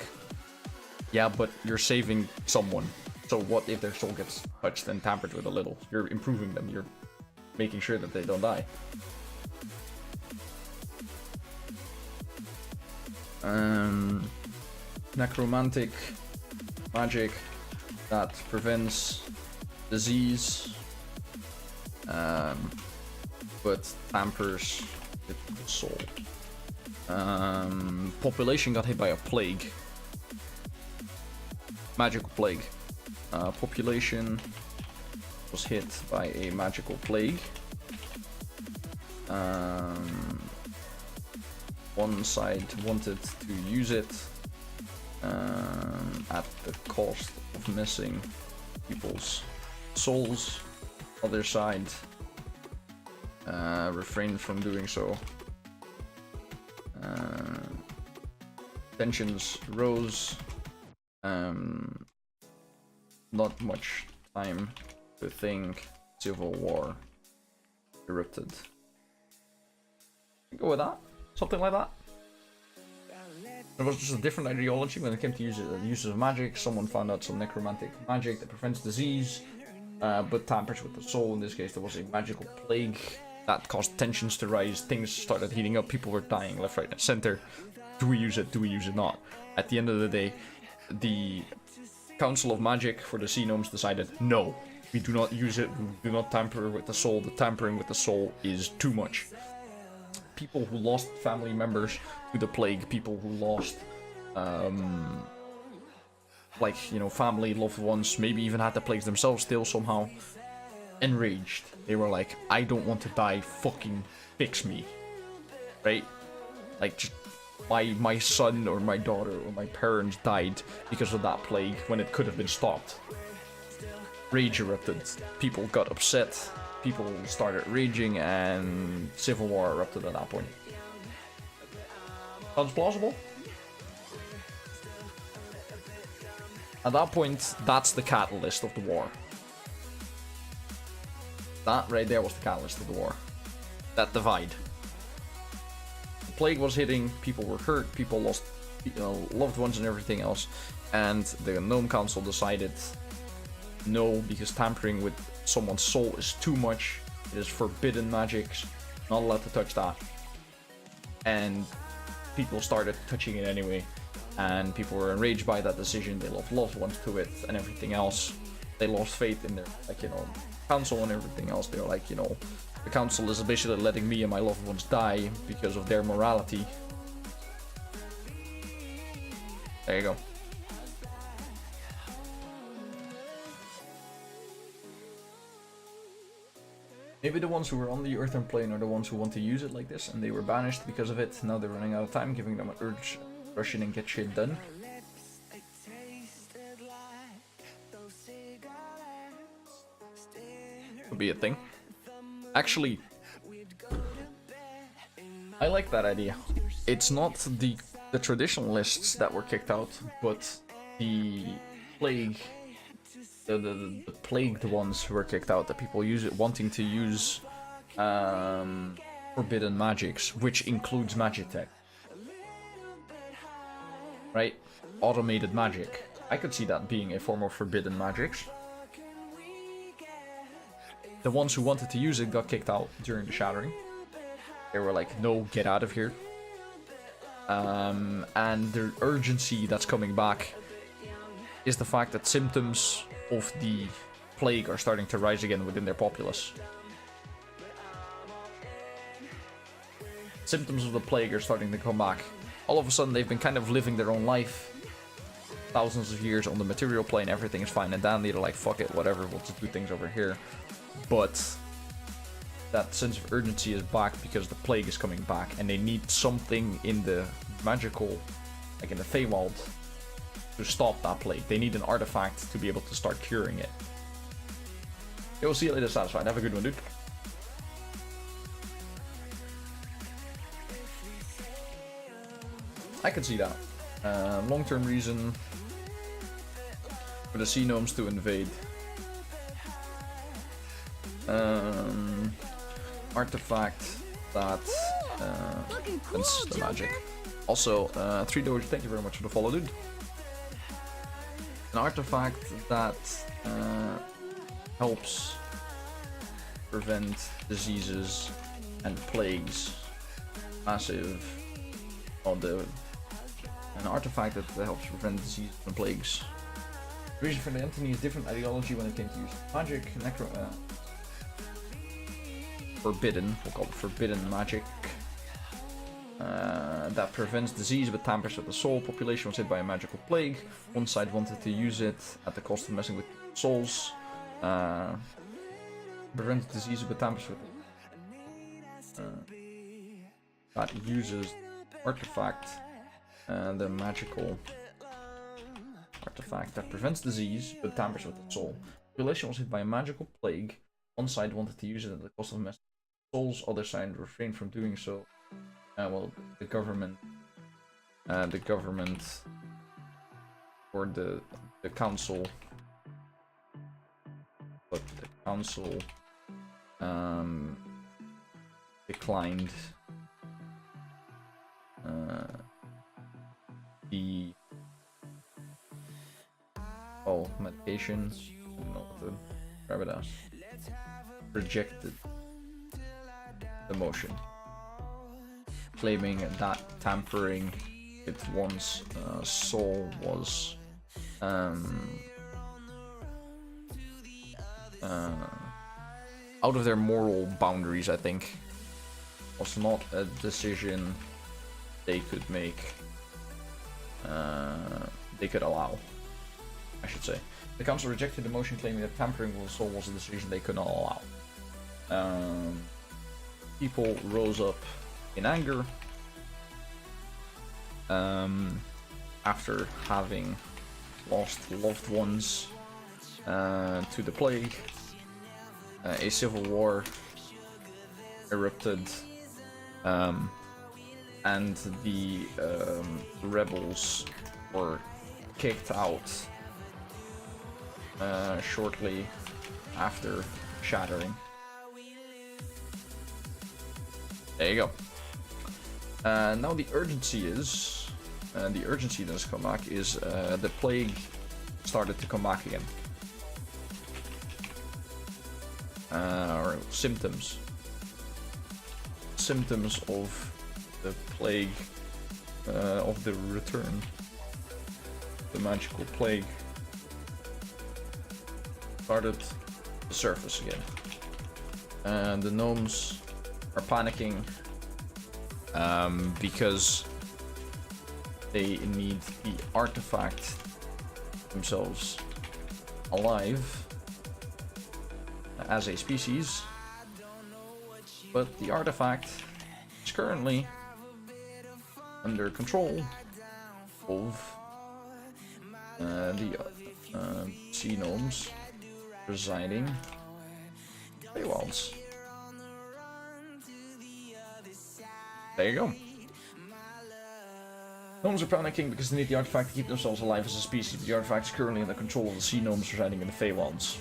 yeah, but you're saving someone. So what if their soul gets touched and tampered with a little? You're improving them. You're making sure that they don't die. Necromantic magic that prevents disease, but tampers with the soul. Population got hit by a plague. Magical plague. Population was hit by a magical plague. One side wanted to use it at the cost of missing people's souls. Other side refrained from doing so. Tensions rose. Not much time to think. Civil war erupted. Go with that. Something like that. It was just a different ideology when it came to uses of magic. Someone found out some necromantic magic that prevents disease, but tampers with the soul. In this case, there was a magical plague that caused tensions to rise. Things started heating up. People were dying left, right, and center. Do we use it? Do we use it not? At the end of the day, the Council of Magic for the Sea Gnomes decided, no, we do not use it. We do not tamper with the soul. The tampering with the soul is too much. People who lost family members to the plague, people who lost, like, you know, family, loved ones, maybe even had the plagues themselves still somehow, enraged. They were like, I don't want to die, fucking fix me. Right? Like, just, my son or my daughter or my parents died because of that plague when it could have been stopped. Rage erupted. People got upset. People started raging and civil war erupted at that point. Sounds plausible? At that point, that's the catalyst of the war. That right there was the catalyst of the war. That divide. The plague was hitting, people were hurt, people lost, you know, loved ones and everything else. And the Gnome Council decided no, because tampering with someone's soul is too much. It is forbidden magic. Not allowed to touch that. And people started touching it anyway. And people were enraged by that decision. They lost loved ones to it and everything else. They lost faith in their, like, you know, council and everything else. They were like, you know, the council is basically letting me and my loved ones die because of their morality. There you go. Maybe the ones who were on the earthen plane are the ones who want to use it like this, and they were banished because of it. Now they're running out of time, giving them an urge, rush in and get shit done. Could be a thing. Actually, I like that idea. It's not the the traditionalists that were kicked out, but the plague, the plagued ones who were kicked out, the people wanting to use forbidden magics, which includes magitech, right? Automated magic. I could see that being a form of forbidden magics. The ones who wanted to use it got kicked out during the shattering. They were like, no, get out of here. And the urgency that's coming back is the fact that symptoms of the plague are starting to rise again within their populace. Symptoms of the plague are starting to come back. All of a sudden, they've been kind of living their own life. Thousands of years on the material plane, everything is fine and dandy. They're like, fuck it, whatever, we'll just do things over here. But that sense of urgency is back because the plague is coming back, and they need something in the magical, like in the Feywild, to stop that plague. They need an artifact to be able to start curing it. Okay, we'll see you later, Satisfied. Have a good one, dude. I can see that. Long-term reason for the Sea Gnomes to invade. Artifact that ends the magic. Also, 3 Doge, thank you very much for the follow, dude. An artifact that helps prevent diseases and plagues. Massive. On an artifact that helps prevent disease and plagues. The reason for the Anthony is different ideology when it came to use magic, forbidden, we'll call it forbidden magic. That prevents disease but tampers with the soul. Population was hit by a magical plague. One side wanted to use it at the cost of messing with souls. Prevents disease but tampers with that uses artifact, the magical artifact that prevents disease but tampers with the soul. Population was hit by a magical plague. One side wanted to use it at the cost of messing with souls. Other side refrained from doing so. Well, the government or the council, but the council declined the medication. I don't know what to grab it as. Rejected the motion, claiming that tampering with one's soul was out of their moral boundaries. I think was not a decision they could make. They could allow, I should say. The council rejected the motion, claiming that tampering with the soul was a decision they could not allow. People rose up in anger after having lost loved ones to the plague. A civil war erupted, and the rebels were kicked out shortly after shattering. There you go. Now the urgency is, the urgency that has come back is the plague started to come back again. Or symptoms of the plague, of the return, the magical plague started to surface again. And the gnomes are panicking because they need the artifact themselves alive as a species, but the artifact is currently under control of the Sea Gnomes residing in Feywilds. There you go. Gnomes are panicking because they need the artifact to keep themselves alive as a species, but the artifact is currently in the control of the Sea Gnomes residing in the Feywilds.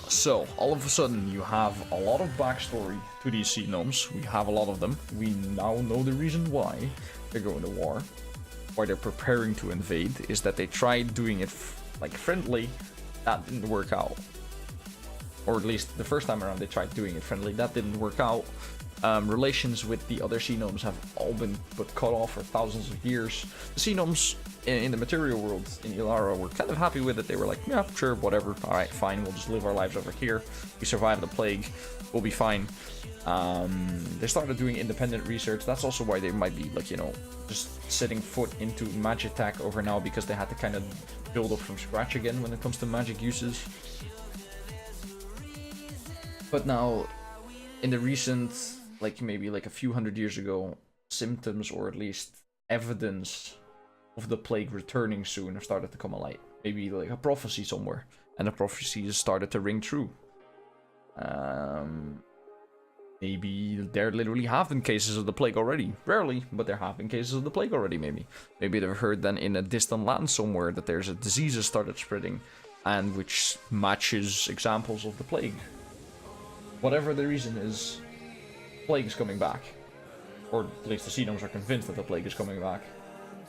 So, all of a sudden, you have a lot of backstory to these Sea Gnomes. We have a lot of them. We now know the reason why they're going to war. Why they're preparing to invade is that they tried doing it like friendly. That didn't work out. Or at least the first time around they tried doing it friendly. That didn't work out. Relations with the other Sea Gnomes have all been cut off for thousands of years. The Sea Gnomes in the material world in Ilara were kind of happy with it. They were like, yeah, sure, whatever. Alright, fine, we'll just live our lives over here. We survived the plague. We'll be fine. They started doing independent research. That's also why they might be, like, you know, just setting foot into Magitech over now, because they had to kind of build up from scratch again when it comes to magic uses. But now, in the recent, like maybe like a few hundred years ago, symptoms or at least evidence of the plague returning soon have started to come alight. Maybe like a prophecy somewhere, and the prophecy has started to ring true. Maybe there literally have been cases of the plague already. Rarely, but there have been cases of the plague already, maybe. Maybe they've heard then in a distant land somewhere that there's a disease that started spreading, and which matches examples of the plague. Whatever the reason is, plague is coming back. Or at least the Sea Gnomes are convinced that the plague is coming back.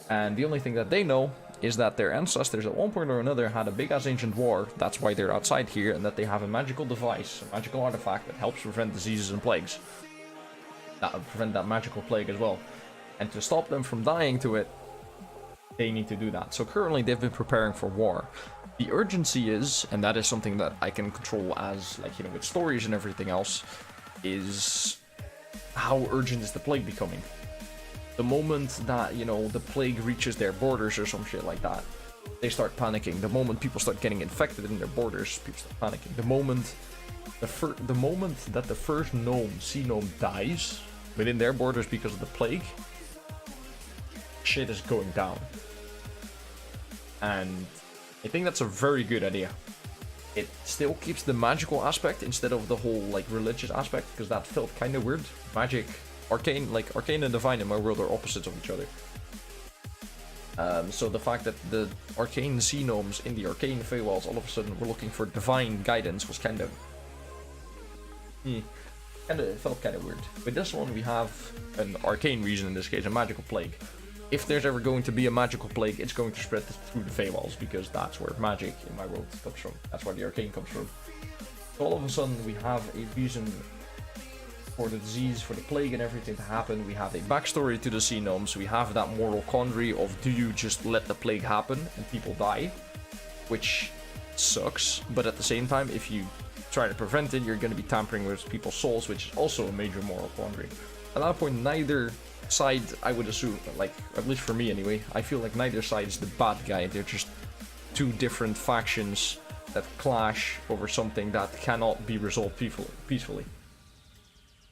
And the only thing that they know is that their ancestors at one point or another had a big-ass ancient war. That's why they're outside here, and that they have a magical device, a magical artifact that helps prevent diseases and plagues. That would prevent that magical plague as well. And to stop them from dying to it, they need to do that. So currently they've been preparing for war. The urgency is, and that is something that I can control as, like, you know, with stories and everything else, is how urgent is the plague becoming? The moment that, you know, the plague reaches their borders or some shit like that, they start panicking. The moment people start getting infected in their borders, people start panicking. The moment that the first sea gnome dies within their borders because of the plague, shit is going down. And I think that's a very good idea. It still keeps the magical aspect instead of the whole, like, religious aspect, because that felt kind of weird. Magic, arcane, like, arcane and divine in my world are opposites of each other. So the fact that the arcane sea gnomes in the arcane Feywilds all of a sudden were looking for divine guidance was kind of... felt kind of weird. With this one we have an arcane reason, in this case a magical plague. If there's ever going to be a magical plague, it's going to spread through the Feywilds, because that's where magic in my world comes from. That's where the arcane comes from. So all of a sudden we have a reason for the disease, for the plague and everything to happen. We have a backstory to the Sea Gnomes. We have that moral quandary of, do you just let the plague happen and people die? Which sucks, but at the same time, if you try to prevent it, you're going to be tampering with people's souls, which is also a major moral quandary. At that point, neither side, I would assume, like, at least for me anyway, I feel like neither side is the bad guy. They're just two different factions that clash over something that cannot be resolved peacefully.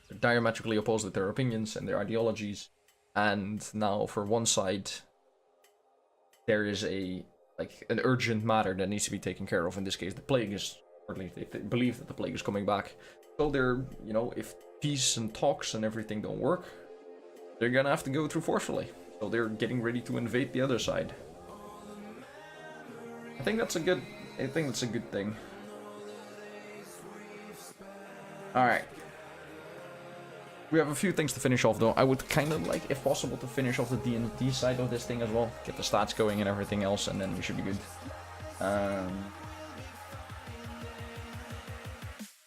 They're diametrically opposed with their opinions and their ideologies, and now for one side there is an urgent matter that needs to be taken care of. In this case, the plague is, or at least they believe that the plague is coming back. So they're, you know, if peace and talks and everything don't work, they're gonna have to go through forcefully. So they're getting ready to invade the other side. I think that's a good thing. Alright. We have a few things to finish off though. I would kind of like, if possible, to finish off the D&D side of this thing as well. Get the stats going and everything else, and then we should be good.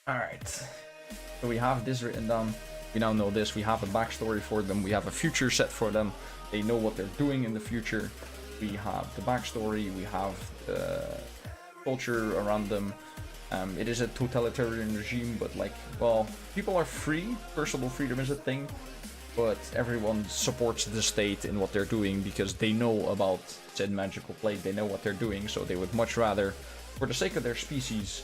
Alright. So we have this written down. We now know this. We have a backstory for them. We have a future set for them. They know what they're doing in the future. We have the backstory. We have the culture around them. It is a totalitarian regime, but, like, well, people are free. Personal freedom is a thing, but everyone supports the state in what they're doing because they know about said magical plague. They know what they're doing, so they would much rather, for the sake of their species,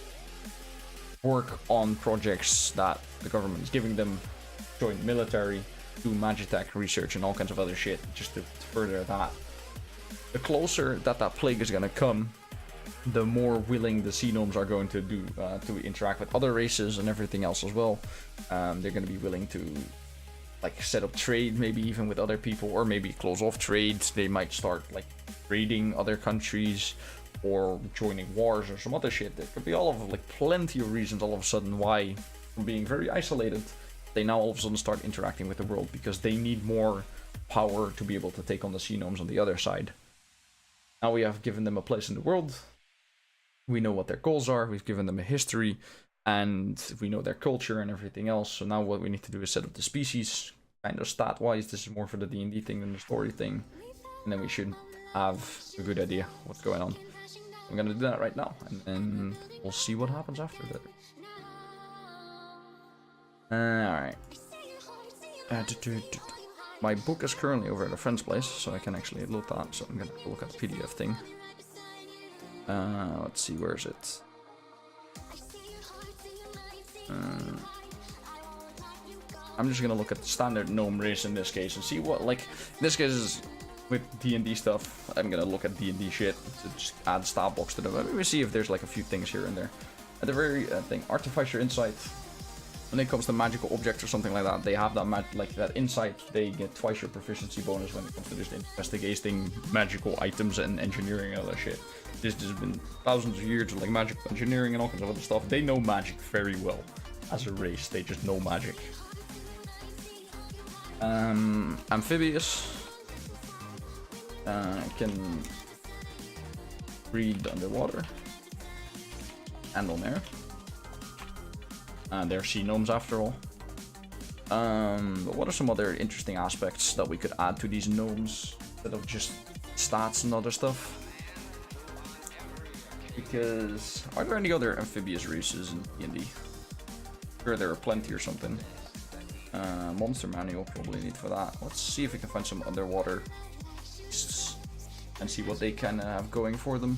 work on projects that the government is giving them, join the military, do magitech research and all kinds of other shit just to further that. The closer that plague is gonna come, the more willing the Sea Gnomes are going to do to interact with other races and everything else as well. They're going to be willing to like set up trade, maybe even with other people, or maybe close off trade. They might start like raiding other countries or joining wars or some other shit. There could be all of like plenty of reasons all of a sudden why, from being very isolated, they now all of a sudden start interacting with the world because they need more power to be able to take on the Sea Gnomes on the other side. Now we have given them a place in the world. We know what their goals are. We've given them a history, and we know their culture and everything else. So now what we need to do is set up the species, kind of stat-wise. This is more for the D&D thing than the story thing. And then we should have a good idea what's going on. I'm gonna do that right now, and then we'll see what happens after that. Alright. My book is currently over at a friend's place, so I can actually load that. So I'm gonna look at the PDF thing. Let's see, where is it? I'm just gonna look at the standard gnome race in this case and see what, like, in this case is with D&D stuff. I'm gonna look at D&D shit to just add stat box to them. Maybe see if there's like a few things here and there. At the very thing, Artificer Insight. When it comes to magical objects or something like that, they have that like that insight. They get twice your proficiency bonus when it comes to just investigating magical items and engineering and all that shit. This has been thousands of years of like magical engineering and all kinds of other stuff. They know magic very well as a race. They just know magic. Amphibious. Can breathe underwater and on air. They're Sea Gnomes after all. But what are some other interesting aspects that we could add to these gnomes instead of just stats and other stuff? Because are there any other amphibious races in D&D? Sure, there are plenty or something. Monster manual probably need for that. Let's see if we can find some underwater beasts and see what they can have going for them.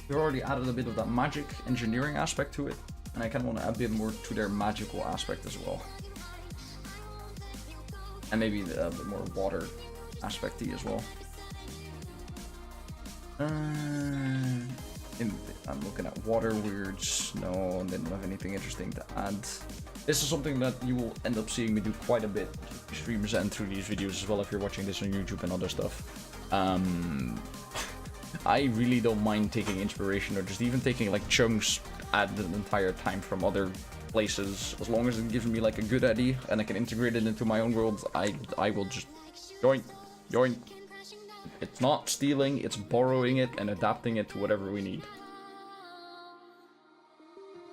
We already added a bit of that magic engineering aspect to it, and I kind of want to add a bit more to their magical aspect as well. And maybe a bit more water aspect-y as well. I'm looking at water weirds. No, they don't have anything interesting to add. This is something that you will end up seeing me do quite a bit through streams and through these videos as well if you're watching this on YouTube and other stuff. I really don't mind taking inspiration or just even taking like chunks at the entire time from other places, as long as it gives me like a good idea and I can integrate it into my own world. I will just join. It's not stealing, it's borrowing it and adapting it to whatever we need.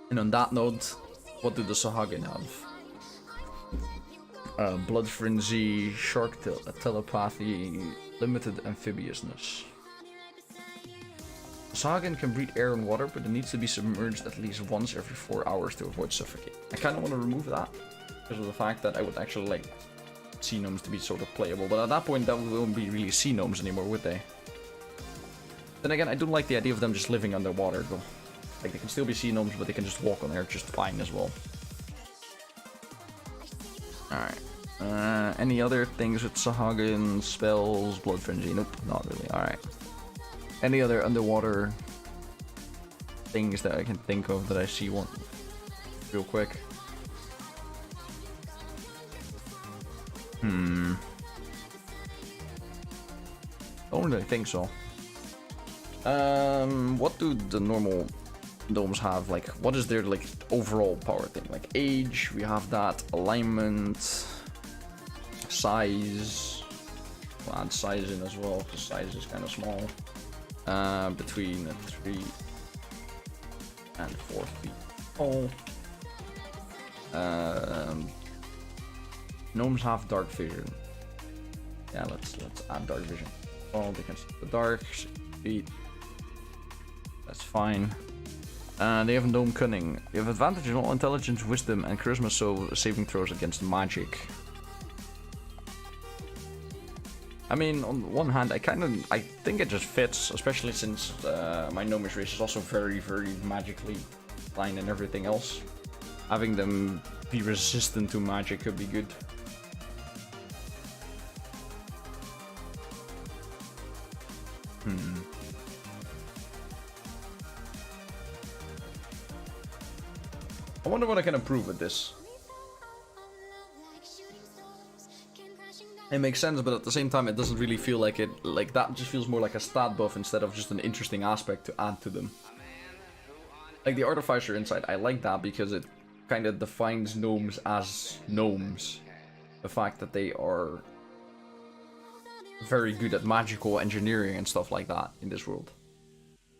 And on that note, what do the Sahagin have? Blood Frenzy, Shark Telepathy, Limited Amphibiousness. Sahagin can breathe air and water, but it needs to be submerged at least once every 4 hours to avoid suffocating. I kind of want to remove that because of the fact that I would actually like Sea Gnomes to be sort of playable, but at that point that won't be really Sea Gnomes anymore, would they? Then again, I don't like the idea of them just living underwater though. Like, they can still be Sea Gnomes, but they can just walk on air just fine as well. Alright. Any other things with Sahagin, spells, Blood Frenzy? Nope, not really. Alright. Any other underwater things that I can think of that I see one real quick? Don't really think so. What do the normal gnomes have? Like, what is their like overall power thing? Like age, we have that. Alignment, size. We'll add size in as well because size is kind of small. Between 3 and 4 feet tall. Gnomes have dark vision. Yeah, let's add dark vision. Oh, they can see the dark, 6 feet. That's fine. They have gnome cunning. You have advantage in all intelligence, wisdom, and charisma, so saving throws against magic. I mean, on one hand, I think it just fits, especially since my gnomish race is also very, very magically aligned and everything else. Having them be resistant to magic could be good. I wonder what I can improve with this. it makes sense, but at the same time, it doesn't really feel like it. Like that just feels more like a stat buff instead of just an interesting aspect to add to them. Like the Artificer Insight, I like that because it kind of defines gnomes as gnomes. The fact that they are very good at magical engineering and stuff like that in this world.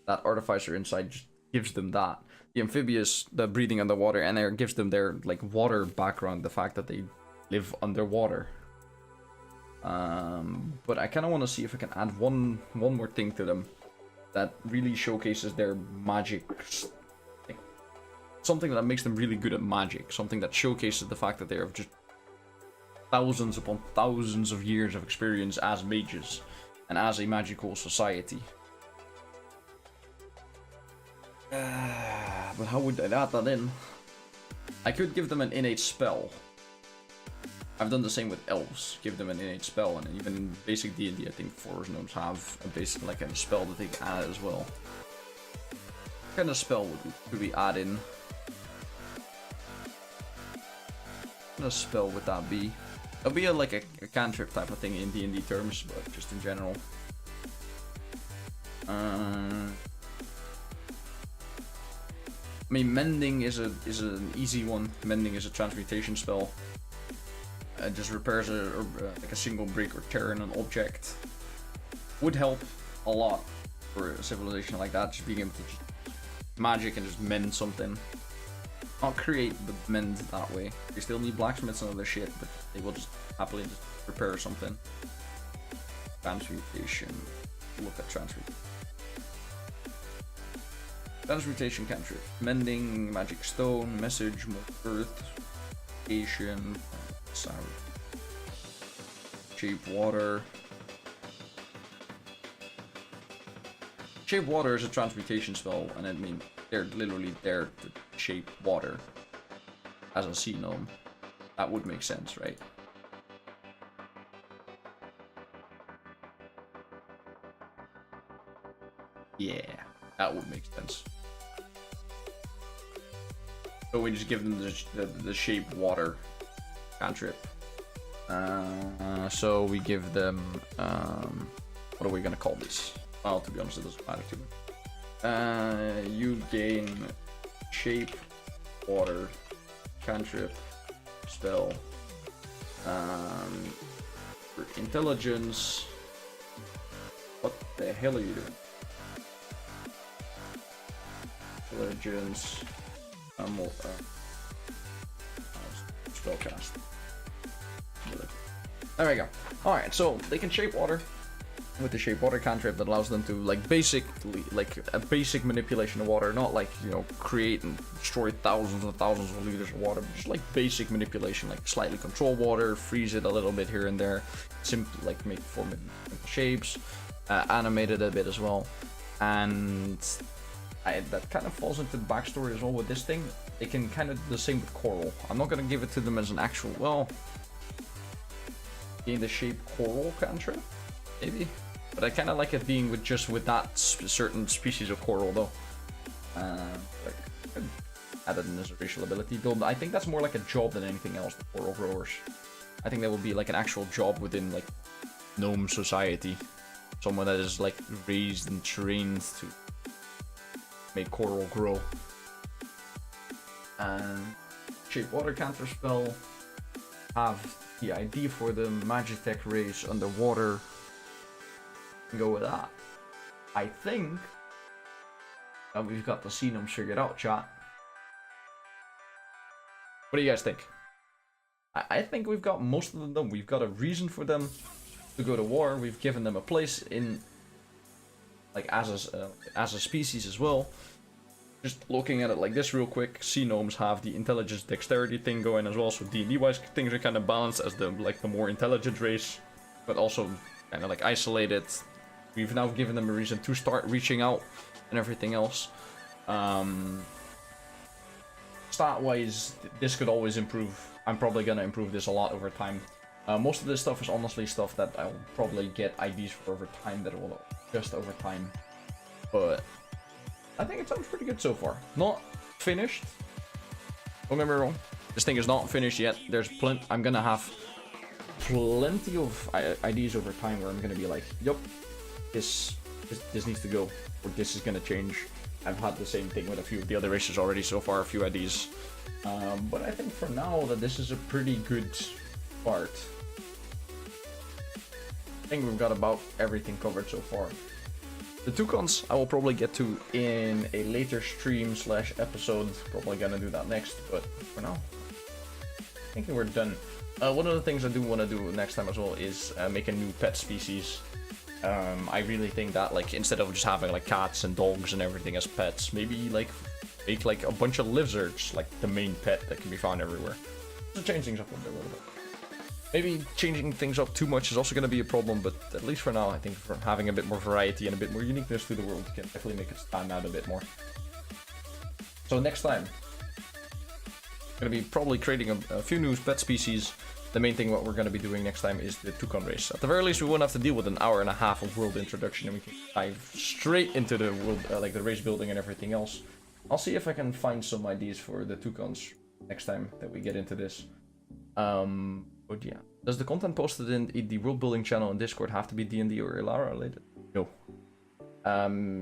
That Artificer Insight just gives them that. The Amphibious, the breathing underwater and air, gives them their like water background, the fact that they live underwater. But I kind of want to see if I can add one more thing to them that really showcases their magic, like, something that makes them really good at magic, something that showcases the fact that they have just thousands upon thousands of years of experience as mages and as a magical society. But how would I add that in? I could give them an innate spell. I've done the same with elves, give them an innate spell, and even in basic D&D I think forest gnomes have a basic like a spell that they can add as well. What kind of spell could we add in? What kind of spell would that be? It'll be like a cantrip type of thing in D&D terms, but just in general. I mean, mending is an easy one. Mending is a transmutation spell. It just repairs like a single brick or tear in an object. Would help a lot for a civilization like that, just being able to just magic and just mend something. Not create, but mend that way. They still need blacksmiths and other shit, but they will just happily just repair something. Transmutation. Look at transmutation. Transmutation cantrip. Mending, magic stone, message, earth, Asian, sour, shape water. Shape water is a transmutation spell, and I mean they're literally there to shape water as a sea gnome. That would make sense, right? Yeah, that would make sense. So we just give them the shape water cantrip. So we give them what are we gonna call this? Well, to be honest, it doesn't matter to me. You gain shape water cantrip spell for intelligence. What the hell are you doing? Intelligence. Spellcast. There we go. Alright, so they can shape water with the shape water cantrip that allows them to like basically like a basic manipulation of water, not like, you know, create and destroy thousands and thousands of liters of water, but just like basic manipulation, like slightly control water, freeze it a little bit here and there, simply like make form it into shapes, animate it a bit as well. And that kind of falls into the backstory as well with this thing. They can kind of do the same with coral. I'm not going to give it to them as an actual, well, gain the shape coral cantrip, maybe. But I kind of like it being with just with that certain species of coral though. Like, added in as a racial ability. Though I think that's more like a job than anything else, the coral growers. I think that would be like an actual job within like gnome society. Someone that is like raised and trained to make coral grow. And shape water counter spell, have the ID for the Magitech race underwater, go with that. I think that we've got the Sea Gnomes figured out, chat. What do you guys think? I think we've got most of them done. We've got a reason for them to go to war. We've given them a place in, like, as a species as well. Just looking at it like this real quick, Sea Gnomes have the intelligence dexterity thing going as well, so D&D wise things are kind of balanced as the more intelligent race, but also kind of like isolated. We've now given them a reason to start reaching out and everything else. Stat wise, this could always improve. I'm probably gonna improve this a lot over time. Most of this stuff is honestly stuff that I'll probably get IDs for over time that will adjust over time, but I think it sounds pretty good so far. Not finished. Don't get me wrong. This thing is not finished yet. There's plenty. I'm gonna have plenty of ideas over time where I'm gonna be like, yup, this needs to go, or this is gonna change. I've had the same thing with a few of the other races already so far, a few ideas. But I think for now that this is a pretty good start. I think we've got about everything covered so far. The toucans I will probably get to in a later stream / episode. Probably gonna do that next, but for now, I think we're done. One of the things I do want to do next time as well is make a new pet species. I really think that, like, instead of just having like cats and dogs and everything as pets, maybe like make like a bunch of lizards like the main pet that can be found everywhere. Just change things up a little bit. Maybe changing things up too much is also going to be a problem, but at least for now, I think for having a bit more variety and a bit more uniqueness to the world can definitely make it stand out a bit more. So next time, I'm going to be probably creating a few new pet species. The main thing what we're going to be doing next time is the toucan race. At the very least, we won't have to deal with an hour and a half of world introduction, and we can dive straight into the world, like the race building and everything else. I'll see if I can find some ideas for the toucans next time that we get into this. But yeah, does the content posted in the world building channel and Discord have to be D&D or Ilara related? No.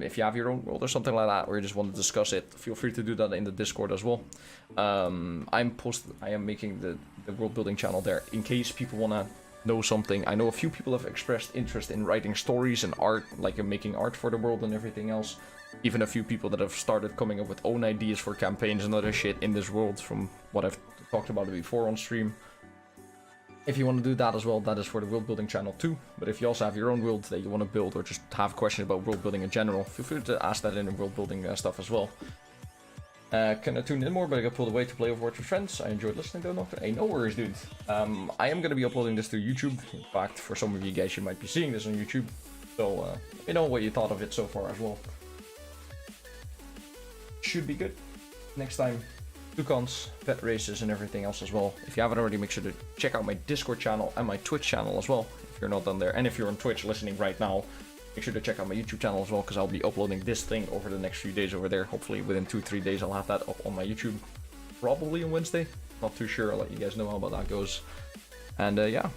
If you have your own world or something like that, or you just want to discuss it, feel free to do that in the Discord as well. I am making the world building channel there in case people want to know something. I know a few people have expressed interest in writing stories and art, like making art for the world and everything else. Even a few people that have started coming up with own ideas for campaigns and other shit in this world, from what I've talked about before on stream. If you want to do that as well, that is for the world building channel too. But if you also have your own world that you want to build, or just have questions about world building in general, feel free to ask that in the world building stuff as well. Can I tune in more, but I got pulled away to play Overwatch with friends. I enjoyed listening to Doctor. Hey, no worries, dude. I am going to be uploading this to YouTube. In fact, for some of you guys, you might be seeing this on YouTube. So let me know what you thought of it so far as well. Should be good. Next time, toucans, pet races, and everything else as well. If you haven't already, make sure to check out my Discord channel and my Twitch channel as well, if you're not on there. And if you're on Twitch listening right now, make sure to check out my YouTube channel as well, because I'll be uploading this thing over the next few days over there. Hopefully within 2-3 days I'll have that up on my YouTube. Probably on Wednesday. Not too sure. I'll let you guys know how about that goes. And yeah,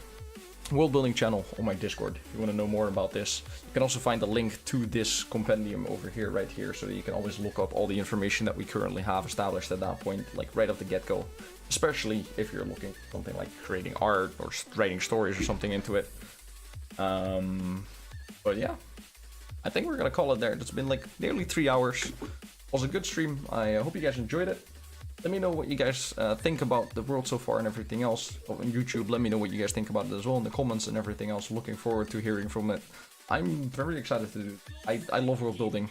world building channel on my Discord if you want to know more about this. You can also find the link to this compendium over here, right here, so that you can always look up all the information that we currently have established at that point, like right off the get-go. Especially if you're looking for something like creating art or writing stories or something into it. But yeah, I think we're gonna call it there. It's been like nearly 3 hours. It was a good stream. I hope you guys enjoyed it. Let me know what you guys think about the world so far and everything else. On YouTube, let me know what you guys think about it as well in the comments and everything else. Looking forward to hearing from it. I'm very excited to do it. I love world building,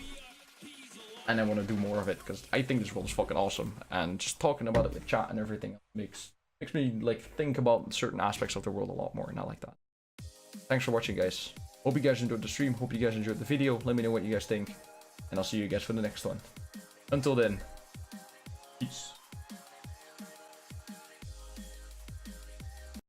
and I want to do more of it because I think this world is fucking awesome. And just talking about it with chat and everything makes me like think about certain aspects of the world a lot more, and I like that. Thanks for watching, guys. Hope you guys enjoyed the stream. Hope you guys enjoyed the video. Let me know what you guys think, and I'll see you guys for the next one. Until then.